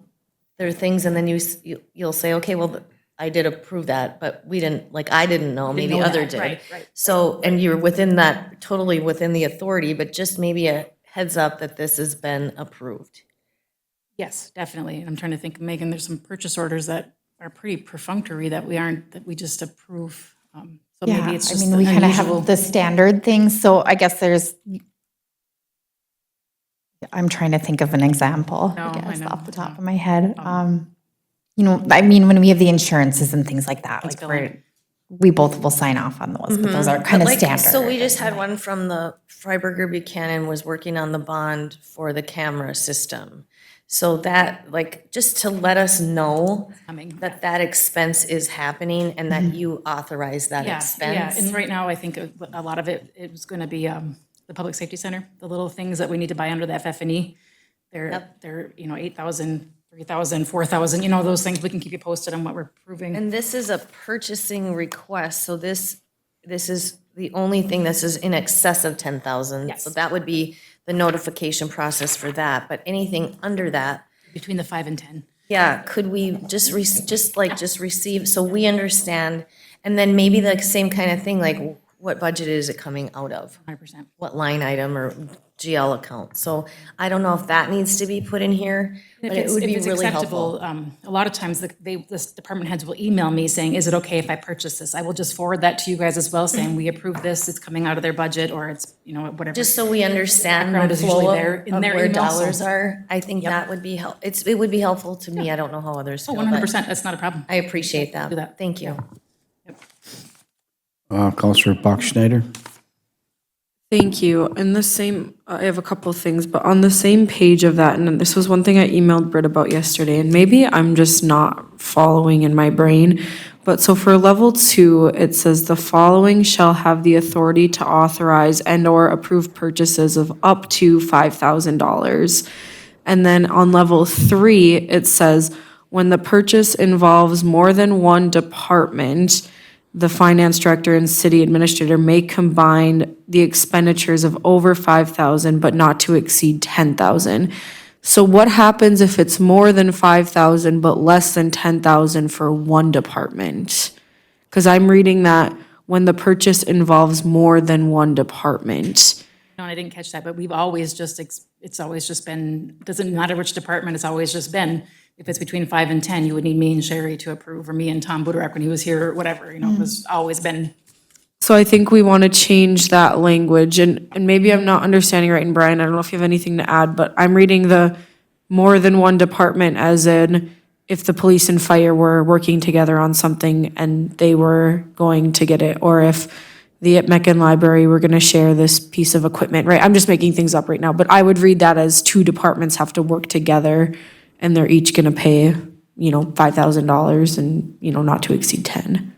are things and then you'll say, okay, well, I did approve that, but we didn't, like, I didn't know, maybe know other that, did. right. So, and you're within that, totally within the authority, but just maybe a heads up that this has been approved. Yes, definitely. And I'm trying to think, Megan, there's some purchase orders that are pretty perfunctory that we just approve. So Yeah, maybe it's I just mean, we kind of unusual. have the standard things, so I guess I'm trying to think of an example, No, I I guess, know. off the top of my head. I mean, when we have the insurances and things like that, It's like billing. we both will sign off on those, but those are kind of Like, standard. So we just had one from the Freiberger Buchanan was working on the bond for the camera system. So that, like, just to let us know Coming. that expense is happening and that you authorize that Yeah, expense. and right now, I think a lot of it was going to be the Public Safety Center, the little things that we need to buy under the FF&E. They're 8,000, 3,000, 4,000, those things. We can keep you posted on what we're approving. And this is a purchasing request, so this is the only thing this is in excess of 10,000. Yes. So that would be the notification process for that, but anything under that, Between the 5 and 10. yeah, could we just receive, so we understand, and then maybe the same kind of thing, like what budget is it coming out of? 100%. What line item or GL account? So I don't know if that needs to be put in here, but it would be really helpful. A lot of times, this department heads will email me saying, is it okay if I purchase this? I will just forward that to you guys as well, saying, we approve this, it's coming out of their budget, or it's, whatever. Just so we understand Background the is usually flow there of in their where email, so- dollars are. I think that would be it would be helpful to me. I don't know how others Oh, feel, but 100%, that's not a problem. I appreciate that. Do that. Thank you. Counselor Bachschnider? Thank you. And the same, I have a couple of things, but on the same page of that, and this was one thing I emailed Britt about yesterday, and maybe I'm just not following in my brain. But so for level 2, it says the following shall have the authority to authorize and/or approve purchases of up to $5,000. And then on level 3, it says when the purchase involves more than one department, the finance director and city administrator may combine the expenditures of over 5,000 but not to exceed 10,000. So what happens if it's more than 5,000 but less than 10,000 for one department? Because I'm reading that when the purchase involves more than one department. No, I didn't catch that, but we've always just, it's always just been, doesn't matter which department, it's always just been, if it's between 5 and 10, you would need me and Sherry to approve, or me and Tom Budarak when he was here, or whatever, it was always been. So I think we want to change that language, and maybe I'm not understanding right, and Brian, I don't know if you have anything to add, but I'm reading the more than one department as in if the police and fire were working together on something and they were going to get it, or if the Meccan Library were going to share this piece of equipment, right? I'm just making things up right now, but I would read that as two departments have to work together and they're each going to pay, $5,000 and, not to exceed 10.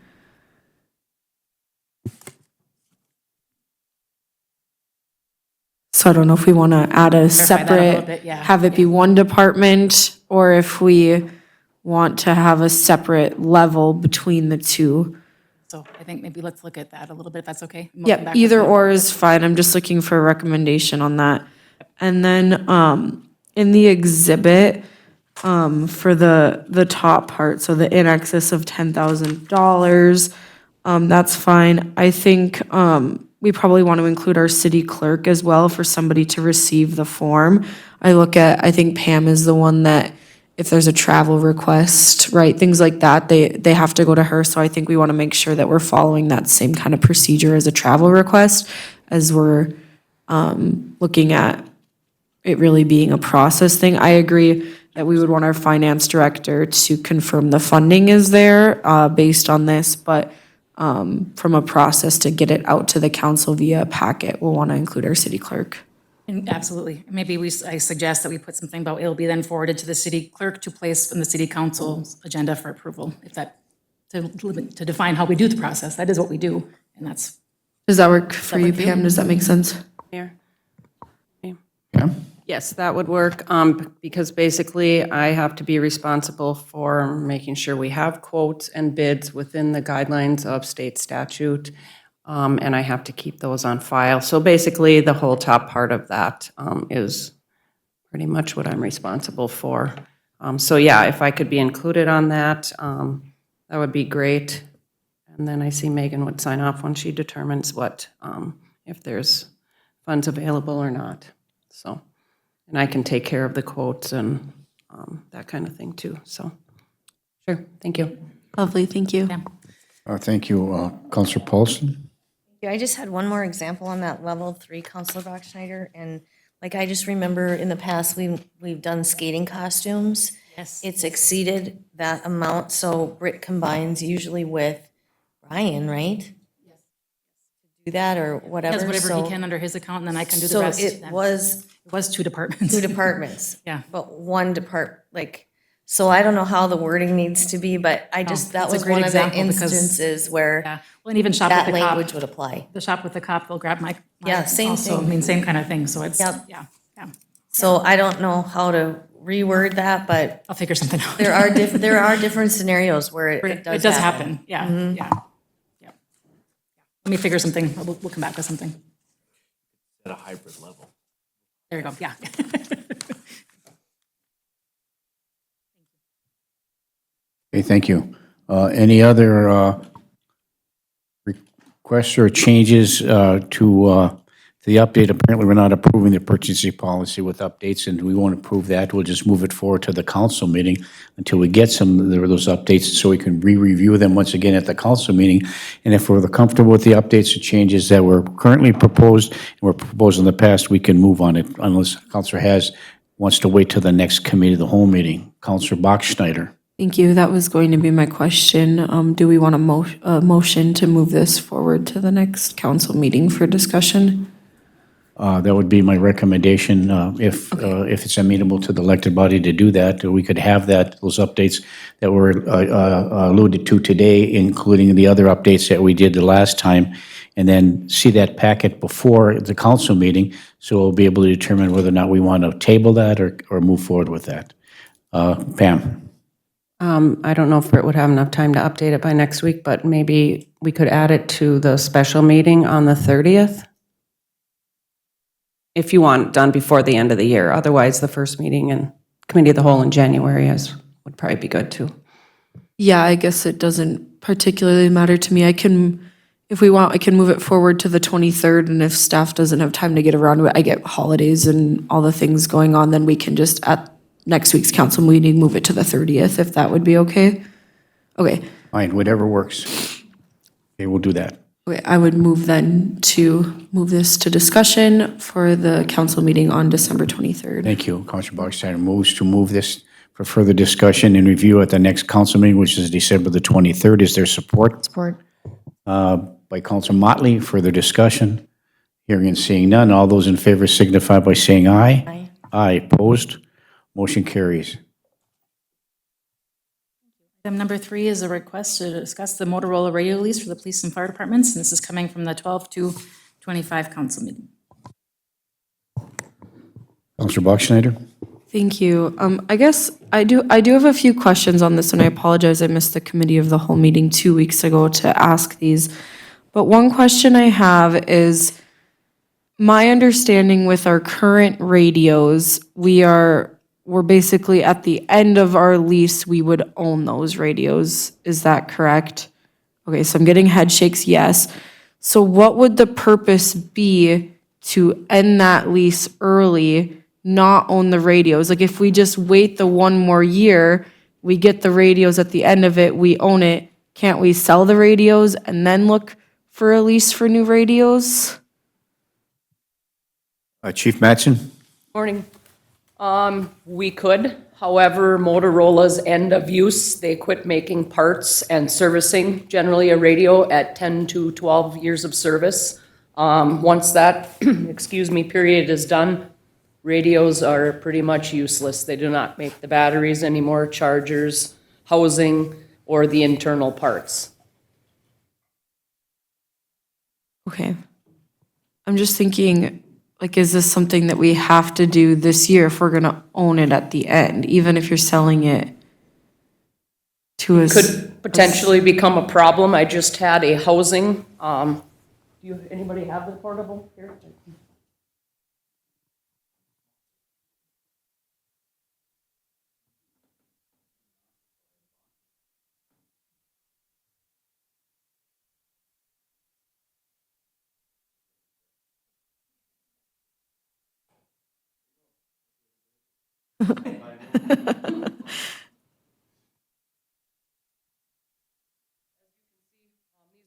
So I don't know if we want to add a that a little separate, bit, yeah. have it be one department, or if we want to have a separate level between the two. So I think maybe let's look at that a little bit, if that's okay. And we'll come Yep, back with either that. or is fine. I'm just looking for a recommendation on that. And then in the exhibit, for the top part, so the in excess of $10,000, that's fine. I think we probably want to include our city clerk as well for somebody to receive the form. I think Pam is the one that, if there's a travel request, right, things like that, they have to go to her. So I think we want to make sure that we're following that same kind of procedure as a travel request, as we're looking at it really being a process thing. I agree that we would want our finance director to confirm the funding is there based on this, but from a process to get it out to the council via a packet, we'll want to include our city clerk. And absolutely. Maybe I suggest that we put something about it'll be then forwarded to the city clerk to place on the city council's agenda for approval, if that, to define how we do the process. That is what we do, and that's. Does that work for you, Pam? Does that make sense? Mayor? Yeah? Yes, that would work, because basically I have to be responsible for making sure we have quotes and bids within the guidelines of state statute, and I have to keep those on file. So basically, the whole top part of that is pretty much what I'm responsible for. So yeah, if I could be included on that, that would be great. And then I see Megan would sign off when she determines what, if there's funds available or not, so. And I can take care of the quotes and that kind of thing too, so. Sure, thank you. Lovely, thank you. Thank you. Counselor Paulson? Yeah, I just had one more example on that level 3, Counselor Bachschnider, and I just remember in the past, we've done skating costumes. Yes. It's exceeded that amount, so Britt combines usually with Ryan, right? Yes. Do that or whatever. Does whatever so- he can under his account, and then I can do the So rest. it was It was 2 departments. 2 departments. Yeah. But one so I don't know how the wording needs to be, but that that's a was great one of the example because- instances where Yeah, well, and even shop with that the cop. language would apply. The shop with the cop, they'll grab my. Yeah, same also, thing. I mean, same kind of thing, so it's, Yep. yeah. So I don't know how to reword that, but I'll figure something out. there are different scenarios where it does It does happen. happen, yeah. Let me figure something, we'll come back with something. At a hybrid level. There you go, yeah. Okay, thank you. Any other requests or changes to the update. Apparently, we're not approving the purchasing policy with updates, and we won't approve that. We'll just move it forward to the council meeting until we get some of those updates so we can re-review them once again at the council meeting. And if we're comfortable with the updates or changes that were currently proposed and were proposed in the past, we can move on it unless Councilor wants to wait till the next committee of the whole meeting. Councilor Bachschnider. Thank you. That was going to be my question. Do we want a motion to move this forward to the next council meeting for discussion? That would be my recommendation, if it's amenable to the elected body to do that. We could have those updates that were alluded to today, including the other updates that we did the last time, and then see that packet before the council meeting, so we'll be able to determine whether or not we want to table that or move forward with that. Pam? I don't know if Britt would have enough time to update it by next week, but maybe we could add it to the special meeting on the 30th. If you want it done before the end of the year. Otherwise, the first meeting and committee of the whole in January would probably be good too. Yeah, I guess it doesn't particularly matter to me. If we want, I can move it forward to the 23rd, and if staff doesn't have time to get around to it, I get holidays and all the things going on, then we can just, at next week's council meeting, move it to the 30th, if that would be okay. Okay. Fine, whatever works. Okay, we'll do that. Okay, I would move then to move this to discussion for the council meeting on December 23rd. Thank you. Councilor Bachstein moves to move this for further discussion and review at the next council meeting, which is December the 23rd. Is there support? Support. By Councilor Motley. Further discussion? Hearing and seeing none. All those in favor signify by saying aye. Aye. Aye. Opposed? Motion carries. Item number 3 is a request to discuss the Motorola radio lease for the police and fire departments, and this is coming from the 12/2/25 council meeting. Councilor Bachschnider? Thank you. I guess I do have a few questions on this, and I apologize, I missed the committee of the whole meeting 2 weeks ago to ask these. But one question I have is, my understanding with our current radios, we're basically at the end of our lease, we would own those radios. Is that correct? Okay, so I'm getting head shakes, yes. So what would the purpose be to end that lease early, not own the radios? Like, if we just wait the one more year, we get the radios at the end of it, we own it, can't we sell the radios and then look for a lease for new radios? Chief Mattson? Morning. We could, however, Motorola's end of use, they quit making parts and servicing generally a radio at 10 to 12 years of service. Once that, period is done, radios are pretty much useless. They do not make the batteries anymore, chargers, housing, or the internal parts. Okay. I'm just thinking, like, is this something that we have to do this year if we're gonna own it at the end, even if you're selling it to us? Could potentially become a problem. I just had a housing, anybody have the portable here?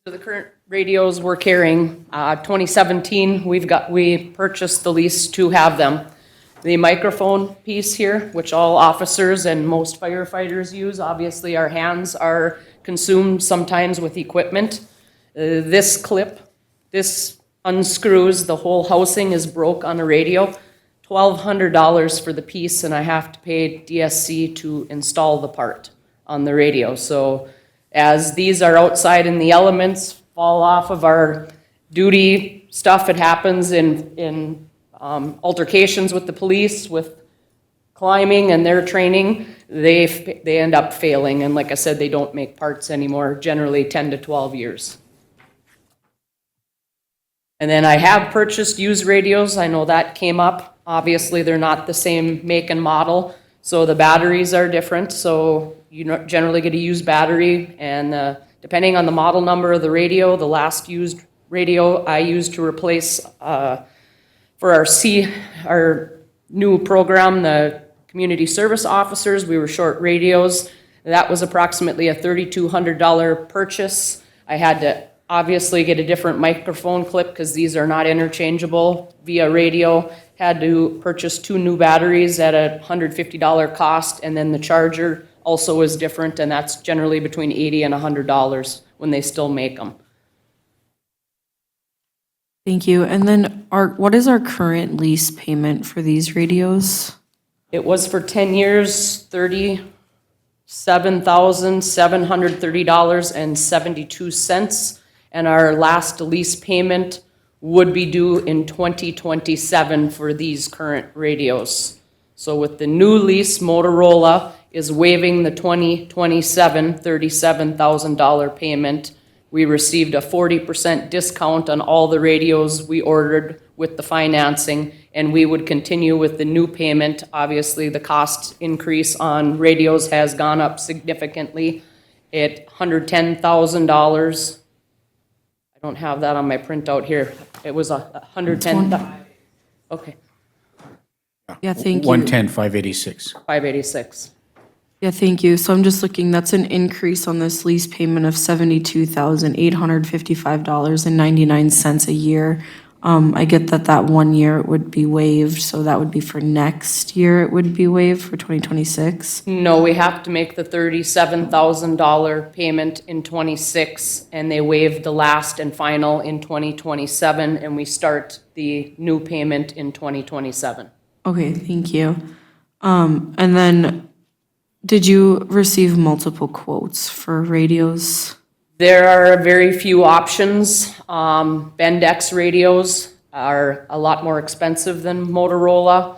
So the current radios we're carrying, 2017, we purchased the lease to have them. The microphone piece here, which all officers and most firefighters use, obviously our hands are consumed sometimes with equipment. This clip, this unscrews, the whole housing is broke on a radio. $1,200 for the piece, and I have to pay DSC to install the part on the radio. So as these are outside in the elements, fall off of our duty stuff, it happens in altercations with the police, with climbing and their training, they end up failing. And like I said, they don't make parts anymore, generally 10 to 12 years. And then I have purchased used radios. I know that came up. Obviously, they're not the same make and model, so the batteries are different. So you generally get a used battery, and depending on the model number of the radio, the last used radio I used to replace, for our new program, the community service officers, we were short radios. That was approximately a $3,200 purchase. I had to obviously get a different microphone clip because these are not interchangeable via radio. Had to purchase 2 new batteries at a $150 cost, and then the charger also is different, and that's generally between $80 and $100 when they still make them. Thank you. And then what is our current lease payment for these radios? It was for 10 years, $37,730.72, and our last lease payment would be due in 2027 for these current radios. So with the new lease, Motorola is waiving the 2027 $37,000 payment. We received a 40% discount on all the radios we ordered with the financing, and we would continue with the new payment. Obviously, the cost increase on radios has gone up significantly at $110,000. I don't have that on my printout here. It was $110,000. Okay, Yeah, thank you. 110, 586. $586. Yeah, thank you. So I'm just looking, that's an increase on this lease payment of $72,855.99 a year. I get that 1 year it would be waived, so that would be for next year it would be waived for 2026? No, we have to make the $37,000 payment in '26, and they waived the last and final in 2027, and we start the new payment in 2027. Okay, thank you. And then, did you receive multiple quotes for radios? There are very few options. Bendix radios are a lot more expensive than Motorola.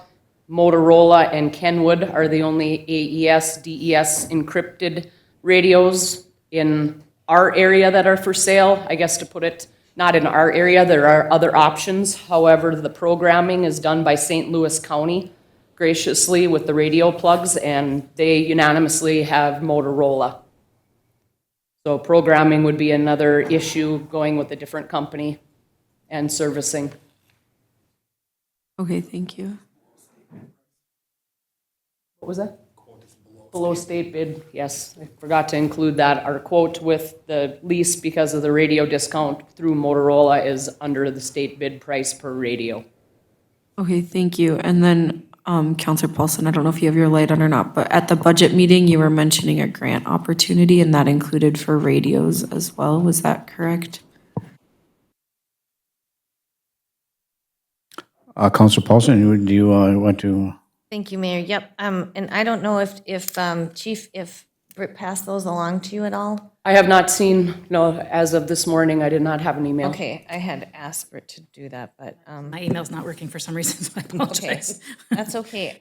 Motorola and Kenwood are the only AES, DES encrypted radios in our area that are for sale. I guess to put it, not in our area, there are other options. However, the programming is done by St. Louis County graciously with the radio plugs, and they unanimously have Motorola. So programming would be another issue, going with a different company and servicing. Okay, thank you. What was that? Below state bid, yes. I forgot to include that. Our quote with the lease, because of the radio discount through Motorola, is under the state bid price per radio. Okay, thank you. And then, Counselor Paulson, I don't know if you have your light on or not, but at the budget meeting, you were mentioning a grant opportunity, and that included for radios as well. Was that correct? Councilor Paulson, do you want to? Thank you, Mayor. Yep, and I don't know if Chief, if Britt passed those along to you at all? I have not seen, no, as of this morning, I did not have an email. Okay, I had asked Britt to do that, but. My email's not working for some reason, so I apologize. That's okay.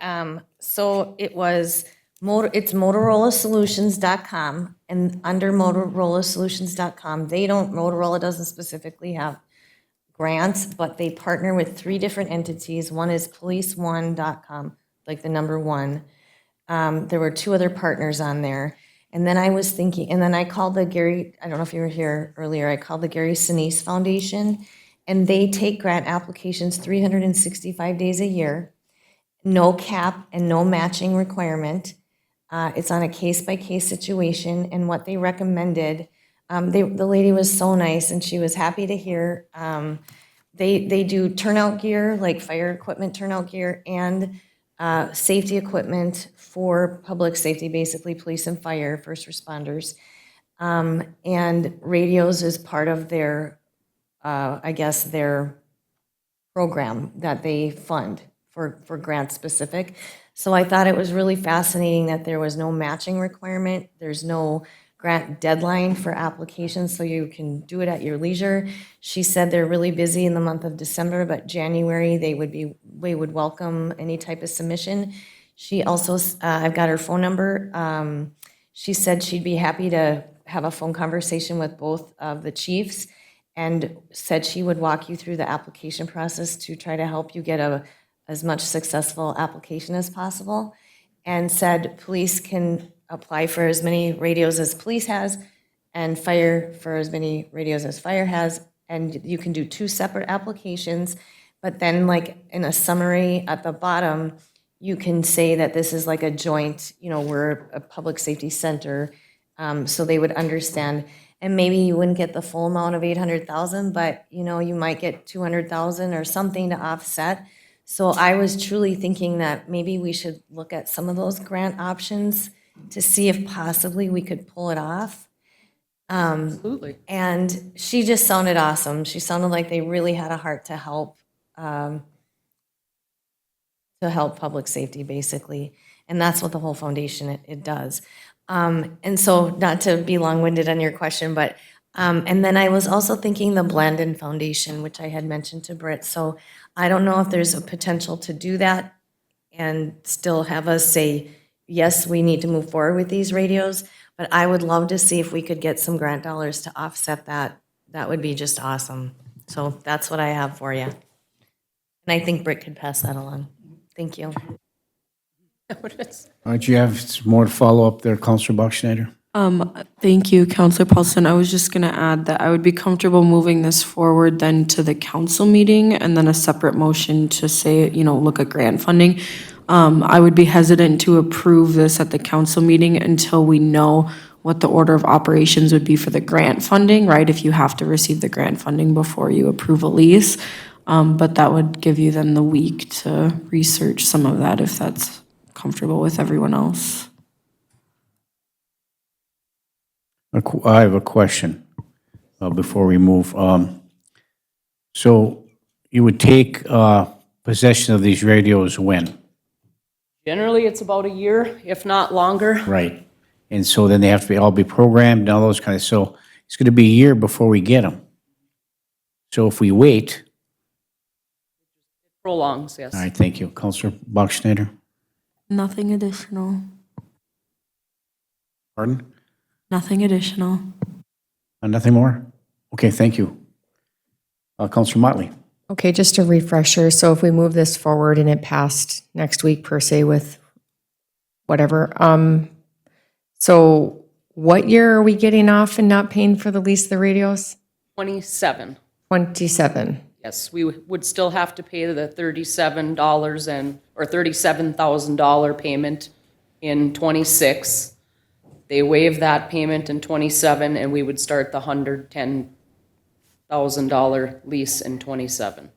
So it's MotorolaSolutions.com, and under MotorolaSolutions.com, Motorola doesn't specifically have grants, but they partner with 3 different entities. One is PoliceOne.com, like the number 1. There were 2 other partners on there. And then I was thinking, and then I called the Gary, I don't know if you were here earlier, I called the Gary Sinise Foundation, and they take grant applications 365 days a year, no cap and no matching requirement. It's on a case-by-case situation, and what they recommended, the lady was so nice, and she was happy to hear. They do turnout gear, like fire equipment turnout gear, and safety equipment for public safety, basically police and fire, first responders. And radios is part of their, I guess, their program that they fund for grant specific. So I thought it was really fascinating that there was no matching requirement. There's no grant deadline for applications, so you can do it at your leisure. She said they're really busy in the month of December, but January they would welcome any type of submission. She also, I've got her phone number. She said she'd be happy to have a phone conversation with both of the chiefs, and said she would walk you through the application process to try to help you get as much successful application as possible, and said police can apply for as many radios as police has, and fire for as many radios as fire has, and you can do 2 separate applications, but then like in a summary at the bottom, you can say that this is like a joint, we're a public safety center, so they would understand. And maybe you wouldn't get the full amount of 800,000, but, you might get 200,000 or something to offset. So I was truly thinking that maybe we should look at some of those grant options to see if possibly we could pull it off. Absolutely. And she just sounded awesome. She sounded like they really had a heart to help public safety, basically. And that's what the whole foundation, it does. And so, not to be long-winded on your question, but, and then I was also thinking the Blandon Foundation, which I had mentioned to Britt. So I don't know if there's a potential to do that and still have us say, yes, we need to move forward with these radios, but I would love to see if we could get some grant dollars to offset that. That would be just awesome. So that's what I have for you. And I think Britt could pass that along. Thank you. All right, you have some more to follow up there, Counselor Bachschnider? Thank you, Counselor Paulson. I was just gonna add that I would be comfortable moving this forward then to the council meeting and then a separate motion to say, look at grant funding. I would be hesitant to approve this at the council meeting until we know what the order of operations would be for the grant funding, right? If you have to receive the grant funding before you approve a lease. But that would give you then the week to research some of that if that's comfortable with everyone else. I have a question before we move. So you would take possession of these radios when? Generally, it's about a year, if not longer. Right. And so then they have to all be programmed and all those kind of, so it's going to be a year before we get them. So if we wait. Prolongs, yes. All right, thank you. Counselor Bachschnider? Nothing additional. Pardon? Nothing additional. Nothing more? Okay, thank you. Counselor Motley? Okay, just a refresher. So if we move this forward and it passed next week per se with whatever, so what year are we getting off and not paying for the lease of the radios? 27. 27. Yes, we would still have to pay the $37 or $37,000 payment in 26. They waive that payment in 27, and we would start the $110,000 lease in 27.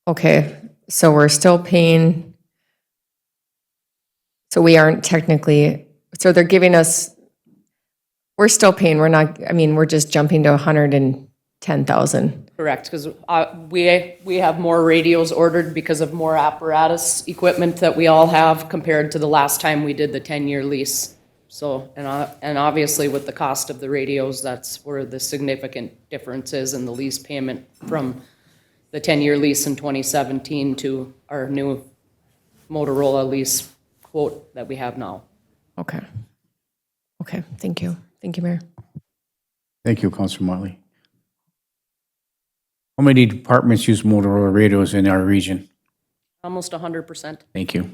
Okay, so we're still paying, so we aren't technically, so they're giving us, we're still paying, we're not, we're just jumping to 110,000. Correct, because we have more radios ordered because of more apparatus equipment that we all have compared to the last time we did the 10-year lease. So, and obviously with the cost of the radios, that's where the significant difference is in the lease payment from the 10-year lease in 2017 to our new Motorola lease quote that we have now. Okay. Okay, thank you. Thank you, Mayor. Thank you, Counselor Motley. How many departments use Motorola radios in our region? Almost 100%. Thank you.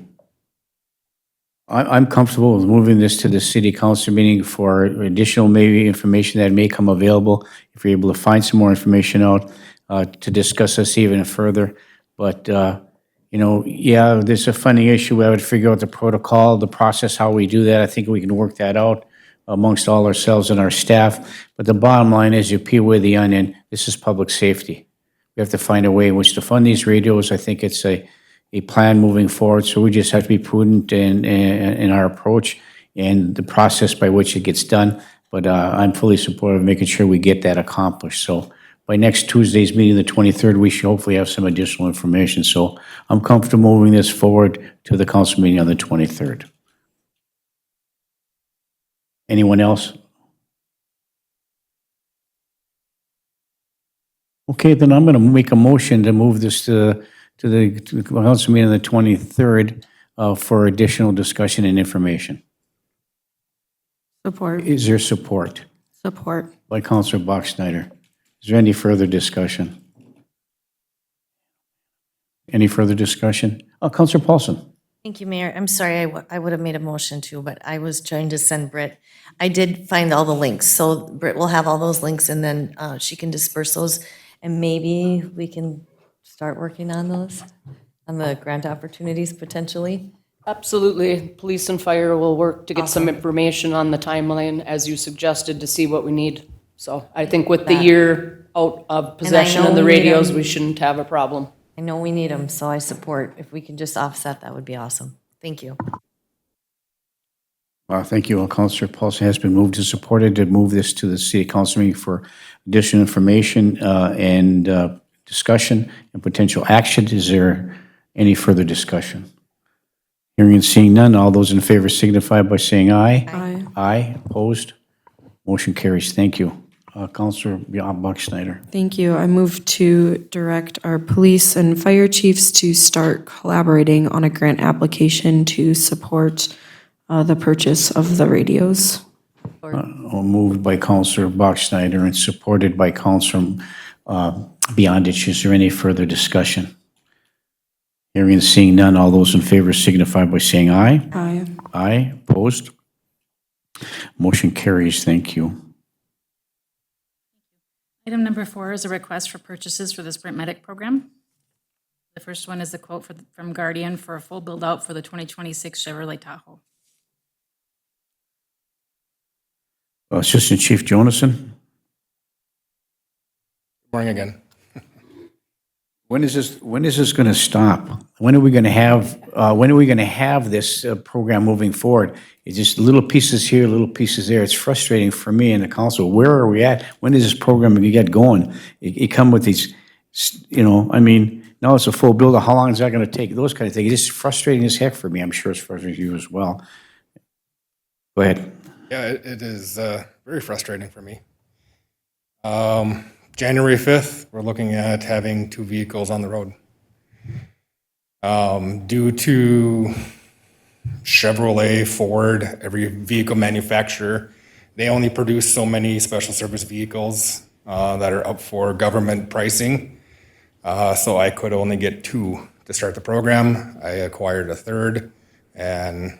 I'm comfortable with moving this to the city council meeting for additional maybe information that may come available. If you're able to find some more information out to discuss this even further. But, yeah, there's a funding issue. We have to figure out the protocol, the process, how we do that. I think we can work that out amongst all ourselves and our staff. But the bottom line is you peel away the onion, this is public safety. We have to find a way in which to fund these radios. I think it's a plan moving forward, so we just have to be prudent in our approach and the process by which it gets done. But I'm fully supportive of making sure we get that accomplished. So by next Tuesday's meeting, the 23rd, we should hopefully have some additional information. So I'm comfortable moving this forward to the council meeting on the 23rd. Anyone else? Okay, then I'm going to make a motion to move this to the council meeting on the 23rd for additional discussion and information. Support. Is there support? Support. By Councilor Bachschnider. Is there any further discussion? Any further discussion? Councilor Paulson. Thank you, Mayor. I'm sorry, I would have made a motion too, but I was trying to send Britt. I did find all the links, so Britt will have all those links and then she can disperse those. And maybe we can start working on those, on the grant opportunities potentially. Absolutely. Police and fire will work to get some information on the timeline, as you suggested, to see what we need. So I think with the year out of possession of the radios, we shouldn't have a problem. I know we need them, so I support. If we can just offset, that would be awesome. Thank you. Thank you. Councilor Paulson has been moved and supported to move this to the city council meeting for additional information and discussion and potential action. Is there any further discussion? Hearing and seeing none, all those in favor signify by saying aye. Aye. Aye, opposed? Motion carries. Thank you. Councilor Buckschneider. Thank you. I move to direct our police and fire chiefs to start collaborating on a grant application to support the purchase of the radios. Moved by Councilor Buckschneider and supported by Councilor Beyondich. Is there any further discussion? Hearing and seeing none, all those in favor signify by saying aye. Aye. Aye, opposed? Motion carries. Thank you. Item number 4 is a request for purchases for the Sprint Medic program. The first one is the quote from Guardian for a full build-out for the 2026 Chevrolet Tahoe. Assistant Chief Jonason. Morning again. When is this going to stop? When are we going to have this program moving forward? It's just little pieces here, little pieces there. It's frustrating for me and the council. Where are we at? When is this program going to get going? You come with these, now it's a full build. How long is that going to take? Those kind of things. It's frustrating as heck for me. I'm sure it's frustrating for you as well. Go ahead. Yeah, it is very frustrating for me. January 5th, we're looking at having 2 vehicles on the road. Due to Chevrolet, Ford, every vehicle manufacturer, they only produce so many special service vehicles that are up for government pricing. So I could only get 2 to start the program. I acquired a 3rd, and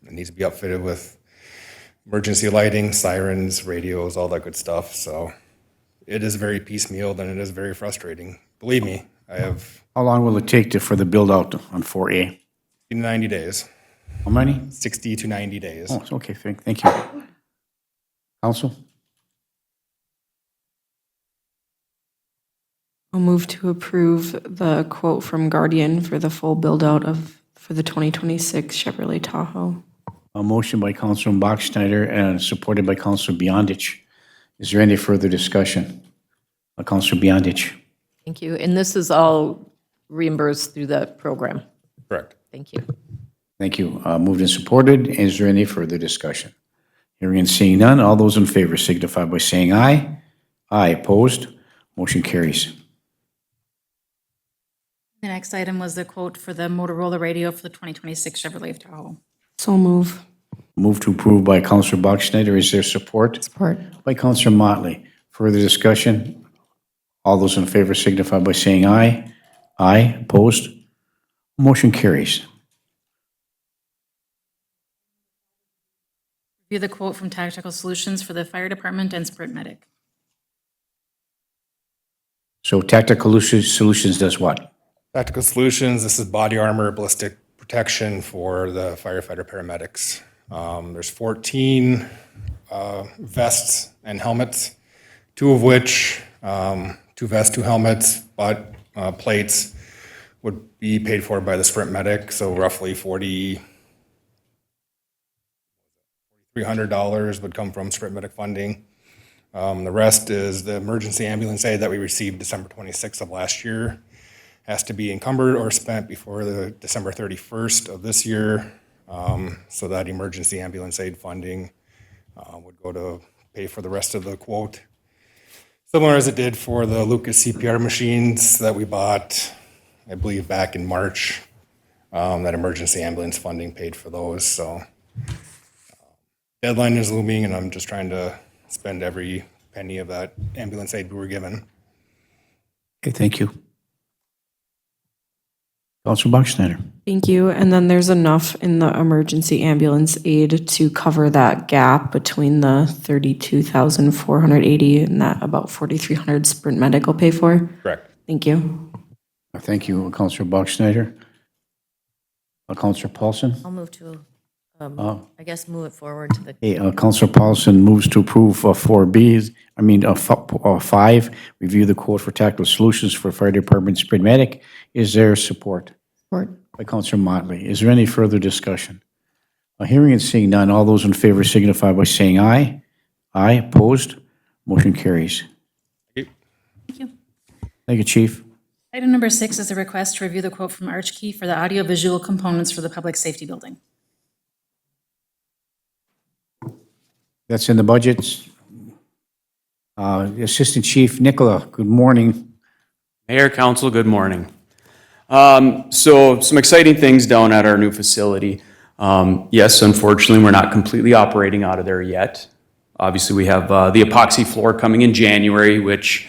it needs to be outfitted with emergency lighting, sirens, radios, all that good stuff. So it is very piecemeal, and it is very frustrating. Believe me, I have How long will it take for the build out on 4A? 90 days. How many? 60 to 90 days. Oh, okay, thank you. Council? I'll move to approve the quote from Guardian for the full build-out for the 2026 Chevrolet Tahoe. A motion by Councilor Bachschneider and supported by Councilor Beyondich. Is there any further discussion? Councilor Beyondich. Thank you. And this is all reimbursed through the program. Correct. Thank you. Thank you. Moved and supported. Is there any further discussion? Hearing and seeing none, all those in favor signify by saying aye. Aye, opposed? Motion carries. The next item was the quote for the Motorola radio for the 2026 Chevrolet Tahoe. So move. Move to approve by Councilor Bachschneider. Is there support? Support. By Councilor Motley. Further discussion? All those in favor signify by saying aye. Aye, opposed? Motion carries. Review the quote from Tactical Solutions for the fire department and Sprint Medic. So Tactical Solutions does what? Tactical Solutions, this is body armor, ballistic protection for the firefighter paramedics. There's 14 vests and helmets, 2 of which, 2 vests, 2 helmets, but plates would be paid for by the Sprint Medic, so roughly $4,300 would come from Sprint Medic funding. The rest is the emergency ambulance aid that we received December 26th of last year. Has to be encumbered or spent before the December 31st of this year. So that emergency ambulance aid funding would go to pay for the rest of the quote. Similar as it did for the Lucas CPR machines that we bought, I believe back in March. That emergency ambulance funding paid for those. So deadline is looming, and I'm just trying to spend every penny of that ambulance aid we were given. Okay, thank you. Counselor Buckschneider. Thank you. And then there's enough in the emergency ambulance aid to cover that gap between the 32,480 and that about 4,300 Sprint Medical pay for? Correct. Thank you. Thank you, Counselor Buckschneider. Counselor Paulson. I'll move to, I guess, move it forward to the, Hey, Counselor Paulson moves to approve 5, review the quote for tactical solutions for fire department Sprint Medic. Is there support? Support. By Counselor Motley. Is there any further discussion? Hearing and seeing none, all those in favor signify by saying aye. Aye, opposed? Motion carries. Thank you. Thank you, Chief. Item number 6 is a request to review the quote from Archkey for the audiovisual components for the public safety building. That's in the budgets. Assistant Chief Nicola, good morning. Mayor, Council, good morning. So some exciting things down at our new facility. Yes, unfortunately, we're not completely operating out of there yet. Obviously, we have the epoxy floor coming in January, which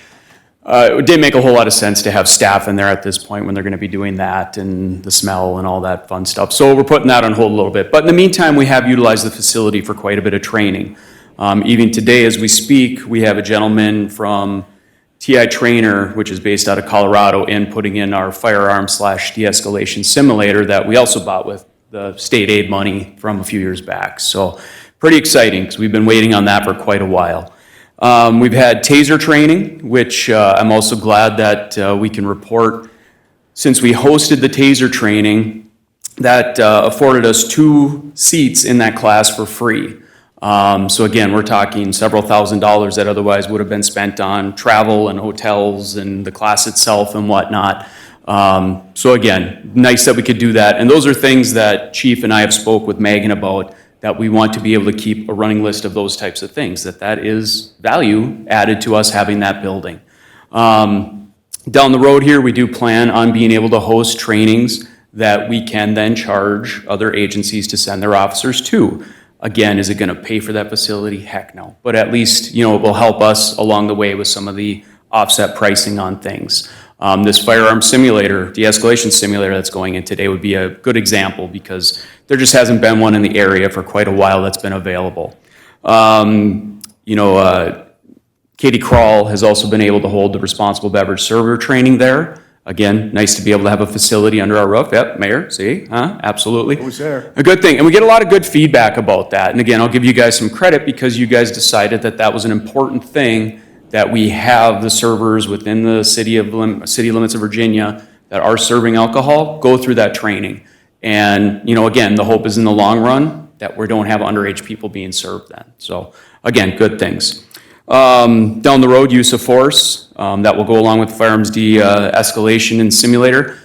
it didn't make a whole lot of sense to have staff in there at this point when they're going to be doing that and the smell and all that fun stuff. So we're putting that on hold a little bit. But in the meantime, we have utilized the facility for quite a bit of training. Even today, as we speak, we have a gentleman from TI Trainer, which is based out of Colorado, in putting in our firearm/de-escalation simulator that we also bought with the state aid money from a few years back. So pretty exciting because we've been waiting on that for quite a while. We've had TASER training, which I'm also glad that we can report, since we hosted the TASER training, that afforded us 2 seats in that class for free. So again, we're talking several $1,000s that otherwise would have been spent on travel and hotels and the class itself and whatnot. So again, nice that we could do that. And those are things that Chief and I have spoke with Megan about, that we want to be able to keep a running list of those types of things, that is value added to us having that building. Down the road here, we do plan on being able to host trainings that we can then charge other agencies to send their officers to. Again, is it going to pay for that facility? Heck no. But at least, it will help us along the way with some of the offset pricing on things. This firearm simulator, de-escalation simulator that's going in today would be a good example, because there just hasn't been one in the area for quite a while that's been available. Katie Krall has also been able to hold the responsible beverage server training there. Again, nice to be able to have a facility under our roof. Yep, Mayor, see, absolutely. Who's there? A good thing, and we get a lot of good feedback about that. And again, I'll give you guys some credit because you guys decided that that was an important thing, that we have the servers within the city limits of Virginia that are serving alcohol go through that training. And, again, the hope is in the long run that we don't have underage people being served then. So again, good things. Down the road, use of force, that will go along with firearms de-escalation and simulator.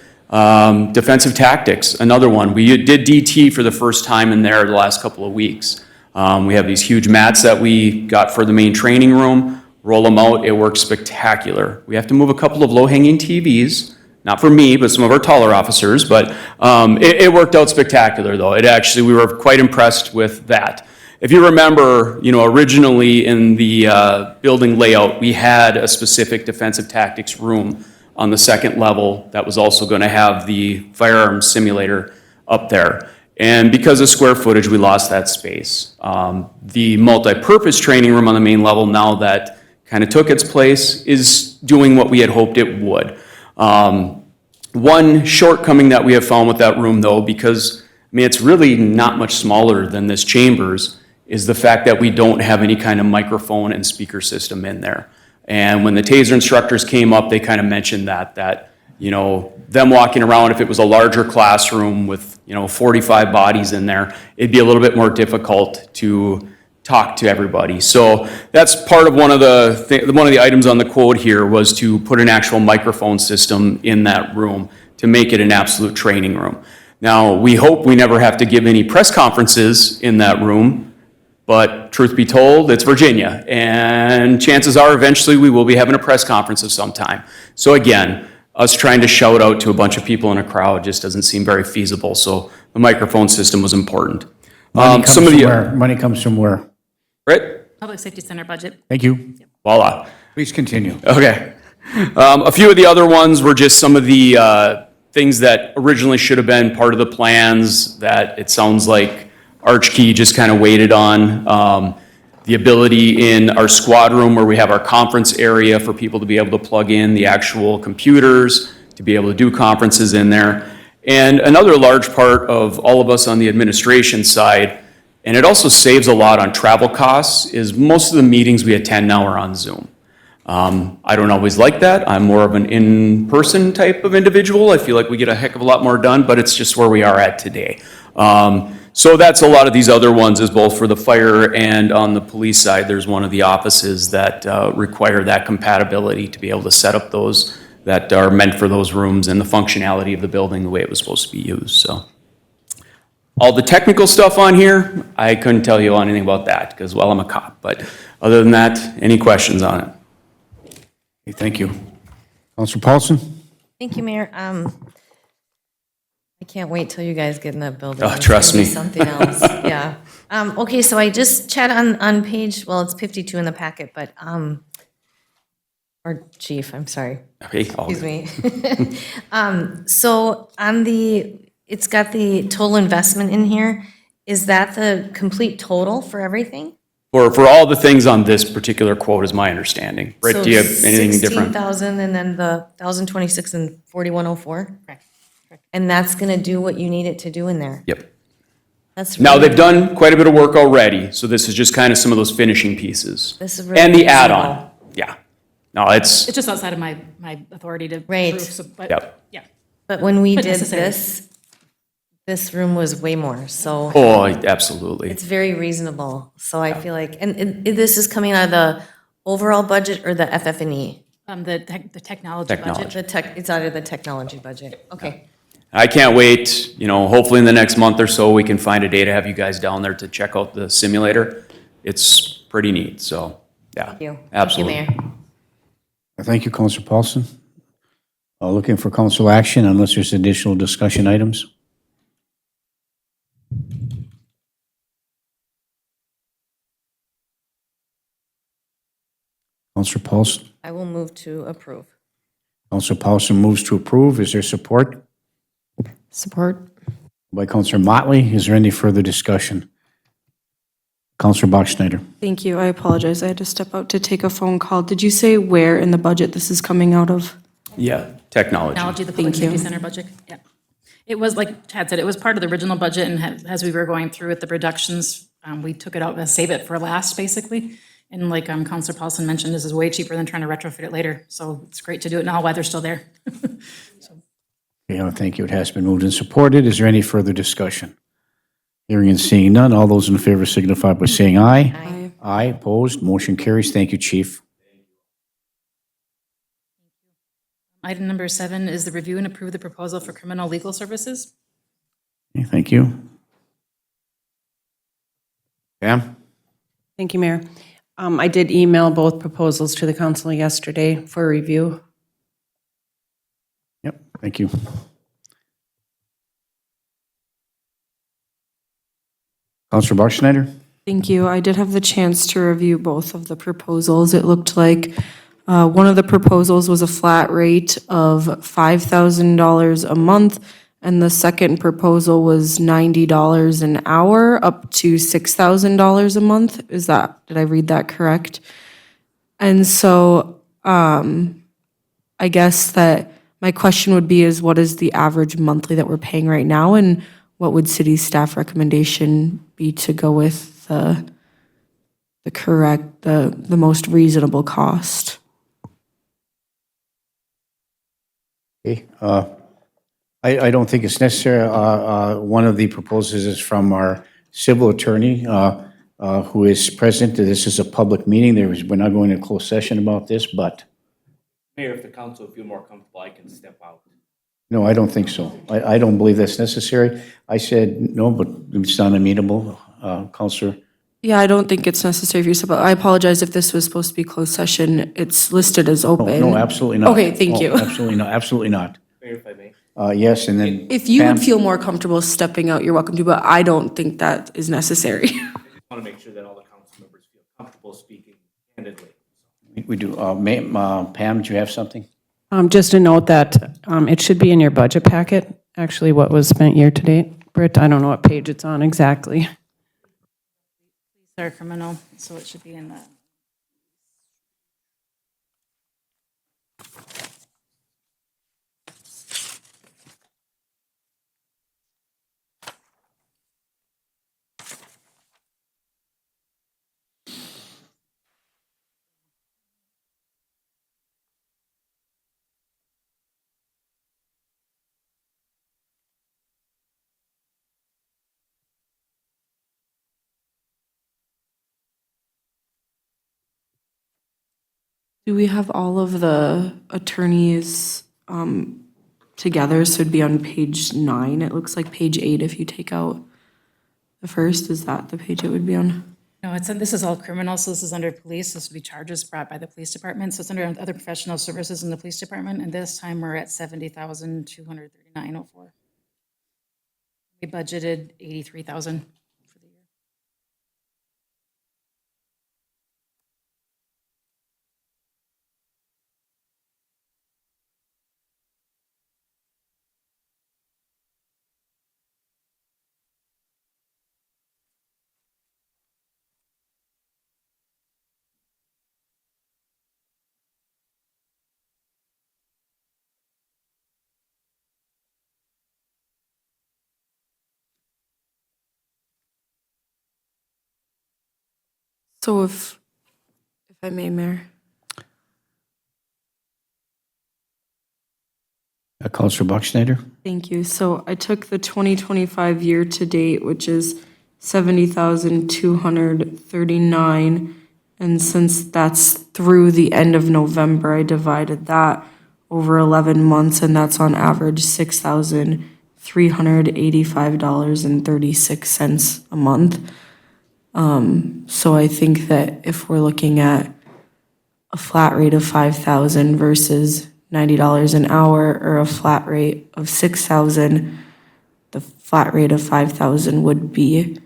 Defensive tactics, another one. We did DT for the first time in there the last couple of weeks. We have these huge mats that we got for the main training room, roll them out, it works spectacular. We have to move a couple of low-hanging TVs, not for me, but some of our taller officers, but it worked out spectacular though. We were quite impressed with that. If you remember, originally in the building layout, we had a specific defensive tactics room on the second level that was also going to have the firearm simulator up there. And because of square footage, we lost that space. The multi-purpose training room on the main level, now that kind of took its place, is doing what we had hoped it would. One shortcoming that we have found with that room though, because it's really not much smaller than this chambers, is the fact that we don't have any kind of microphone and speaker system in there. And when the TASER instructors came up, they kind of mentioned that them walking around, if it was a larger classroom with 45 bodies in there, it'd be a little bit more difficult to talk to everybody. So that's part of one of the items on the quote here, was to put an actual microphone system in that room to make it an absolute training room. Now, we hope we never have to give any press conferences in that room, but truth be told, it's Virginia, and chances are eventually we will be having a press conference of some time. So again, us trying to shout out to a bunch of people in a crowd just doesn't seem very feasible, so the microphone system was important. Money comes from where? Right? Public Safety Center budget. Thank you. Voila. Please continue. Okay. A few of the other ones were just some of the things that originally should have been part of the plans that it sounds like Archkey just kind of waited on. The ability in our squad room where we have our conference area for people to be able to plug in the actual computers, to be able to do conferences in there. And another large part of all of us on the administration side, and it also saves a lot on travel costs, is most of the meetings we attend now are on Zoom. I don't always like that. I'm more of an in-person type of individual. I feel like we get a heck of a lot more done, but it's just where we are at today. So that's a lot of these other ones, is both for the fire and on the police side. There's one of the offices that require that compatibility to be able to set up those that are meant for those rooms and the functionality of the building the way it was supposed to be used. So all the technical stuff on here, I couldn't tell you anything about that because, well, I'm a cop. But other than that, any questions on it? Okay, thank you. Counselor Paulson? Thank you, Mayor. I can't wait till you guys get in that building. Oh, It's trust gonna be me. Something else, yeah. Okay, so I just chat on page, well, it's 52 in the packet, but, or chief, I'm sorry. Okay, all Excuse good. me. So on it's got the total investment in here. Is that the complete total for everything? For all the things on this particular quote is my understanding. Britt, do you have anything different? 16,000 and then the 1,026 and 4,104? Correct. And that's gonna do what you need it to do in there? Yep. That's Now, really- they've done quite a bit of work already, so this is just kind of some of those finishing pieces. This is really And the reasonable. add-on, yeah. No, it's, It's just outside of my authority to Right. approve, so, but, Yep. yeah. But when we But did necessary. this room was way more, so oh, absolutely. it's very reasonable. So I feel like, and this is coming out of the overall budget or the FF&E? The technology budget. Technology. It's out of the technology budget, okay. I can't wait, hopefully in the next month or so, we can find a day to have you guys down there to check out the simulator. It's pretty neat, so, yeah. Thank you. Absolutely. Thank you, Mayor. Thank you, Counselor Paulson. Looking for council action unless there's additional discussion items. Counselor Paulson? I will move to approve. Counselor Paulson moves to approve. Is there support? Support. By Counselor Motley. Is there any further discussion? Counselor Bachschnider. Thank you. I apologize. I had to step out to take a phone call. Did you say where in the budget this is coming out of? Yeah, technology. Technology, the Public Safety Center budget, yeah. It was, like Chad said, it was part of the original budget, and as we were going through it, the reductions, we took it out and save it for last, basically. And like Counselor Paulson mentioned, this is way cheaper than trying to retrofit it later, so it's great to do it now while they're still there. Thank you. It has been moved and supported. Is there any further discussion? Hearing and seeing none. All those in favor signify by saying aye. Aye. Aye, opposed, motion carries. Thank you, Chief. Item number 7 is the review and approve the proposal for criminal legal services. Okay, thank you. Pam? Thank you, Mayor. I did email both proposals to the council yesterday for review. Yep, thank you. Counselor Bachschnider? Thank you. I did have the chance to review both of the proposals. It looked like one of the proposals was a flat rate of $5,000 a month, and the second proposal was $90 an hour, up to $6,000 a month. Did I read that correct? And so I guess that my question would be is what is the average monthly that we're paying right now, and what would city staff recommendation be to go with the most reasonable cost? Okay, I don't think it's necessary. One of the proposals is from our civil attorney, who is present. This is a public meeting. We're not going to close session about this, but Mayor, if the council feel more comfortable, I can step out. no, I don't think so. I don't believe that's necessary. I said no, but it's not amenable. Counselor? Yeah, I don't think it's necessary for you, but I apologize if this was supposed to be closed session. It's listed as open. No, absolutely not. Okay, thank No, you. Absolutely not, absolutely not. Mayor, if I may. Yes, and then. If you Pam? would feel more comfortable stepping out, you're welcome to, but I don't think that is necessary. I just want to make sure that all the council members feel comfortable speaking candidly. We do. Pam, do you have something? Just a note that it should be in your budget packet, actually, what was spent year-to-date. Britt, I don't know what page it's on exactly. They're criminal, so it should be in the. Do we have all of the attorneys together? So it'd be on page 9. It looks like page 8 if you take out the first. Is that the page it would be on? No, this is all criminal, so this is under police. This would be charges brought by the police department. So it's under other professional services in the police department, and this time we're at $70,239.04. We budgeted $83,000 for the year. So if I may, Mayor. Counselor Buckschneider? Thank you. So I took the 2025 year-to-date, which is 70,239, and since that's through the end of November, I divided that over 11 months, and that's on average $6,385.36 a month. So I think that if we're looking at a flat rate of $5,000 versus $90 an hour, or a flat rate of $6,000, the flat rate of $5,000 would be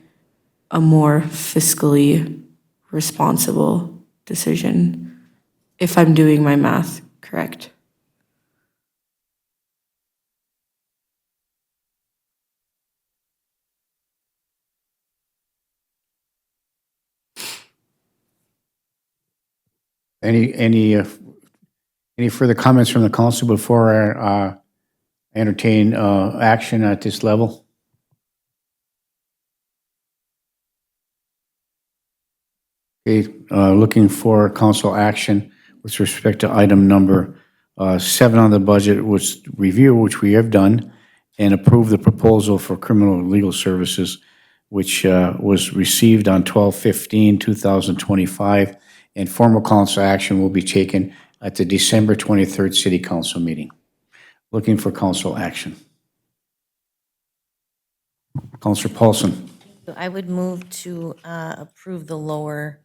a more fiscally responsible decision, if I'm doing my math correct. Any further comments from the council before I entertain action at this level? Okay, looking for council action with respect to item number 7 on the budget, was review, which we have done, and approve the proposal for criminal legal services, which was received on 12/15/2025, and formal council action will be taken at the December 23rd City Council meeting. Looking for council action. Councilor Paulson. I would move to approve the lower.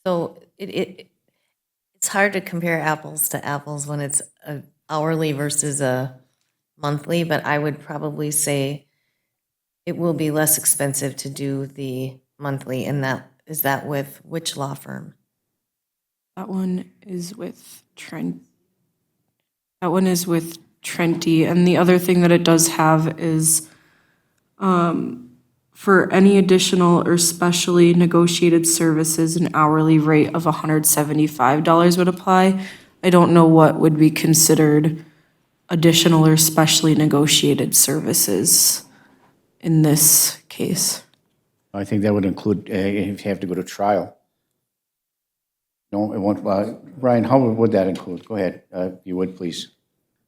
So it's hard to compare apples to apples when it's a hourly versus a monthly, but I would probably say it will be less expensive to do the monthly, and is that with which law firm? That one is with Trent. That one is with Trenty, and the other thing that it does have is for any additional or specially negotiated services, an hourly rate of $175 would apply. I don't know what would be considered additional or specially negotiated services in this case. I think that would include if you have to go to trial. No, it won't. Brian, how would that include? Go ahead, if you would, please.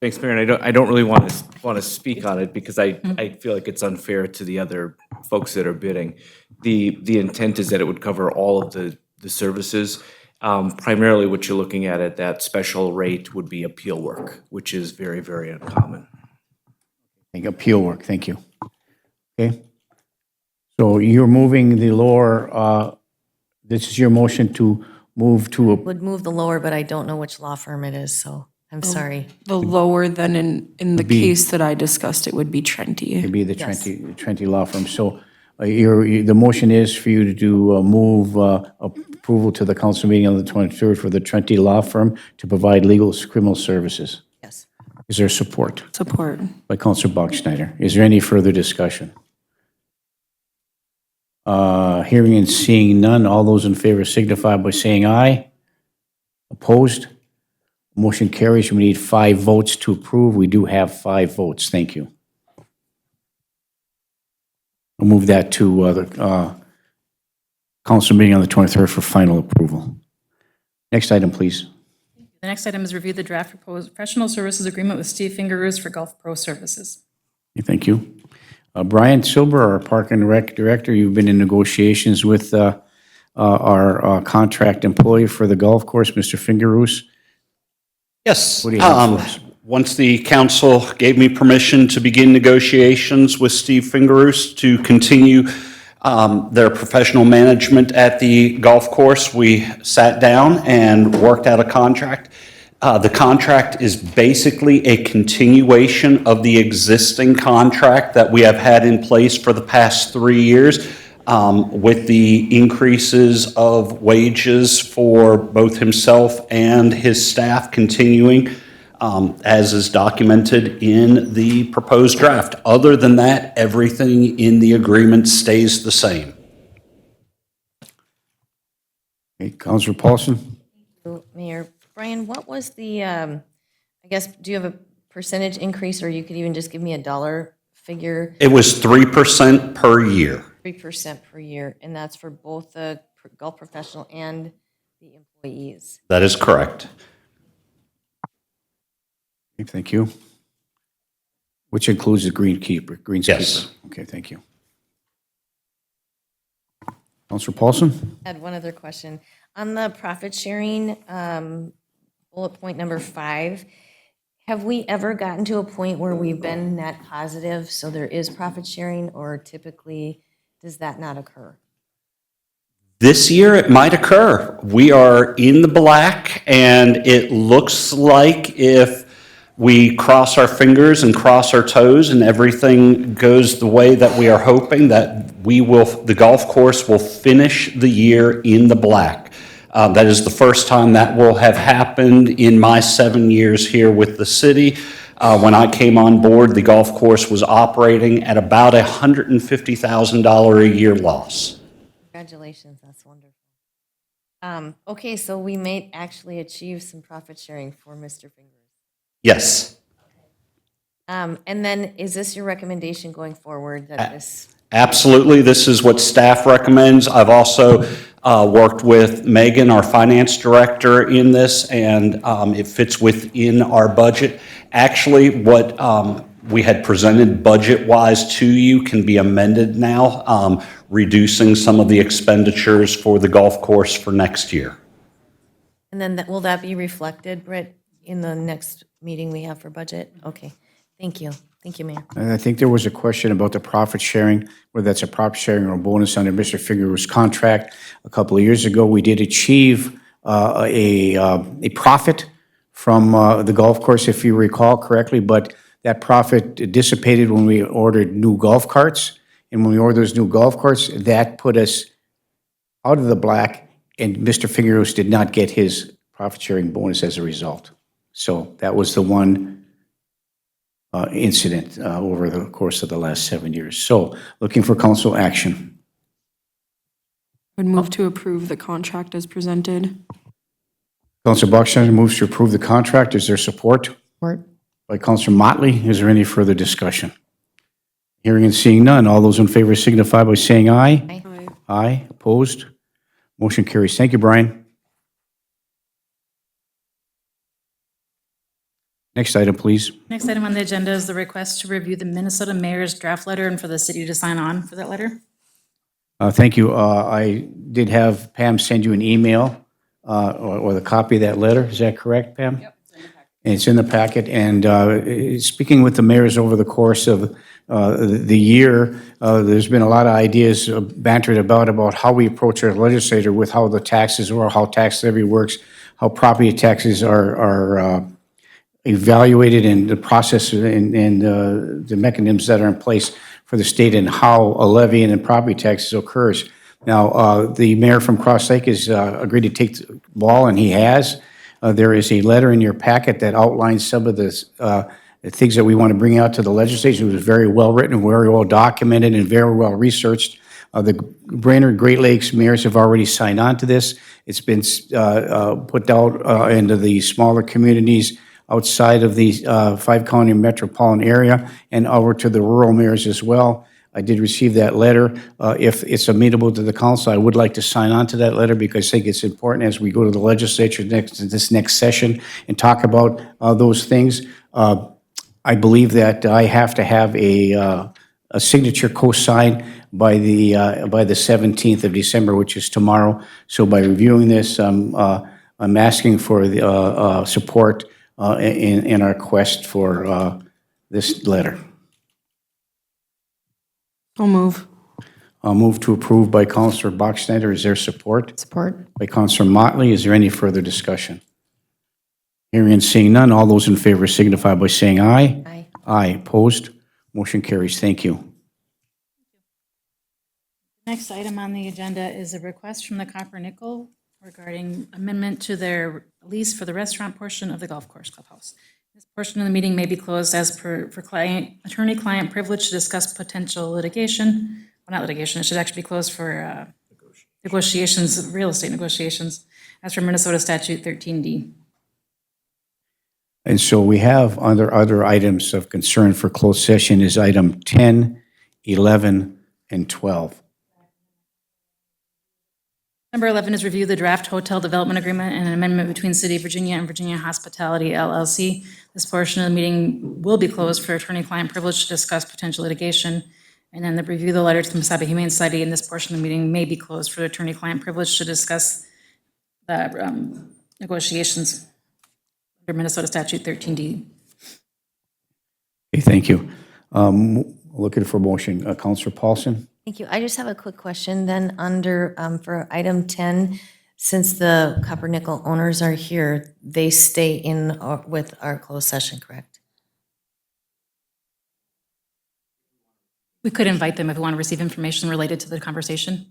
Thanks, Mayor, and I don't really want to speak on it because I feel like it's unfair to the other folks that are bidding. The intent is that it would cover all of the services. Primarily what you're looking at that special rate would be appeal work, which is very, very uncommon. Appeal work, thank you. Okay. So you're moving the lower, this is your motion to move to a. Would move the lower, but I don't know which law firm it is, so I'm sorry. The lower than in the case that I discussed, it would be Trenty. It'd be the Trenty law firm. So The motion is for you to move approval to the council meeting on the 23rd for the Trenti Law Firm to provide legal criminal services. Yes. Is there support? Support. By Counselor Bachschnider. Is there any further discussion? Hearing and seeing none, all those in favor signify by saying aye. Opposed? Motion carries. We need 5 votes to approve. We do have 5 votes. Thank you. We'll move that to the council meeting on the 23rd for final approval. Next item, please. The next item is review the draft proposed professional services agreement with Steve Fingeroos for Gulf Pro Services. Thank you. Brian Silber, our Park and Rec Director, you've been in negotiations with our contract employee for the golf course, Mr. Fingeroos. Yes. What do you have for us? Once the council gave me permission to begin negotiations with Steve Fingeroos to continue their professional management at the golf course, we sat down and worked out a contract. The contract is basically a continuation of the existing contract that we have had in place for the past 3 years, with the increases of wages for both himself and his staff continuing, as is documented in the proposed draft. Other than that, everything in the agreement stays the same. Okay, Councilor Paulson? Mayor, Brian, what was the, I guess, do you have a percentage increase, or you could even just give me a dollar figure? It was 3% per year. 3% per year, and that's for both the golf professional and the employees. That is correct. Okay, thank you. Which includes the greenskeeper? Yes. Okay, thank you. Councilor Paulson? I had one other question. On the profit sharing, bullet point number 5, have we ever gotten to a point where we've been net positive, so there is profit sharing, or typically does that not occur? This year, it might occur. We are in the black, and it looks like if we cross our fingers and cross our toes and everything goes the way that we are hoping, that the golf course will finish the year in the black. That is the first time that will have happened in my 7 years here with the city. When I came on board, the golf course was operating at about $150,000 a year loss. Congratulations, that's wonderful. Okay, so we may actually achieve some profit sharing for Mr. Fingers. Yes. And then, is this your recommendation going forward, that this? Absolutely. This is what staff recommends. I've also worked with Megan, our finance director, in this, and it fits within our budget. Actually, what we had presented budget-wise to you can be amended now, reducing some of the expenditures for the golf course for next year. And then, will that be reflected, Britt, in the next meeting we have for budget? Okay, thank you. Thank you, Mayor. And I think there was a question about the profit sharing, whether that's a profit sharing or a bonus under Mr. Fingeroos' contract. A couple of years ago, we did achieve a profit from the golf course, if you recall correctly, but that profit dissipated when we ordered new golf carts. And when we ordered those new golf carts, that put us out of the black, and Mr. Fingeroos did not get his profit sharing bonus as a result. So that was the one incident over the course of the last 7 years. So looking for council action. Would move to approve the contract as presented. Councilor Bachschnider moves to approve the contract. Is there support? Support. By Councilor Motley. Is there any further discussion? Hearing and seeing none. All those in favor signify by saying aye. Aye. Aye. Opposed? Motion carries. Thank you, Brian. Next item, please. Next item on the agenda is the request to review the Minnesota Mayor's draft letter and for the city to sign on for that letter. Thank you. I did have Pam send you an email or the copy of that letter. Is that correct, Pam? Yep. It's in the packet. And speaking with the mayors over the course of the year, there's been a lot of ideas bantered about how we approach our legislator with how the taxes or how tax levy works, how property taxes are evaluated, and the process and the mechanisms that are in place for the state and how a levy and then property taxes occurs. Now, the mayor from Cross Lake has agreed to take the ball, and he has. There is a letter in your packet that outlines some of the things that we want to bring out to the legislature. It was very well written, very well documented, and very well researched. The Brainerd Great Lakes mayors have already signed on to this. It's been put out into the smaller communities outside of the five-county metropolitan area and over to the rural mayors as well. I did receive that letter. If it's amenable to the council, I would like to sign on to that letter because I think it's important as we go to the legislature this next session and talk about those things. I believe that I have to have a signature co-sign by the 17th of December, which is tomorrow. So by reviewing this, I'm asking for the support in our quest for this letter. I'll move. I'll move to approve by Councilor Bachschnider. Is there support? Support. By Councilor Motley. Is there any further discussion? Hearing and seeing none, all those in favor signify by saying aye. Aye. Aye. Opposed? Motion carries. Thank you. Next item on the agenda is a request from the Copper Nickel regarding amendment to their lease for the restaurant portion of the golf course clubhouse. This portion of the meeting may be closed as per for attorney-client privilege to discuss potential litigation. Well, not litigation, it should actually be closed for negotiations, real estate negotiations, as for Minnesota Statute 13D. And so we have other items of concern for closed session is item 10, 11, and 12. Number 11 is review the draft hotel development agreement and an amendment between City of Virginia and Virginia Hospitality LLC. This portion of the meeting will be closed for attorney-client privilege to discuss potential litigation. And then the review the letter to the Mesabi Humane Society, and this portion of the meeting may be closed for attorney-client privilege to discuss the negotiations under Minnesota Statute 13D. Okay, thank you. Looking for motion. Councilor Paulson? Thank you. I just have a quick question then under, for item 10, since the Copper Nickel owners are here, they stay in with our closed session, correct? We could invite them if we want to receive information related to the conversation.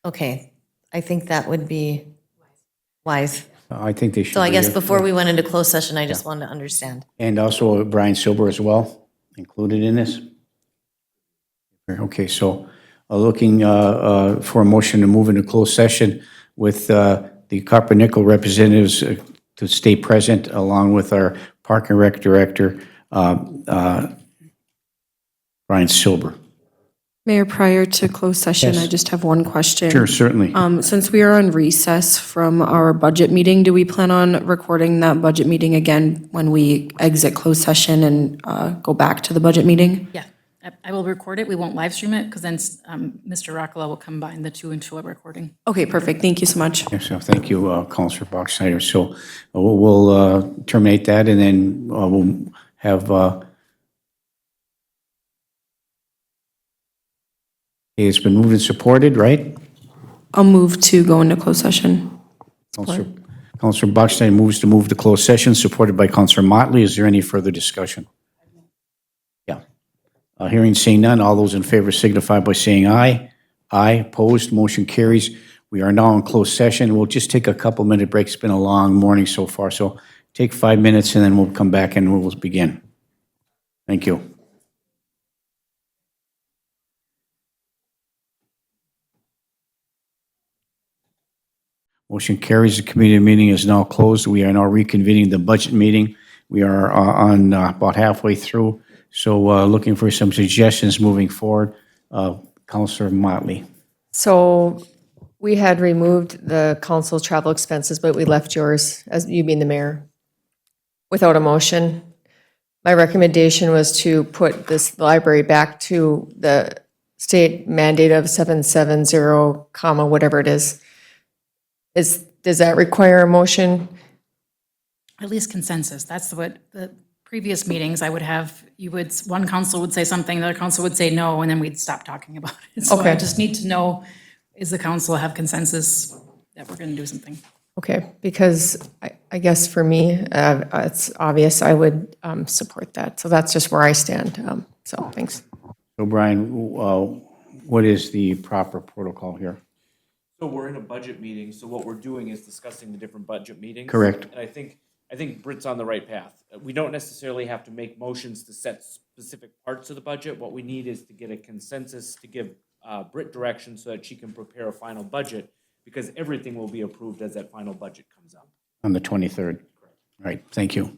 Okay, I think that would be wise. I think they should. So I be guess here. before we went into closed session, I just wanted to understand. And also Brian Silber as well, included in this? Okay, so looking for a motion to move into closed session with the Copper Nickel representatives to stay present along with our Park and Rec Director, Brian Silber. Mayor, prior to closed session, Yes. I just have one question. Sure, certainly. Since we are on recess from our budget meeting, do we plan on recording that budget meeting again when we exit closed session and go back to the budget meeting? Yeah, I will record it. We won't live stream it because then Mr. Rockela will combine the two into a recording. Okay, perfect. Thank you so much. Yes, so thank you, Councilor Bachschnider. So we'll terminate that and then we'll have it's been moved and supported, right? I'll move to go into closed session. Councilor Bachschnider moves to move to closed session, supported by Councilor Motley. Is there any further discussion? Yeah. Hearing, seeing none, all those in favor signify by saying aye. Aye, opposed, motion carries. We are now in closed session. We'll just take a couple-minute break. It's been a long morning so far, so take 5 minutes and then we'll come back and we'll begin. Thank you. Motion carries. The committee meeting is now closed. We are now reconvening the budget meeting. We are on about halfway through, so looking for some suggestions moving forward. Councilor Motley. So we had removed the council travel expenses, but we left yours, as you being the mayor, without a motion. My recommendation was to put this library back to the state mandate of 770, comma, whatever it is. Does that require a motion? At least consensus. That's what the previous meetings I would have, one council would say something, the other council would say no, and then we'd stop talking about it. So I Okay. just need to know, is the council have consensus that we're going to do something? Okay, because I guess for me, it's obvious I would support that. So that's just where I stand. So thanks. So So Brian, what is the proper protocol here? So we're in a budget meeting, so what we're doing is discussing the different budget meetings. Correct. And I think Britt's on the right path. We don't necessarily have to make motions to set specific parts of the budget. What we need is to get a consensus to give Britt direction so that she can prepare a final budget, because everything will be approved as that final budget comes up. On the 23rd? All right, thank you.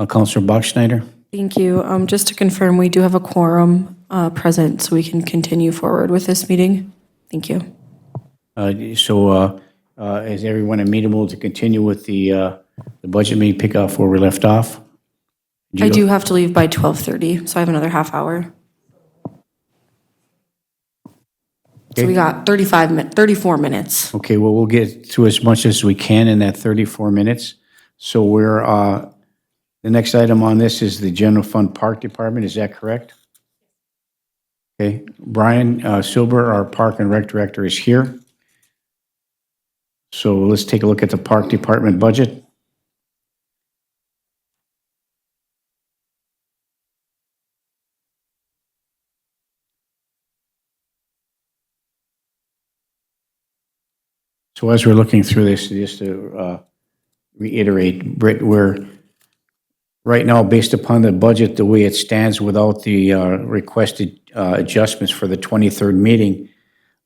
Counselor Bachschnider? Thank you. Just to confirm, we do have a quorum present, so we can continue forward with this meeting. Thank you. So is everyone amenable to continue with the budget meeting, pick up where we left off? I do have to leave by 12:30, so I have another half hour. So we got 34 minutes. Okay, well, we'll get through as much as we can in that 34 minutes. So we're, the next item on this is the General Fund Park Department, is that correct? Okay, Brian Silber, our Park and Rec Director, is here. So let's take a look at the Park Department budget. So as we're looking through this, just to reiterate, Britt, we're right now, based upon the budget, the way it stands without the requested adjustments for the 23rd meeting,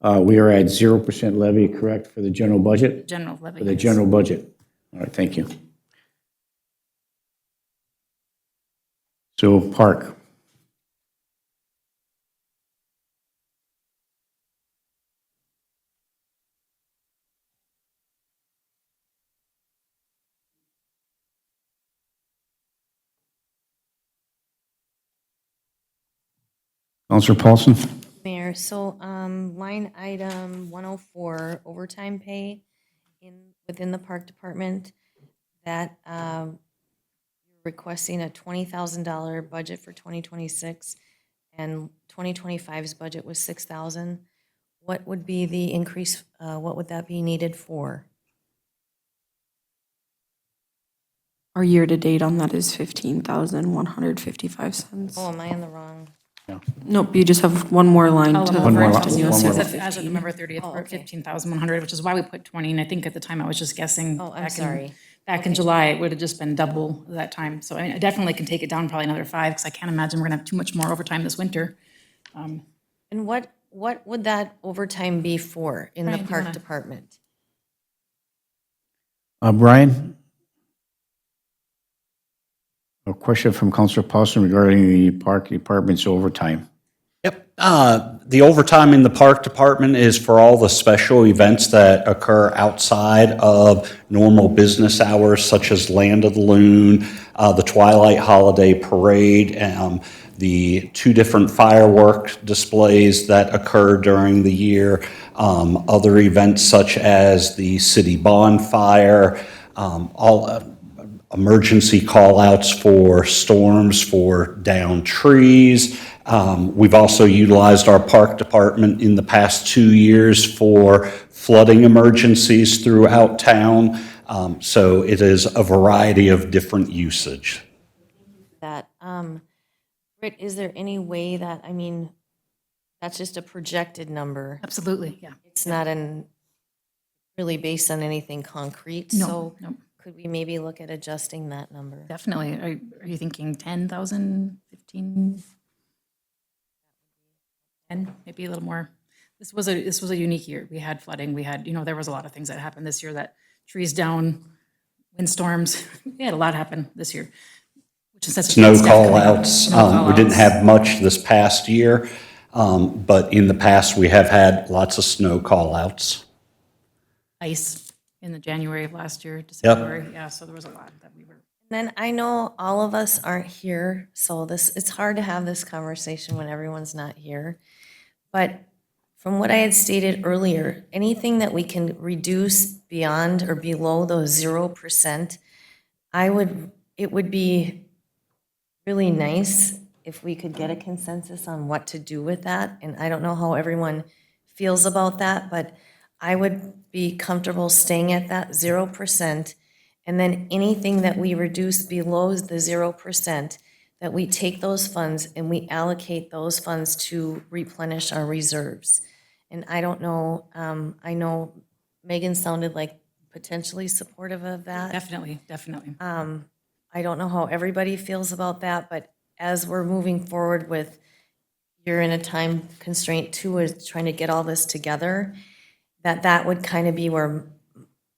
we are at 0% levy, correct, for the general budget? General levy. For the general budget. All right, thank you. So Park. Counselor Paulson? Mayor, so line item 104, overtime pay within the park department, that you're requesting a $20,000 budget for 2026, and 2025's budget was $6,000. What would be the increase, what would that be needed for? Our year-to-date on that is $15,155. Oh, am I on the wrong? Nope, you just have one more line to the One more left. line. and you'll One see more the line. As of November 30th, we're at 15,100, which is why we put 20, and I think at the time I was just guessing. Oh, I'm back in- sorry. Back in July, it would have just been double that time. So I mean, I definitely can take it down probably another 5, because I can't imagine we're gonna have too much more overtime this winter. And what would that overtime be for in the Brian, do you park wanna- department? Brian? A question from Counselor Paulson regarding the Park Department's overtime. The overtime in the park department is for all the special events that occur outside of normal business hours, such as Land of the Loon, the Twilight Holiday Parade, the 2 different firework displays that occur during the year, other events such as the city bonfire, all emergency call-outs for storms, for downed trees. We've also utilized our park department in the past 2 years for flooding emergencies throughout town. So it is a variety of different usage. That, Britt, is there any way that, I mean, that's just a projected number? Absolutely, yeah. It's not really based on anything concrete? No, So no. could we maybe look at adjusting that number? Definitely. Are you thinking 10,000, 15? 10, maybe a little more. This was a unique year. We had flooding, we had, there was a lot of things that happened this year, that trees down, windstorms. We had a lot happen this year. Which is such a Snow good step coming up. call-outs. Snow We didn't call-outs. have much this past year, but in the past, we have had lots of snow call-outs. Ice in the January of last year, December. Yeah, so there was a lot that we were. Then I know all of us aren't here, so it's hard to have this conversation when everyone's not here. But from what I had stated earlier, anything that we can reduce beyond or below those 0%, it would be really nice if we could get a consensus on what to do with that. And I don't know how everyone feels about that, but I would be comfortable staying at that 0%. And then anything that we reduce below the 0%, that we take those funds and we allocate those funds to replenish our reserves. And I don't know, I know Megan sounded like potentially supportive of that. Definitely, definitely. I don't know how everybody feels about that, but as we're moving forward with, you're in a time constraint too, is trying to get all this together, that would kind of be where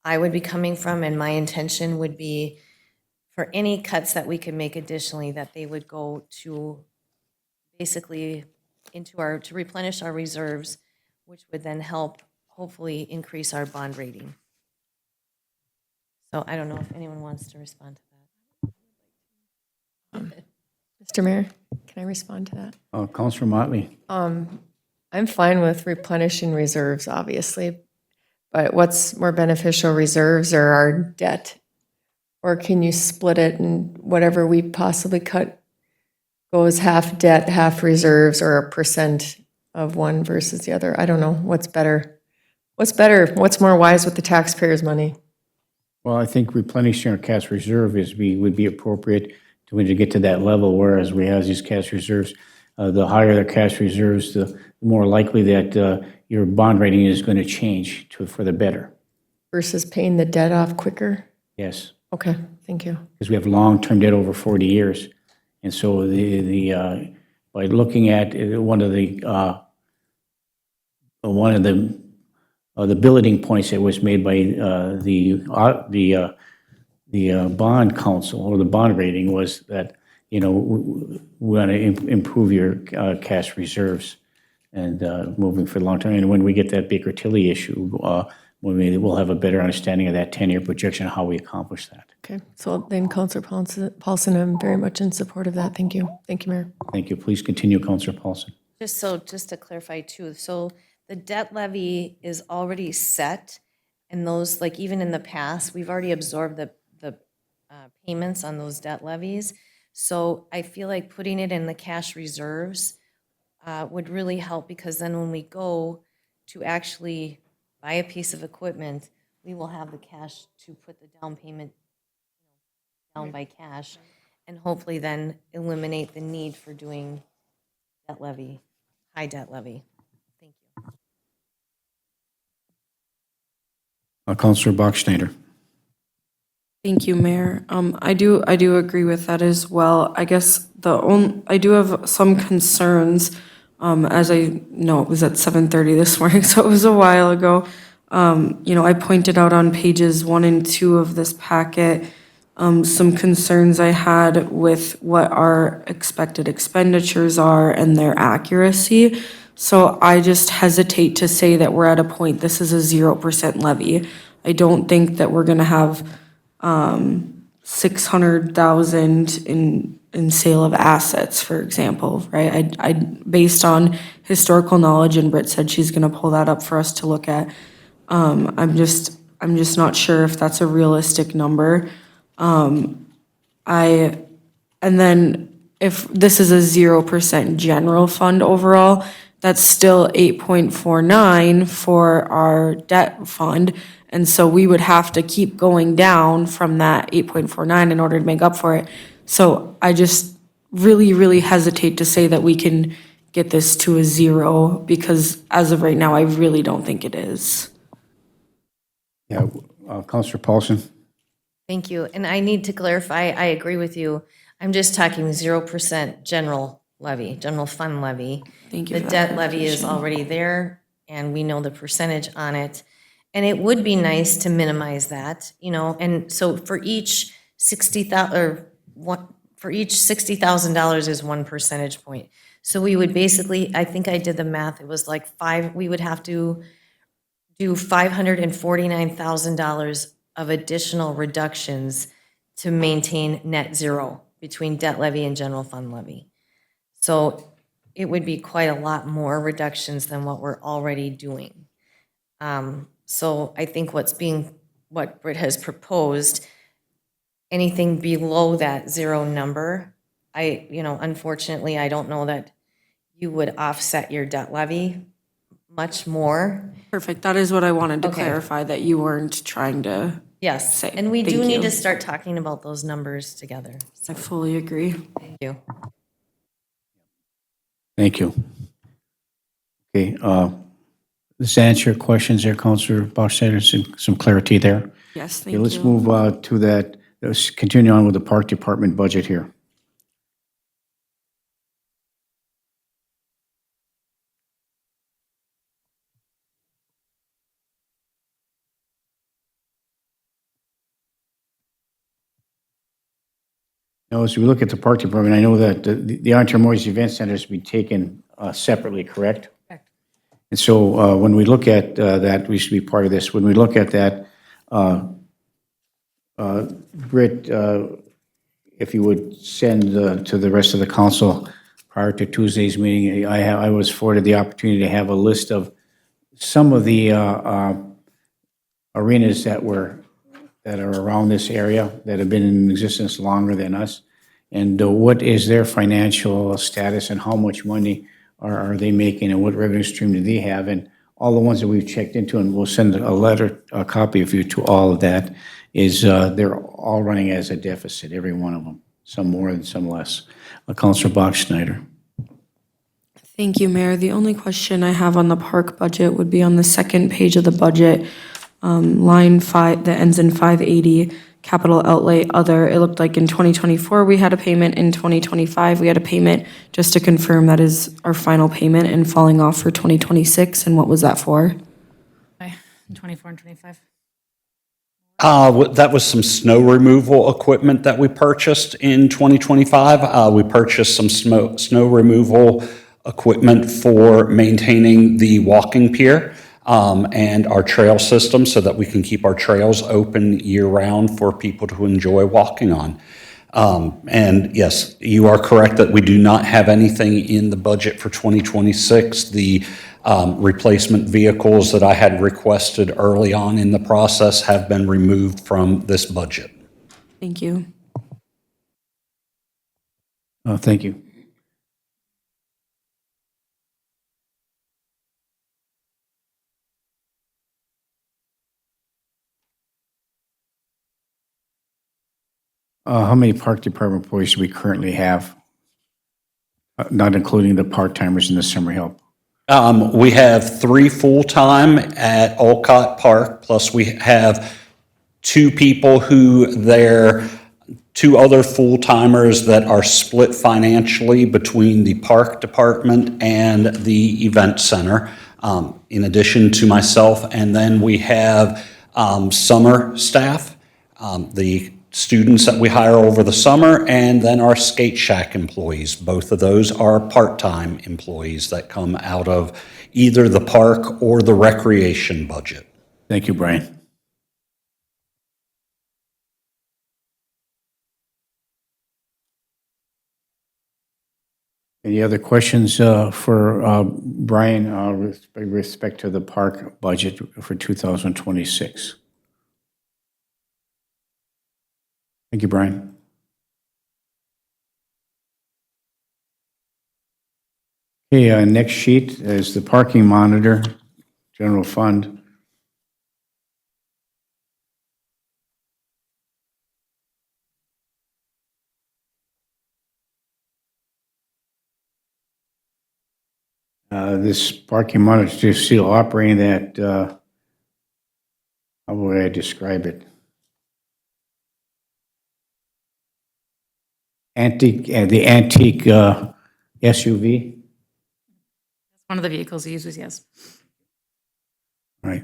I would be coming from, and my intention would be for any cuts that we could make additionally, that they would go to basically to replenish our reserves, which would then help hopefully increase our bond rating. So I don't know if anyone wants to respond to that. Mr. Mayor, can I respond to that? Counselor Motley? I'm fine with replenishing reserves, obviously, but what's more beneficial, reserves or our debt? Or can you split it and whatever we possibly cut goes half debt, half reserves, or a percent of one versus the other? I don't know. What's better? What's better? What's more wise with the taxpayers' money? Well, I think replenishing our cash reserve would be appropriate to get to that level, whereas we have these cash reserves. The higher the cash reserves, the more likely that your bond rating is going to change for the better. Versus paying the debt off quicker? Yes. Okay, thank you. Because we have long-term debt over 40 years. And so by looking at one of the billeting points that was made by the bond council or the bond rating was that, we want to improve your cash reserves and moving for the long term. And when we get that Baker Tilly issue, we'll have a better understanding of that 10-year projection and how we accomplish that. Okay, so then Councilor Paulson, I'm very much in support of that. Thank you. Thank you, Mayor. Thank you. Please continue, Councilor Paulson. Just to clarify too, so the debt levy is already set, and those, like even in the past, we've already absorbed the payments on those debt levies. So I feel like putting it in the cash reserves would really help, because then when we go to actually buy a piece of equipment, we will have the cash to put the down payment down by cash, and hopefully then eliminate the need for doing debt levy, high debt levy. Thank you. Councilor Bachschneider. Thank you, Mayor. I do agree with that as well. I guess I do have some concerns, as I know it was at 7:30 this morning, so it was a while ago. I pointed out on pages 1 and 2 of this packet some concerns I had with what our expected expenditures are and their accuracy. So I just hesitate to say that we're at a point, this is a 0% levy. I don't think that we're gonna have 600,000 in sale of assets, for example, right? I based on historical knowledge, and Britt said she's gonna pull that up for us to look at. I'm just not sure if that's a realistic number. And then if this is a 0% general fund overall, that's still 8.49 for our debt fund. And so we would have to keep going down from that 8.49 in order to make up for it. So I just really, really hesitate to say that we can get this to a 0, because as of right now, I really don't think it is. Yeah, Councilor Paulson. Thank you. And I need to clarify, I agree with you. I'm just talking 0% general levy, general fund levy. Thank you The for that debt levy is clarification. already there, and we know the percentage on it. And it would be nice to minimize that, and so for each $60,000 is 1 percentage point. So we would basically, I think I did the math, it was like we would have to do $549,000 of additional reductions to maintain net zero between debt levy and general fund levy. So it would be quite a lot more reductions than what we're already doing. So I think what Britt has proposed, anything below that 0 number, unfortunately, I don't know that you would offset your debt levy much more. Perfect. That is what I wanted to Okay. clarify, that you weren't trying to Yes, say. and we do Thank need you. to start talking about those numbers together. I fully agree. Thank you. Thank you. Okay, does that answer your questions there, Counselor Bachsteiner? Some clarity there? Yes, Okay, thank let's you. move to that, let's continue on with the Park Department budget here. Now, as we look at the Park Department, I know that the Arlington Memorial Event Center has been taken separately, correct? Correct. And so when we look at that, we should be part of this. When we look at that, Britt, if you would send to the rest of the council prior to Tuesday's meeting, I was afforded the opportunity to have a list of some of the arenas that are around this area that have been in existence longer than us, and what is their financial status and how much money are they making and what revenue stream do they have, and all the ones that we've checked into, and we'll send a copy of you to all of that, is they're all running as a deficit, every one of them, some more and some less. Councilor Bachschnider. Thank you, Mayor. The only question I have on the park budget would be on the second page of the budget, line 5 that ends in 580, capital outlay other. It looked like in 2024 we had a payment, in 2025 we had a payment. Just to confirm, that is our final payment and falling off for 2026, and what was that for? Okay, 24 and 25. That was some snow removal equipment that we purchased in 2025. We purchased some snow removal equipment for maintaining the walking pier and our trail system so that we can keep our trails open year-round for people to enjoy walking on. And yes, you are correct that we do not have anything in the budget for 2026. The replacement vehicles that I had requested early on in the process have been removed from this budget. Thank you. Thank you. How many Park Department employees do we currently have? Not including the part-timers and the summer help. We have 3 full-time at Olcott Park, plus we have 2 people who they're 2 other full-timers that are split financially between the park department and the event center, in addition to myself. And then we have summer staff, the students that we hire over the summer, and then our Skate Shack employees. Both of those are part-time employees that come out of either the park or the recreation budget. Thank you, Brian. Any other questions for Brian with respect to the park budget for 2026? Thank you, Brian. Okay, next sheet is the parking monitor, general fund. This parking monitor is still operating at, how would I describe it? The antique SUV. One of the vehicles he uses, yes. Right.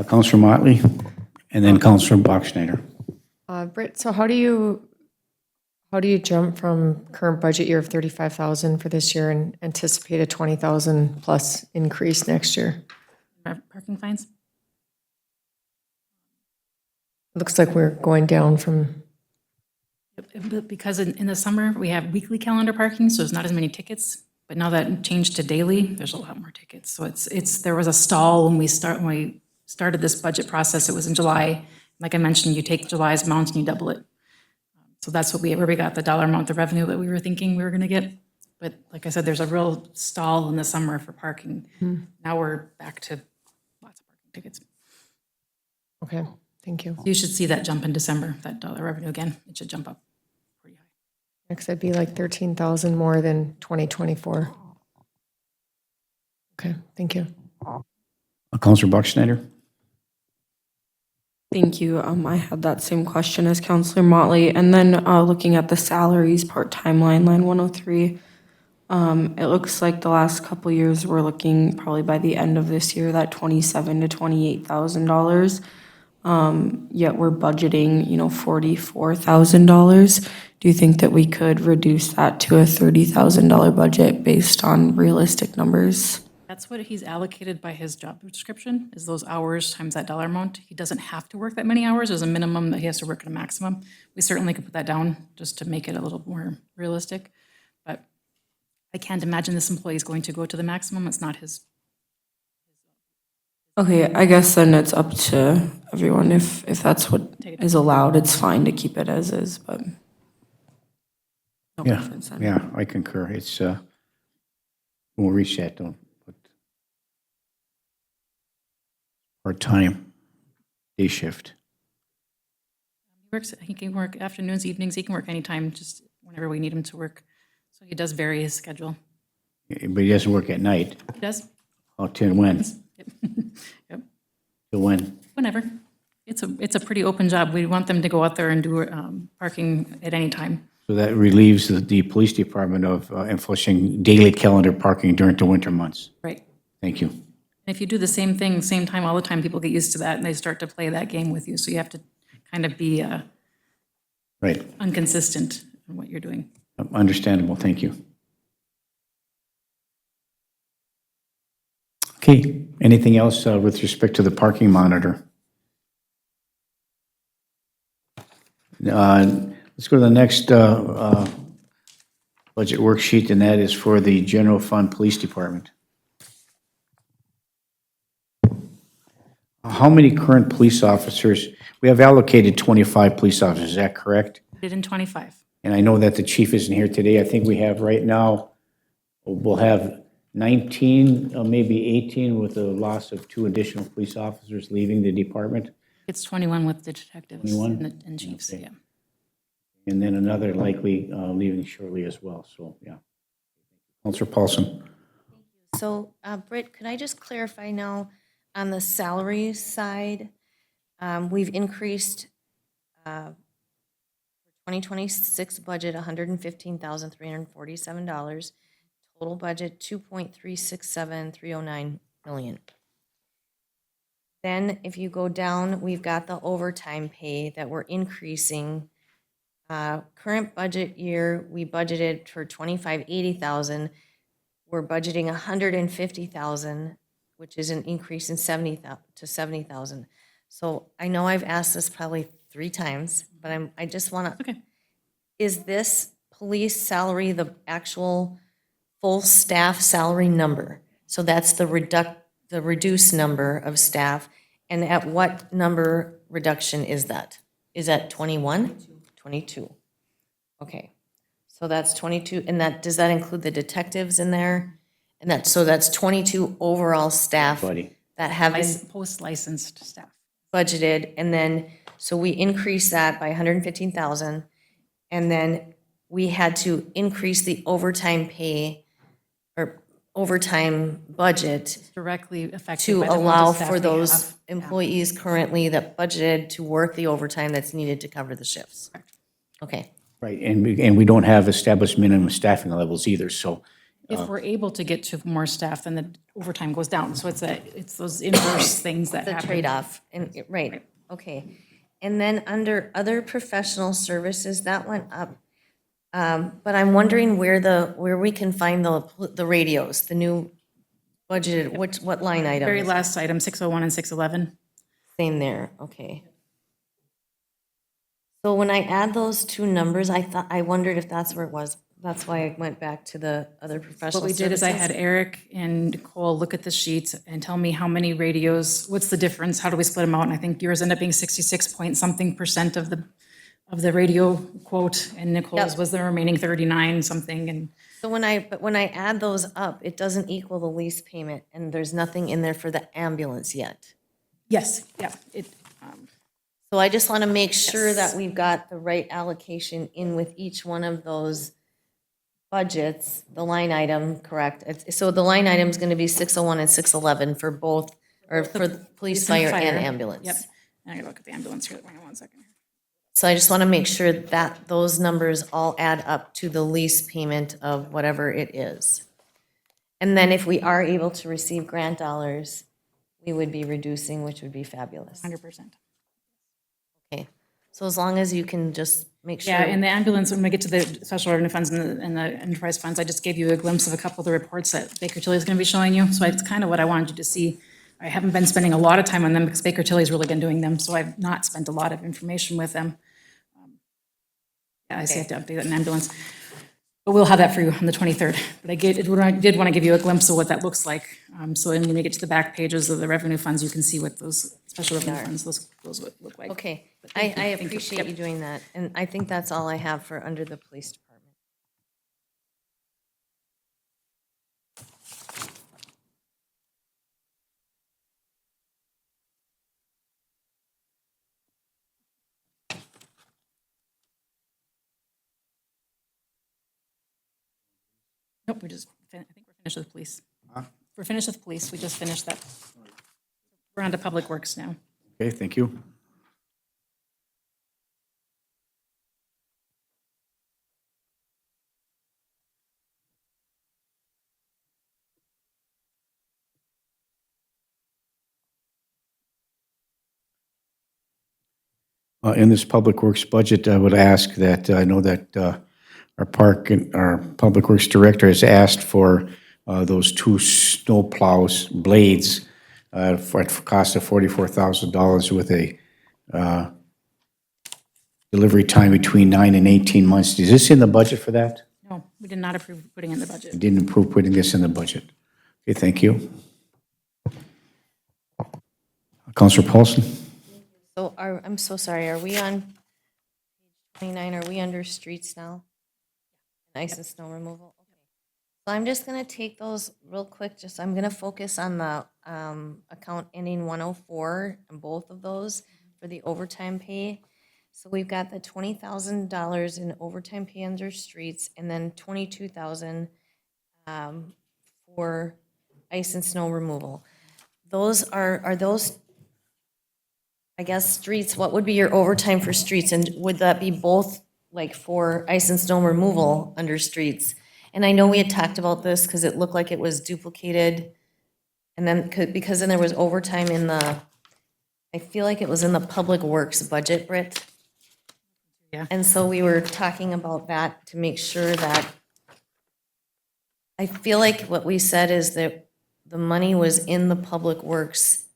Councilor Motley, and then Councilor Bachschnider. Britt, so how do you jump from current budget year of 35,000 for this year and anticipate a 20,000 plus increase next year? Parking fines? It looks like we're going down from, Because in the summer, we have weekly calendar parking, so there's not as many tickets. But now that changed to daily, there's a lot more tickets. So there was a stall when we started this budget process. It was in July. Like I mentioned, you take July's amount and you double it. So that's where we got the dollar amount of revenue that we were thinking we were going to get. But like I said, there's a real stall in the summer for parking. Now we're back to lots of parking tickets. Okay, thank you. You should see that jump in December, that dollar revenue again. It should jump up. Next, it'd be like 13,000 more than 2024. Okay, thank you. Counselor Buckschneider? Thank you. I had that same question as Counselor Motley. And then looking at the salaries, part-time line 103, it looks like the last couple years, we're looking probably by the end of this year, that $27,000 to $28,000. Yet we're budgeting, $44,000. Do you think that we could reduce that to a $30,000 budget based on realistic numbers? That's what he's allocated by his job description, is those hours times that dollar amount. He doesn't have to work that many hours. There's a minimum that he has to work at a maximum. We certainly could put that down just to make it a little more realistic. But I can't imagine this employee is going to go to the maximum. It's not his. Okay, I guess then it's up to everyone. If that's what is allowed, it's fine to keep it as is, but. No Yeah, preference then. yeah, I concur. It's, we'll reach that, don't put part-time, day shift. He can work afternoons, evenings, he can work anytime, just whenever we need him to work. So he does vary his schedule. But he doesn't work at night. He does, Oh, till when? yep, Till when? whenever. It's a pretty open job. We want them to go out there and do parking at any time. So that relieves the police department of enforcing daily calendar parking during the winter months. Right. Thank you. And if you do the same thing, same time, all the time, people get used to that and they start to play that game with you. So you have to kind of be Right. inconsistent in what you're doing. Understandable. Thank you. Okay, anything else with respect to the parking monitor? Let's go to the next budget worksheet, and that is for the general fund police department. How many current police officers? We have allocated 25 police officers, is that correct? Did in 25. And I know that the chief isn't here today. I think we have right now, we'll have 19, maybe 18 with the loss of 2 additional police officers leaving the department. It's 21 with the detectives 21? and chiefs, Okay. yeah. And then another likely leaving shortly as well, so, yeah. Counselor Paulson. So, Britt, could I just clarify now, on the salary side, we've increased 2026 budget $115,347, total budget $2.367309 million. Then if you go down, we've got the overtime pay that we're increasing. Current budget year, we budgeted for $25,080,000. We're budgeting $150,000, which is an increase in $70,000. So I know I've asked this probably 3 times, but I just want to. Okay. Is this police salary the actual full staff salary number? So that's the reduced number of staff, and at what number reduction is that? Is that 21? 22. Okay, so that's 22, and does that include the detectives in there? And so that's 22 overall staff Buddy. that have been Post-licensed staff. budgeted, and then, so we increased that by 115,000, and then we had to increase the overtime pay, or overtime budget Directly affected to by the amount of allow staff for we those have. employees currently that budgeted to work the overtime that's needed to cover the shifts. Correct. Okay, Right, and we don't have established minimum staffing levels either, so, If we're able to get to more staff, then the overtime goes down. So it's those inverse things that the happen. trade-off, and, right, okay. And then under other professional services, that went up. But I'm wondering where we can find the radios, the new budgeted, what line item? Very last item, 601 and 611. Same there, okay. So when I add those 2 numbers, I wondered if that's where it was. That's why I went back to the other professional What we services. did is I had Eric and Nicole look at the sheets and tell me how many radios, what's the difference, how do we split them out? And I think yours ended up being 66 point something % of of the radio quote, and Nicole's Yep. was the remaining 39 something, and So when I add those up, it doesn't equal the lease payment, and there's nothing in there for the ambulance yet. yes, yeah, So I just want to make sure that we've got the right allocation in with each one of those budgets, the line item, correct? So the line item is going to be 601 and 611 for both, or for the police, fire, and ambulance. Yep, and I gotta look at the ambulance here, hang on one second. So I just want to make sure that those numbers all add up to the lease payment of whatever it is. And then if we are able to receive grant dollars, we would be reducing, which would be fabulous. 100%. Okay, so as long as you can just make sure. Yeah, in the ambulance, when we get to the special revenue funds and the enterprise funds, I just gave you a glimpse of a couple of the reports that Baker Tilly is gonna be showing you, so it's kind of what I wanted you to see. I haven't been spending a lot of time on them because Baker Tilly's really been doing them, so I've not spent a lot of information with them. Yeah, I see I have to update that in ambulance. But we'll have that for you on the 23rd. But I did want to give you a glimpse of what that looks like. So when you get to the back pages of the revenue funds, you can see what those special revenue funds, those would look like. Okay, But I thank you. appreciate Yep. you doing that, and I think that's all I have for under the police department. Nope, I think we're finished with police. We're finished with police, we just finished that. We're on to Public Works now. Okay, thank you. In this Public Works budget, I would ask that, I know that our Public Works Director has asked for those 2 snow plows blades for a cost of $44,000 with a delivery time between 9 and 18 months. Is this in the budget for that? No, we did not approve putting it in the We budget. didn't approve putting this in the budget. Okay, thank you. Counselor Paulson? So I'm so sorry, are we on page 29, are we under streets now? Ice and snow removal? Okay. So I'm just gonna take those real quick, I'm gonna focus on the account ending 104, and both of those for the overtime pay. So we've got the $20,000 in overtime pay under streets, and then $22,000 for ice and snow removal. Those are those, I guess, streets, what would be your overtime for streets? And would that be both, like, for ice and snow removal under streets? And I know we had talked about this because it looked like it was duplicated. And then, because then there was overtime in the, I feel like it was in the Public Works budget, Britt. Yeah. And so we were talking about that to make sure that, I feel like what we said is that the money was in the Public Works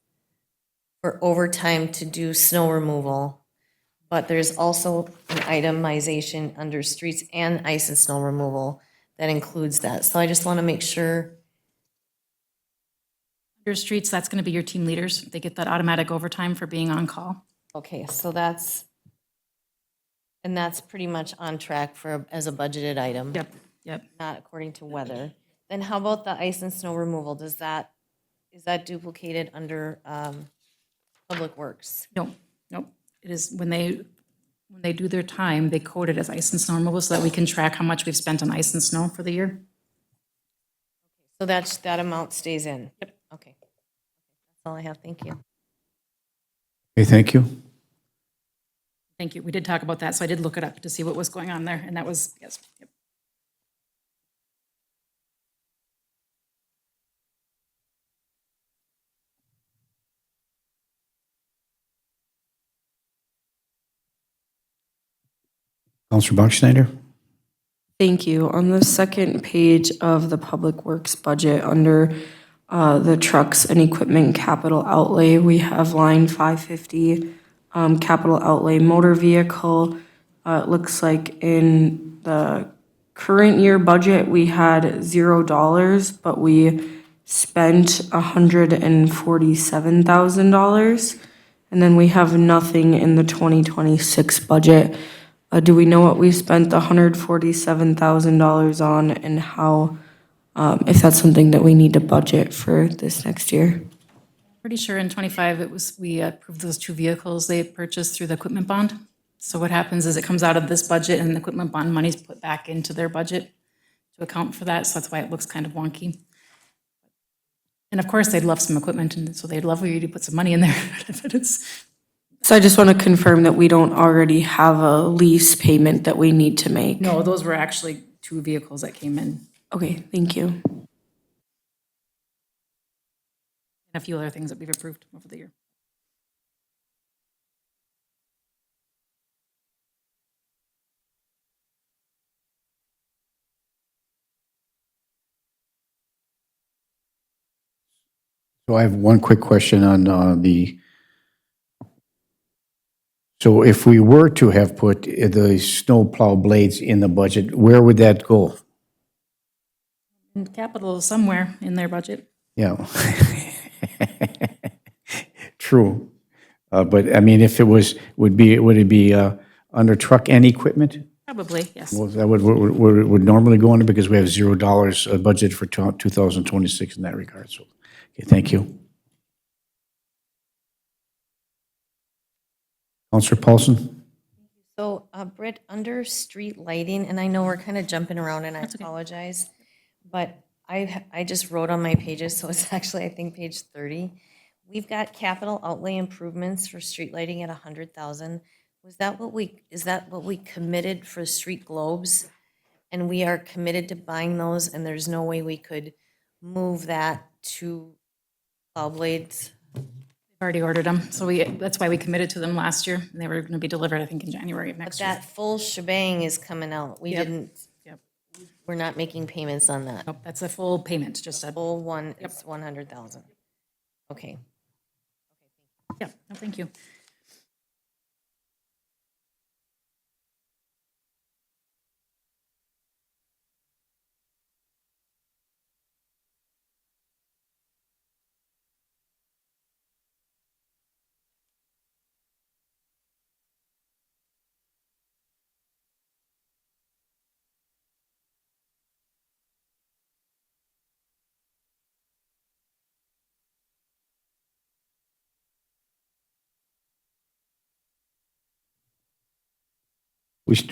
for overtime to do snow removal, but there's also an itemization under streets and ice and snow removal that includes that. So I just want to make sure. Your streets, that's gonna be your team leaders. They get that automatic overtime for being on call. Okay, so that's pretty much on track for, as a budgeted item. Yep. Not according to weather. Then how about the ice and snow removal? Is that duplicated under Public Works? Nope. It is, when they do their time, they code it as ice and snow removal so that we can track how much we've spent on ice and snow for the year. So that amount stays in? Yep. Okay. That's all I have. Thank you. Okay, thank you. Thank you. We did talk about that, so I did look it up to see what was going on there, and that was, yes. Yep. Counselor Bachschnider? Thank you. On the second page of the Public Works budget, under the trucks and equipment capital outlay, we have line 550, capital outlay motor vehicle. It looks like in the current year budget, we had $0, but we spent $147,000. And then we have nothing in the 2026 budget. Do we know what we spent the $147,000 on and how, if that's something that we need to budget for this next year? Pretty sure in '25, we approved those 2 vehicles they purchased through the equipment bond. So what happens is it comes out of this budget and the equipment bond money's put back into their budget to account for that, so that's why it looks kind of wonky. And of course, they'd love some equipment, and so they'd love for you to put some money in there, but it's, So I just want to confirm that we don't already have a lease payment that we need to make. no, those were actually 2 vehicles that came in, Okay, thank you. and a few other things that we've approved over the year. So I have one quick question on so if we were to have put the snow plow blades in the budget, where would that go? And capital is somewhere in their budget. Yeah. True. But I mean, if it was, would it be under truck and equipment? Probably, yes. Well, that would normally go under because we have $0 budget for 2026 in that regard. So, okay, thank you. Counselor Paulson? So, Britt, under street lighting, and I know we're kind of jumping around and I apologize, but I just wrote on my pages, so it's actually, I think, page 30. We've got capital outlay improvements for street lighting at 100,000. Is that what we committed for street globes? And we are committed to buying those, and there's no way we could move that to plow blades? We've already ordered them, so that's why we committed to them last year, and they were gonna be delivered, I think, in January of But next year. that full shebang is coming out. We Yep. didn't, Yep. we're not making payments on that. Nope, that's a full payment, just a, Full one, it's 100,000. Okay. yeah, no, thank you.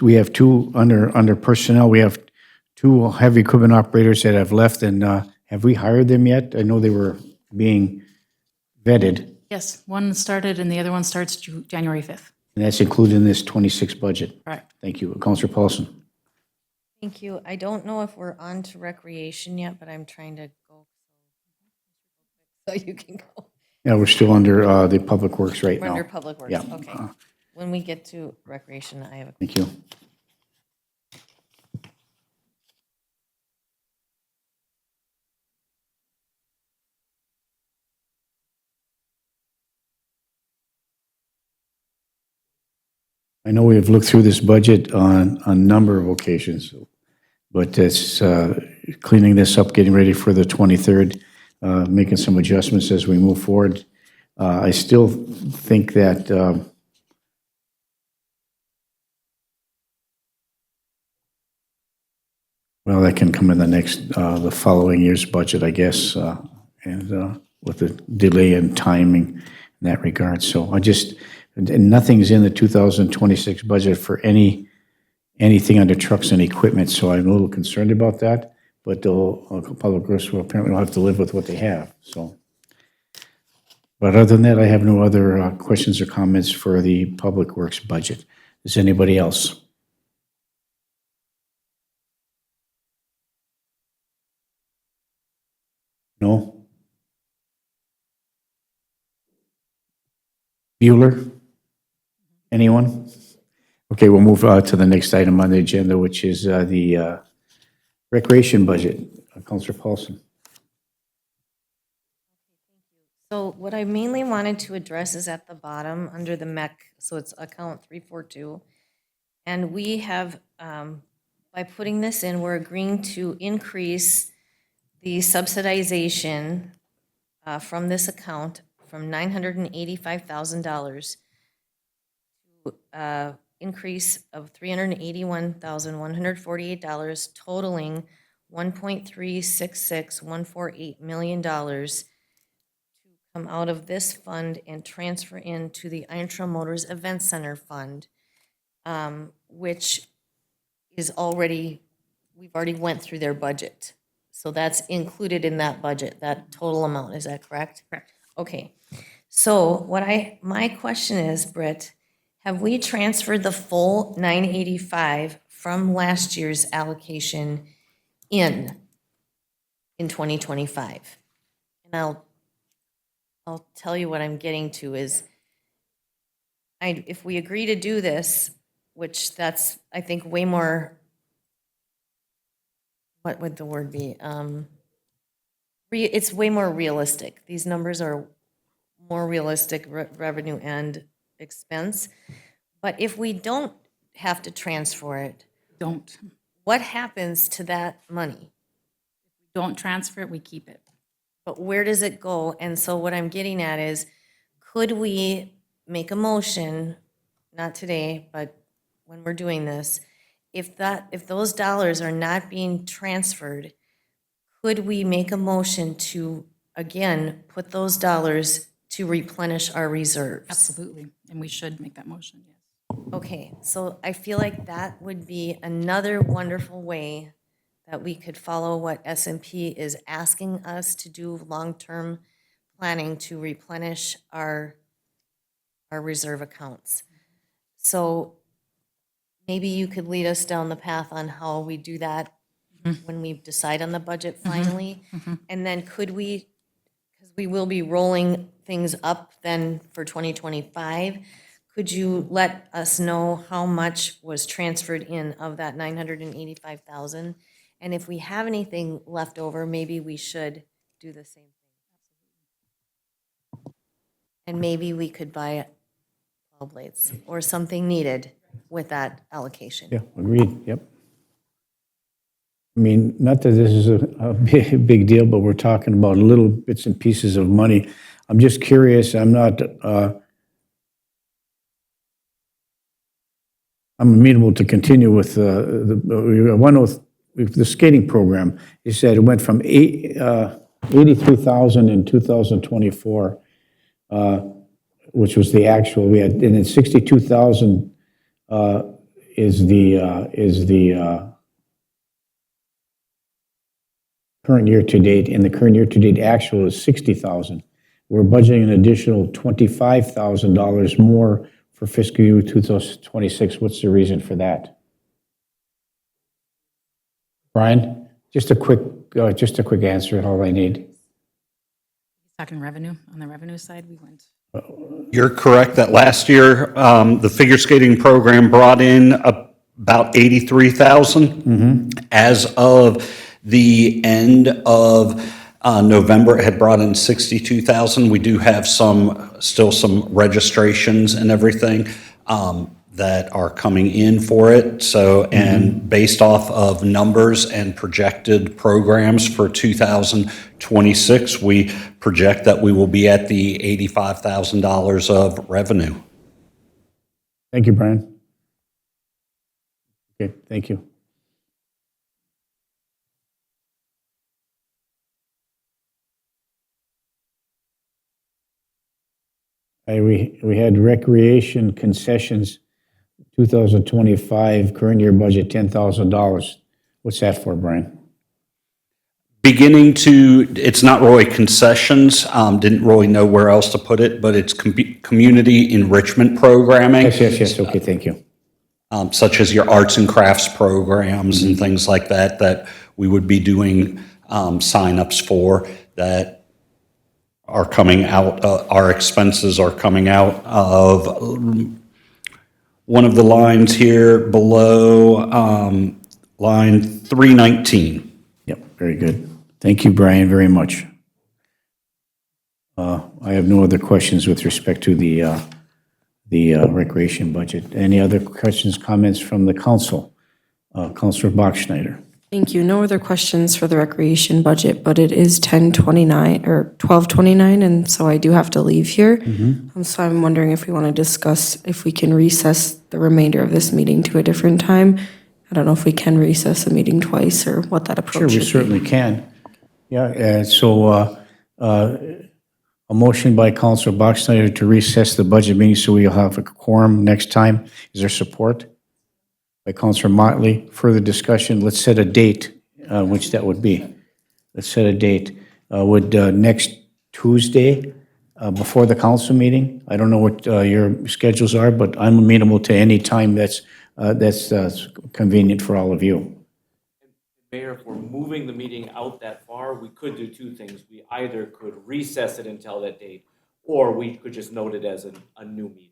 We have two, under personnel, we have two heavy equipment operators that have left, and have we hired them yet? I know they were being vetted, Yes, one started and the other one starts January 5th. and that's included in this 26 budget. Correct. Thank you. Counselor Paulson? Thank you. I don't know if we're on to recreation yet, but I'm trying to go. So you can go. Yeah, we're still under the Public Works right We're now. under Public Works, Yeah. okay. When we get to recreation, I have a. Thank you. I know we have looked through this budget on a number of occasions, but it's cleaning this up, getting ready for the 23rd, making some adjustments as we move forward. I still think that well, that can come in the following year's budget, I guess, and with the delay in timing in that regard. So and nothing's in the 2026 budget for anything under trucks and equipment, so I'm a little concerned about that. But the Public Works will apparently have to live with what they have, so. But other than that, I have no other questions or comments for the Public Works budget. Does anybody else? No? Bueller? Anyone? Okay, we'll move to the next item on the agenda, which is the recreation budget. Councilor Paulson. So what I mainly wanted to address is at the bottom, under the MEC, so it's account 342. And we have, by putting this in, we're agreeing to increase the subsidization from this account from $985,000 to increase of $381,148, totaling $1.366148 million to come out of this fund and transfer into the Intra Motors Event Center Fund, which is already, we've already went through their budget. So that's included in that budget, that total amount, is that correct? Correct. Okay. So my question is, Britt, have we transferred the full 985 from last year's allocation in 2025? And I'll tell you what I'm getting to is, if we agree to do this, which that's, I think, way more, what would the word be? It's way more realistic. These numbers are more realistic, revenue and expense. But if we don't have to transfer it, what happens to that money? Don't transfer it, we keep it. But where does it go? And so what I'm getting at is, could we make a motion, not today, but when we're doing this, if those dollars are not being transferred, could we make a motion to, again, put those dollars to replenish our reserves? Absolutely, and we should make that motion, yes. Okay, so I feel like that would be another wonderful way that we could follow what S&P is asking us to do, long-term planning to replenish our reserve accounts. So maybe you could lead us down the path on how we do that when we decide on the budget finally. And then could we, because we will be rolling things up then for 2025, could you let us know how much was transferred in of that 985,000? And if we have anything left over, maybe we should do the same thing. And maybe we could buy plow blades or something needed with that allocation. Yeah, agreed, yep. I mean, not that this is a big deal, but we're talking about little bits and pieces of money. I'm just curious, I'm amenable to continue with the skating program. You said it went from 83,000 in 2024, which was the actual, we had, and then 62,000 is the current year to date, and the current year to date actual is 60,000. We're budgeting an additional $25,000 more for fiscal year 2026. What's the reason for that? Brian, just a quick answer, all I need. Talking revenue, on the revenue side, we went. You're correct that last year, the figure skating program brought in about 83,000. As of the end of November, it had brought in 62,000. We do have still some registrations and everything that are coming in for it. So, and based off of numbers and projected programs for 2026, we project that we will be at the $85,000 of revenue. Thank you, Brian. Okay, thank you. We had recreation concessions, 2025, current year budget, $10,000. What's that for, Brian? It's not really concessions, didn't really know where else to put it, but it's community enrichment programming. Yes, okay, thank you. Such as your arts and crafts programs and things like that, that we would be doing signups for that are coming out, our expenses are coming out of one of the lines here below, line 319. Yep, very good. Thank you, Brian, very much. I have no other questions with respect to the recreation budget. Any other questions, comments from the council? Councilor Bachschnider. Thank you. No other questions for the recreation budget, but it is 10:29 or 12:29, and so I do have to leave here. So I'm wondering if we want to discuss if we can recess the remainder of this meeting to a different time. I don't know if we can recess a meeting twice or what that Sure, approach we should be. certainly can. Yeah, a motion by Counselor Bachschnider to recess the budget meeting so we'll have a quorum next time. Is there support? By Counselor Motley. Further discussion, let's set a date, which that would be. Let's set a date. Would next Tuesday, before the council meeting? I don't know what your schedules are, but I'm amenable to any time that's convenient for all of you. Mayor, if we're moving the meeting out that far, we could do two things. We either could recess it until that date, or we could just note it as a new meeting.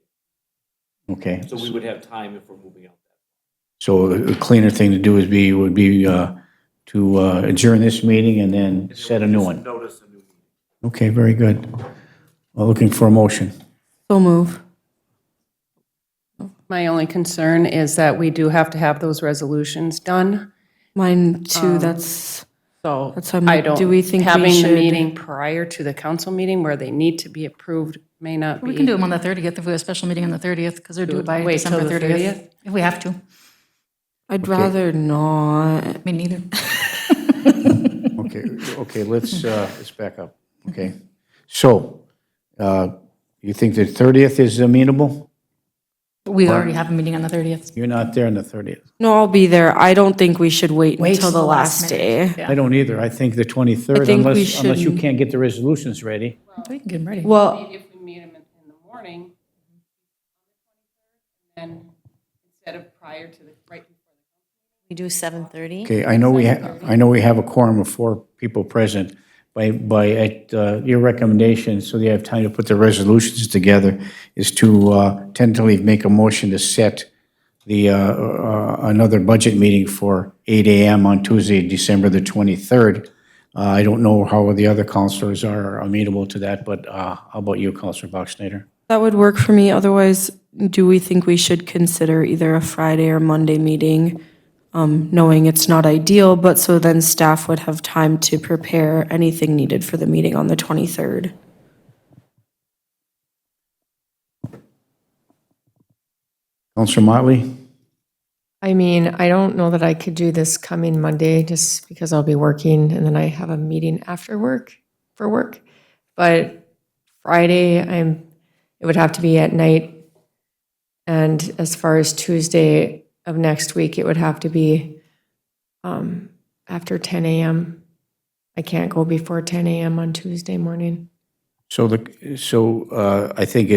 Okay. So we would have time if we're moving out. So a cleaner thing to do would be to adjourn this meeting and then set a new one. Notice a new meeting. Okay, very good. Well, looking for a motion. So move. My only concern is that we do have to have those resolutions done. Mine too, that's So That's what I'm I like, don't, do we think we having the should- meeting prior to the council meeting where they need to be approved may not be. We can do them on the 30th if we have a special meeting on the 30th, because they're due by Wait till December the 30th. If we have to. I'd rather not. Me neither. Okay, let's back up, okay? So, you think the 30th is amenable? We already have a meeting on the 30th. You're not there on the 30th. No, I'll be there. I don't think we should wait until till the the last last day. minute. Yeah. I don't either. I think the 23rd, I think we unless you should- can't get the resolutions ready. We can get them ready. Well, If we meet them in the morning, and instead of prior to the, right before. We do 7:30? Okay, I know we have a quorum of 4 people present. At your recommendation, so they have time to put the resolutions together, is to tentatively make a motion to set the another budget meeting for 8 a.m. on Tuesday, December the 23rd. I don't know how the other counselors are amenable to that, but how about you, Counselor Bachschnider? that would work for me. Otherwise, do we think we should consider either a Friday or Monday meeting? Knowing it's not ideal, but so then staff would have time to prepare anything needed for the meeting on the 23rd. Counselor Motley? I mean, I don't know that I could do this coming Monday just because I'll be working and then I have a meeting after work for work. But Friday, it would have to be at night. And as far as Tuesday of next week, it would have to be after 10 a.m. I can't go before 10 a.m. on Tuesday morning. So I think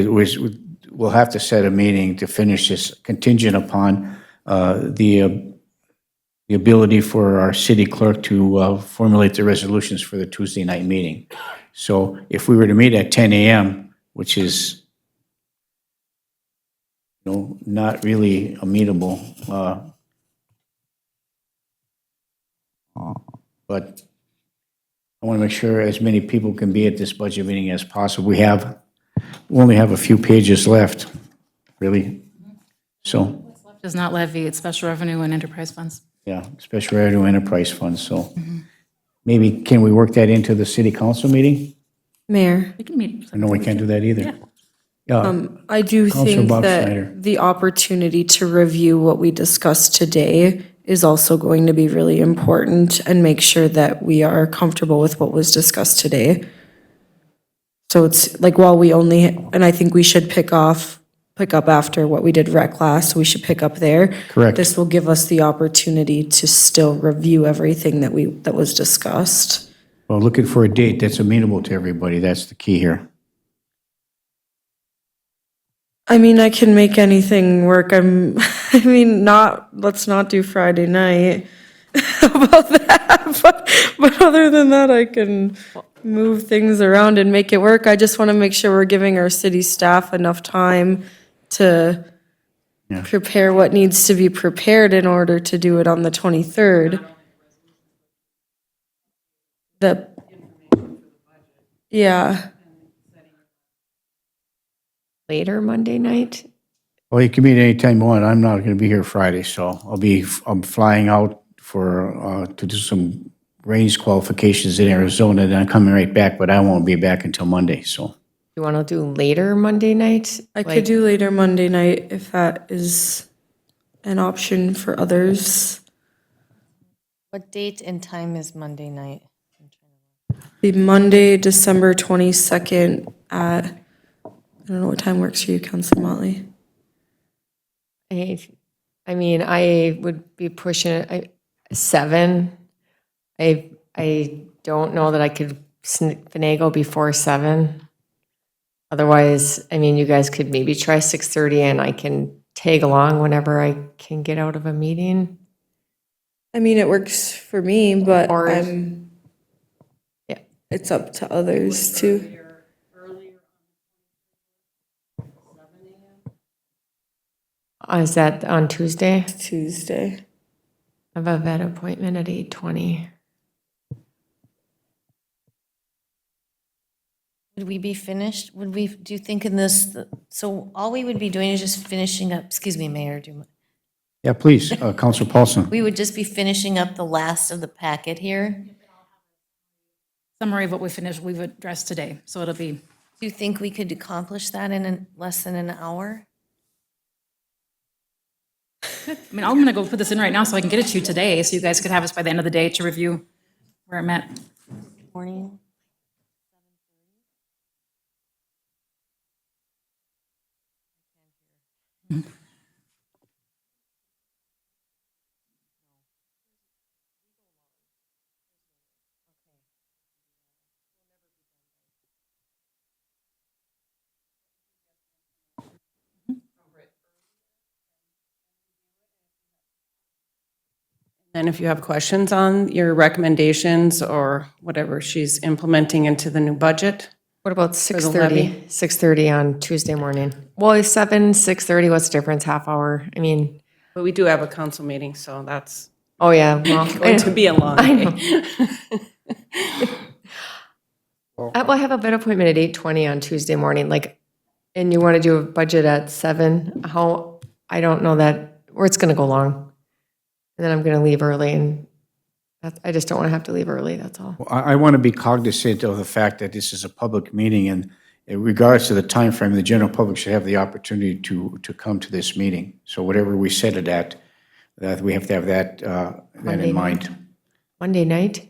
we'll have to set a meeting to finish this contingent upon the ability for our city clerk to formulate the resolutions for the Tuesday night meeting. So if we were to meet at 10 a.m., which is, not really amenable, but I want to make sure as many people can be at this budget meeting as possible. We only have a few pages left, really. So, Does not levy, it's special revenue and enterprise funds. yeah, special revenue enterprise funds, so maybe can we work that into the city council meeting? Mayor, We can meet. I know we can't do that either. Yeah, I do Counselor think Bob that Snyder. the opportunity to review what we discussed today is also going to be really important and make sure that we are comfortable with what was discussed today. So it's like and I think we should pick up after what we did rec class, we should pick up there. Correct. This will give us the opportunity to still review everything that was discussed. Well, looking for a date that's amenable to everybody, that's the key here. I mean, I can make anything work. Let's not do Friday night. How about that? But other than that, I can move things around and make it work. I just want to make sure we're giving our city staff enough time to prepare what needs to be prepared in order to do it on the 23rd. Yeah. Later Monday night? Well, you can meet anytime you want. I'm not going to be here Friday, so I'm flying out to do some range qualifications in Arizona, then I'm coming right back, but I won't be back until Monday, so. You want to do later Monday night? I could do later Monday night if that is an option for others. What date and time is Monday night? The Monday, December 22nd at, I don't know what time works for you, Councilor Motley. I mean, I would be pushing it 7. I don't know that I could finagle before 7. Otherwise, I mean, you guys could maybe try 6:30 and I can tag along whenever I can get out of a meeting. I mean, it works for me, but Or- yeah, it's up to others too. Is that on Tuesday? Tuesday. I have a vet appointment at 8:20. Would we be finished? Do you think in this, so all we would be doing is just finishing up, excuse me, Mayor, Yeah, please, Counselor Paulson. we would just be finishing up the last of the packet here? Summary of what we've addressed today, so it'll be. Do you think we could accomplish that in less than an hour? I mean, I'm gonna go put this in right now so I can get it to you today, so you guys could have us by the end of the day to review where I'm at. Morning? And if you have questions on your recommendations or whatever she's implementing into the new budget. What about the 6:30? 6:30 on Tuesday morning. Well, is 7, 6:30, what's the difference? Half hour? I mean, But we do have a council meeting, so that's oh yeah, well, going to be a long I know. day. Well, I have a vet appointment at 8:20 on Tuesday morning, like, and you want to do a budget at 7, I don't know that, or it's gonna go long. And then I'm gonna leave early, and I just don't want to have to leave early, that's all. Well, I want to be cognizant of the fact that this is a public meeting, and in regards to the time frame, the general public should have the opportunity to come to this meeting. So whatever we set it at, that we have to have that Monday in night. mind. Monday night?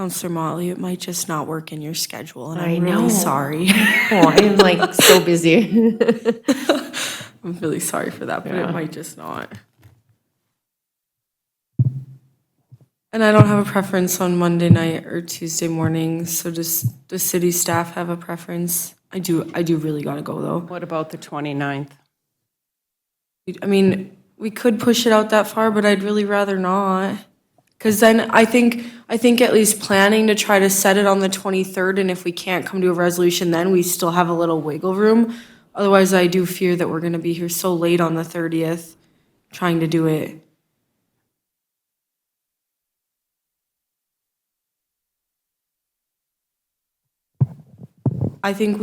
Counselor Motley, it might just not work in your schedule, and I I'm really know. sorry. Oh, I'm like so busy. I'm really sorry for that, but Yeah. it might just not. And I don't have a preference on Monday night or Tuesday morning, so does the city staff have a preference? I do really gotta go though. What about the 29th? I mean, we could push it out that far, but I'd really rather not. Cause then I think at least planning to try to set it on the 23rd, and if we can't come to a resolution, then we still have a little wiggle room. Otherwise, I do fear that we're gonna be here so late on the 30th, trying to do it. I think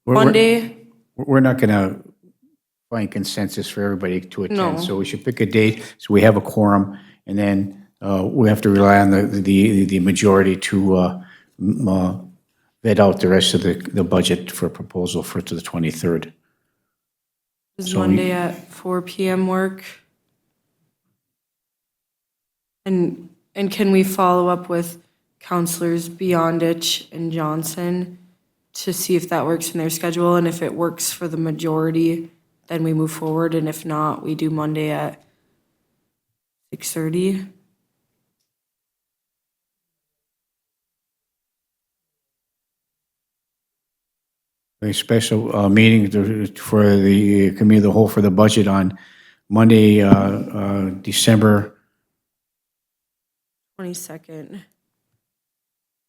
Monday, We're not going to find consensus for everybody to attend. No. So we should pick a date, so we have a quorum, and then we have to rely on the majority to vet out the rest of the budget for proposal to the 23rd. does So Monday at 4 PM work? And can we follow up with counselors Beyondich and Johnson to see if that works in their schedule? And if it works for the majority, then we move forward, and if not, we do Monday at 6:30. A special meeting for the committee of the whole for the budget on Monday, December 22nd.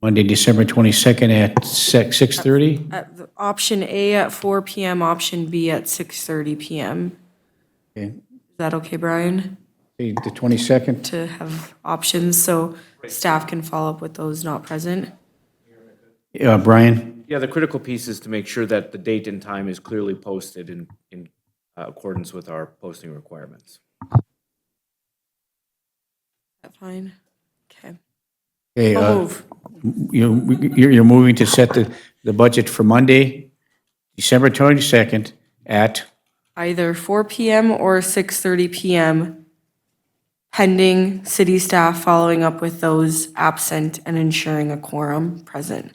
Monday, December 22nd at 6:30? At the option A at 4 PM, option B at 6:30 PM. Okay. Is that okay, Brian? The 22nd? To have options, so staff can follow up with those not present. Brian? Yeah, the critical piece is to make sure that the date and time is clearly posted in accordance with our posting requirements. that fine? Okay. Okay, I'll move. you're moving to set the budget for Monday, December 22nd at, Either 4 PM or 6:30 PM, pending city staff following up with those absent and ensuring a quorum present.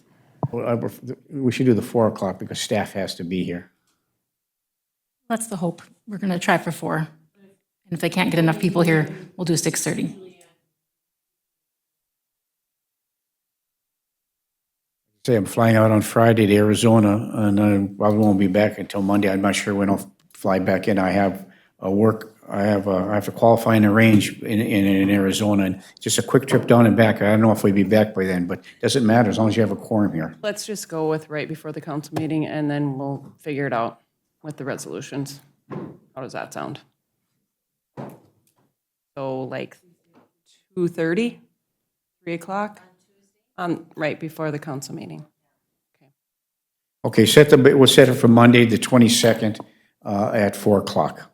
we should do the 4 o'clock because staff has to be here. That's the hope. We're going to try for 4. And if they can't get enough people here, we'll do 6:30. Say I'm flying out on Friday to Arizona, and I probably won't be back until Monday. I'm not sure when I'll fly back in. I have I have to qualify in a range in Arizona, and just a quick trip down and back. I don't know if we'll be back by then, but it doesn't matter as long as you have a quorum here. Let's just go with right before the council meeting, and then we'll figure it out with the resolutions. How does that sound? So like 2:30, 3 o'clock? Right before the council meeting. Okay, we'll set it for Monday, the 22nd, at 4 o'clock.